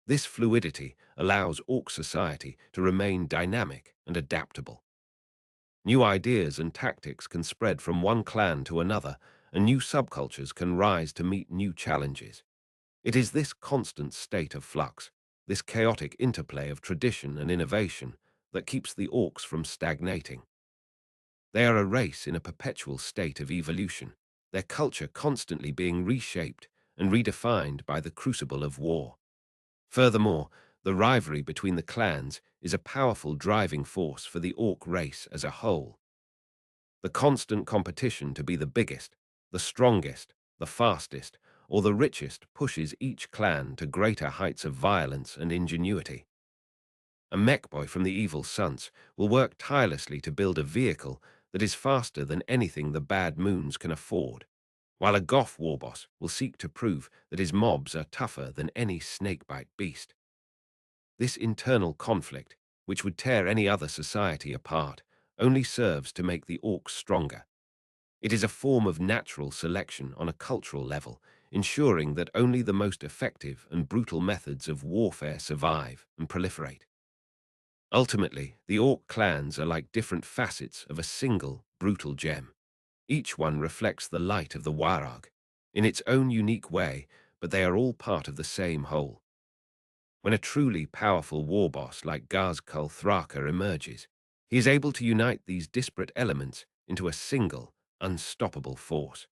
This fluidity allows orc society to remain dynamic and adaptable. New ideas and tactics can spread from one clan to another, and new subcultures can rise to meet new challenges. It is this constant state of flux, this chaotic interplay of tradition and innovation, that keeps the orcs from stagnating. They are a race in a perpetual state of evolution, their culture constantly being reshaped and redefined by the crucible of war. Furthermore, the rivalry between the clans is a powerful driving force for the orc race as a whole. The constant competition to be the biggest, the strongest, the fastest, or the richest pushes each clan to greater heights of violence and ingenuity. A mech boy from the evil Sons will work tirelessly to build a vehicle that is faster than anything the bad moons can afford, while a Goth warboss will seek to prove that his mobs are tougher than any snakebite beast. This internal conflict, which would tear any other society apart, only serves to make the orcs stronger. It is a form of natural selection on a cultural level, ensuring that only the most effective and brutal methods of warfare survive and proliferate. Ultimately, the orc clans are like different facets of a single, brutal gem. Each one reflects the light of the Warag, in its own unique way, but they are all part of the same whole. When a truly powerful warboss like Gazkul Thraka emerges, he is able to unite these disparate elements into a single, unstoppable force.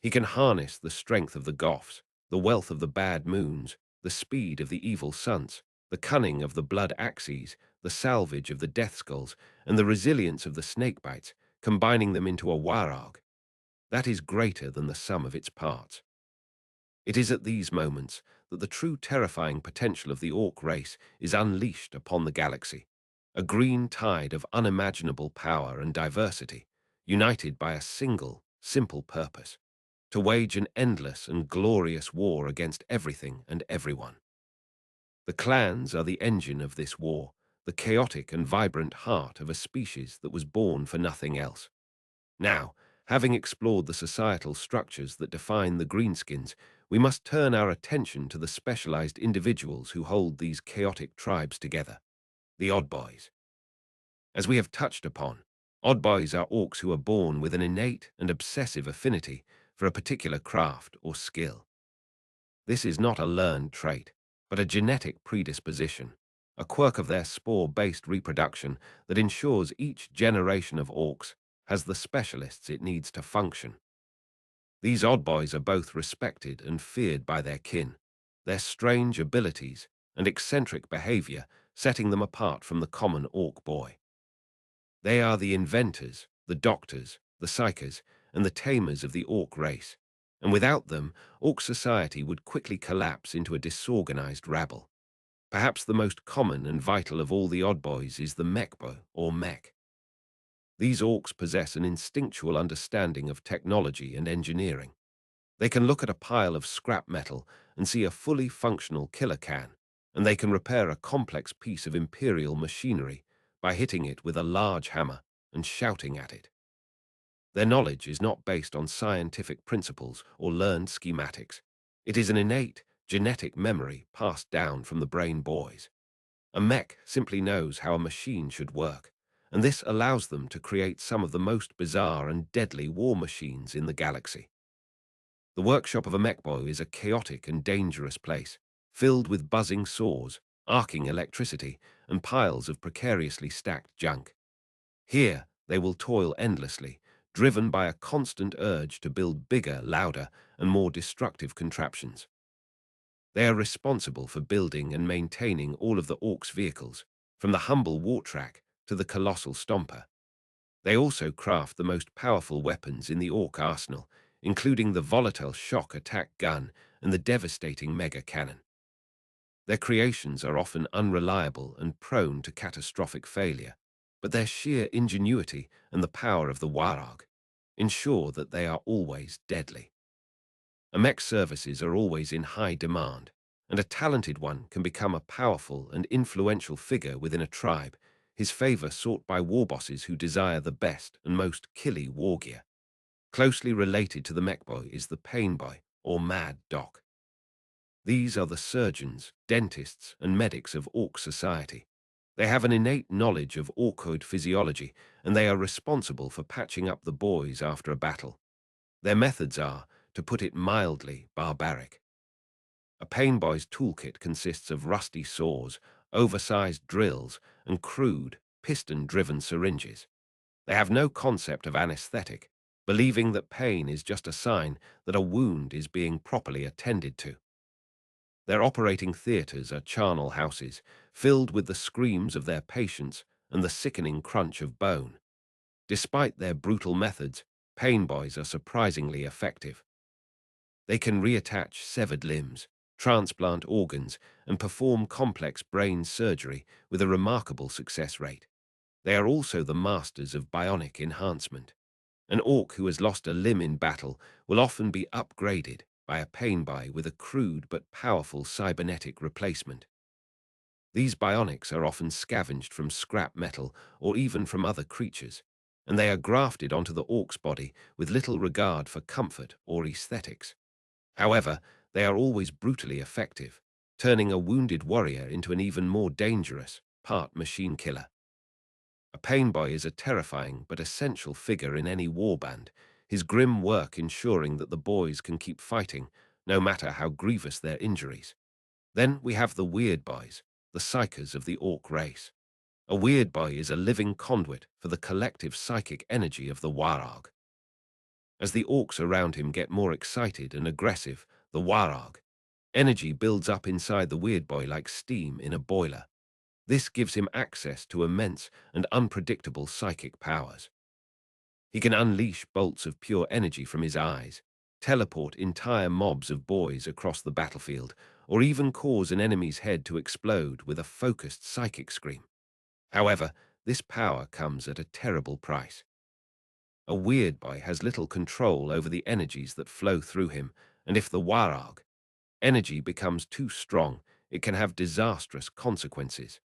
He can harness the strength of the Goths, the wealth of the bad moons, the speed of the evil Sons, the cunning of the Blood Axes, the salvage of the Death Skulls, and the resilience of the Snakebites, combining them into a Warag that is greater than the sum of its parts. It is at these moments that the true terrifying potential of the orc race is unleashed upon the galaxy, a green tide of unimaginable power and diversity, united by a single, simple purpose: to wage an endless and glorious war against everything and everyone. The clans are the engine of this war, the chaotic and vibrant heart of a species that was born for nothing else. Now, having explored the societal structures that define the greenskins, we must turn our attention to the specialized individuals who hold these chaotic tribes together, the odd boys. As we have touched upon, odd boys are orcs who are born with an innate and obsessive affinity for a particular craft or skill. This is not a learned trait, but a genetic predisposition, a quirk of their spore-based reproduction that ensures each generation of orcs has the specialists it needs to function. These odd boys are both respected and feared by their kin, their strange abilities and eccentric behavior setting them apart from the common orc boy. They are the inventors, the doctors, the psychers, and the tamers of the orc race, and without them, orc society would quickly collapse into a disorganized rabble. Perhaps the most common and vital of all the odd boys is the mechbo, or mech. These orcs possess an instinctual understanding of technology and engineering. They can look at a pile of scrap metal and see a fully functional killer can, and they can repair a complex piece of imperial machinery by hitting it with a large hammer and shouting at it. Their knowledge is not based on scientific principles or learned schematics. It is an innate, genetic memory passed down from the brain boys. A mech simply knows how a machine should work, and this allows them to create some of the most bizarre and deadly war machines in the galaxy. The workshop of a mech boy is a chaotic and dangerous place, filled with buzzing saws, arcing electricity, and piles of precariously stacked junk. Here, they will toil endlessly, driven by a constant urge to build bigger, louder, and more destructive contraptions. They are responsible for building and maintaining all of the orks' vehicles, from the humble Wartrack to the colossal Stomper. They also craft the most powerful weapons in the ork arsenal, including the volatile shock attack gun and the devastating mega cannon. Their creations are often unreliable and prone to catastrophic failure, but their sheer ingenuity and the power of the Warog ensure that they are always deadly. A mech services are always in high demand, and a talented one can become a powerful and influential figure within a tribe, his favor sought by war bosses who desire the best and most killy war gear. Closely related to the mech boy is the pain boy, or mad doc. These are the surgeons, dentists, and medics of ork society. They have an innate knowledge of orkoid physiology, and they are responsible for patching up the boys after a battle. Their methods are, to put it mildly, barbaric. A pain boy's toolkit consists of rusty saws, oversized drills, and crude, piston-driven syringes. They have no concept of anesthetic, believing that pain is just a sign that a wound is being properly attended to. Their operating theaters are charnel houses, filled with the screams of their patients and the sickening crunch of bone. Despite their brutal methods, pain boys are surprisingly effective. They can reattach severed limbs, transplant organs, and perform complex brain surgery with a remarkable success rate. They are also the masters of bionic enhancement. An orc who has lost a limb in battle will often be upgraded by a pain boy with a crude but powerful cybernetic replacement. These bionics are often scavenged from scrap metal or even from other creatures, and they are grafted onto the orc's body with little regard for comfort or aesthetics. However, they are always brutally effective, turning a wounded warrior into an even more dangerous part machine killer. A pain boy is a terrifying but essential figure in any warband, his grim work ensuring that the boys can keep fighting, no matter how grievous their injuries. Then we have the weird boys, the psychers of the orc race. A weird boy is a living conduit for the collective psychic energy of the Warog. As the orcs around him get more excited and aggressive, the Warog energy builds up inside the weird boy like steam in a boiler. This gives him access to immense and unpredictable psychic powers. He can unleash bolts of pure energy from his eyes, teleport entire mobs of boys across the battlefield, or even cause an enemy's head to explode with a focused psychic scream. However, this power comes at a terrible price. A weird boy has little control over the energies that flow through him, and if the Warog energy becomes too strong, it can have disastrous consequences.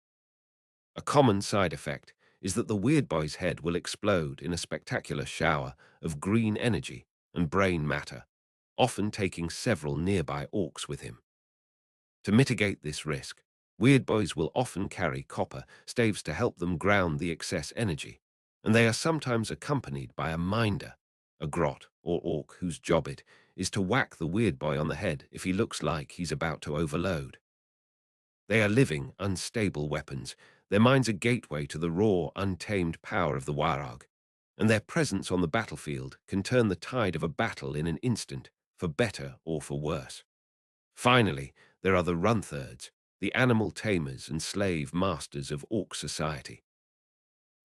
A common side effect is that the weird boy's head will explode in a spectacular shower of green energy and brain matter, often taking several nearby orcs with him. To mitigate this risk, weird boys will often carry copper staves to help them ground the excess energy, and they are sometimes accompanied by a minder, a grot or orc whose job it is to whack the weird boy on the head if he looks like he's about to overload. They are living, unstable weapons. Their minds a gateway to the raw, untamed power of the Warog, and their presence on the battlefield can turn the tide of a battle in an instant, for better or for worse. Finally, there are the Runthirds, the animal tamers and slave masters of orc society.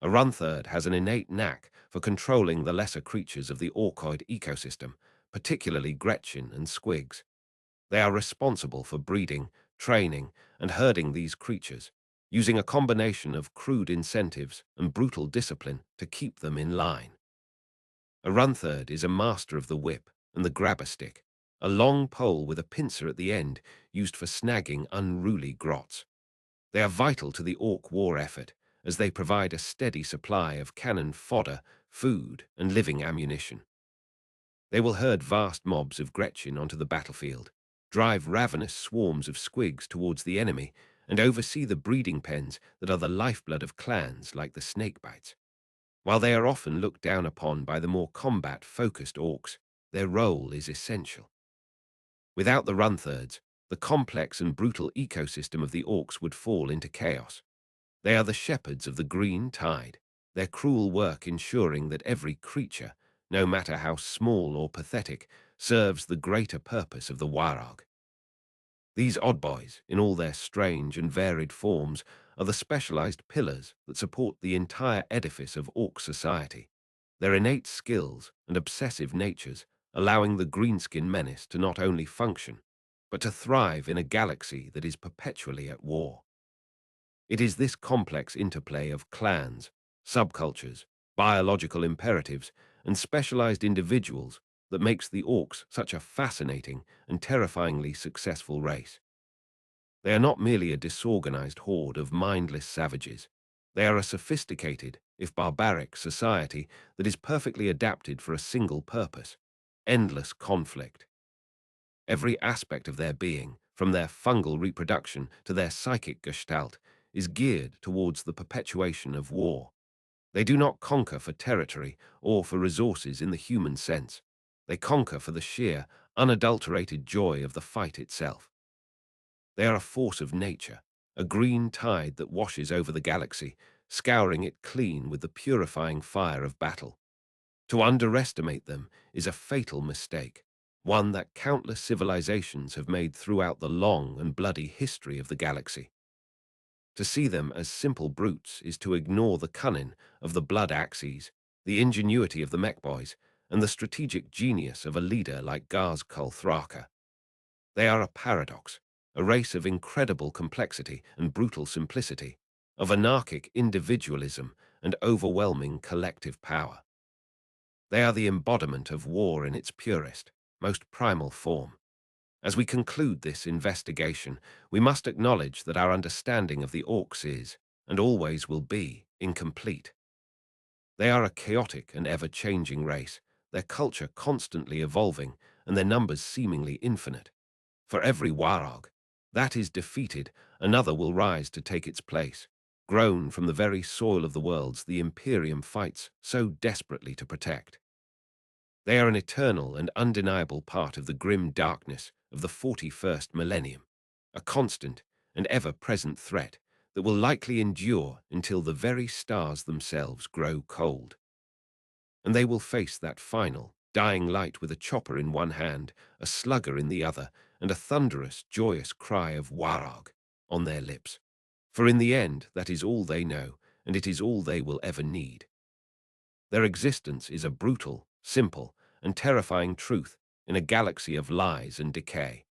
A Runthird has an innate knack for controlling the lesser creatures of the orcoid ecosystem, particularly Gretchen and Squigs. They are responsible for breeding, training, and herding these creatures, using a combination of crude incentives and brutal discipline to keep them in line. A Runthird is a master of the whip and the grabber stick, a long pole with a pincer at the end used for snagging unruly grots. They are vital to the orc war effort, as they provide a steady supply of cannon fodder, food, and living ammunition. They will herd vast mobs of Gretchen onto the battlefield, drive ravenous swarms of squigs towards the enemy, and oversee the breeding pens that are the lifeblood of clans like the Snakebites. While they are often looked down upon by the more combat-focused orcs, their role is essential. Without the run-thirds, the complex and brutal ecosystem of the orcs would fall into chaos. They are the shepherds of the green tide, their cruel work ensuring that every creature, no matter how small or pathetic, serves the greater purpose of the Warog. These odd boys, in all their strange and varied forms, are the specialized pillars that support the entire edifice of orc society. Their innate skills and obsessive natures allowing the greenskin menace to not only function, but to thrive in a galaxy that is perpetually at war. It is this complex interplay of clans, subcultures, biological imperatives, and specialized individuals that makes the orcs such a fascinating and terrifyingly successful race. They are not merely a disorganized horde of mindless savages. They are a sophisticated, if barbaric, society that is perfectly adapted for a single purpose: endless conflict. Every aspect of their being, from their fungal reproduction to their psychic gestalt, is geared towards the perpetuation of war. They do not conquer for territory or for resources in the human sense. They conquer for the sheer, unadulterated joy of the fight itself. They are a force of nature, a green tide that washes over the galaxy, scouring it clean with the purifying fire of battle. To underestimate them is a fatal mistake, one that countless civilizations have made throughout the long and bloody history of the galaxy. To see them as simple brutes is to ignore the cunning of the blood axes, the ingenuity of the mech boys, and the strategic genius of a leader like Gars Thraka. They are a paradox, a race of incredible complexity and brutal simplicity, of anarchic individualism and overwhelming collective power. They are the embodiment of war in its purest, most primal form. As we conclude this investigation, we must acknowledge that our understanding of the orcs is, and always will be, incomplete. They are a chaotic and ever-changing race, their culture constantly evolving and their numbers seemingly infinite. For every Warog that is defeated, another will rise to take its place, grown from the very soil of the worlds the Imperium fights so desperately to protect. They are an eternal and undeniable part of the grim darkness of the 41st millennium, a constant and ever-present threat that will likely endure until the very stars themselves grow cold. And they will face that final, dying light with a chopper in one hand, a slugger in the other, and a thunderous, joyous cry of Warog on their lips. For in the end, that is all they know, and it is all they will ever need. Their existence is a brutal, simple, and terrifying truth in a galaxy of lies and decay.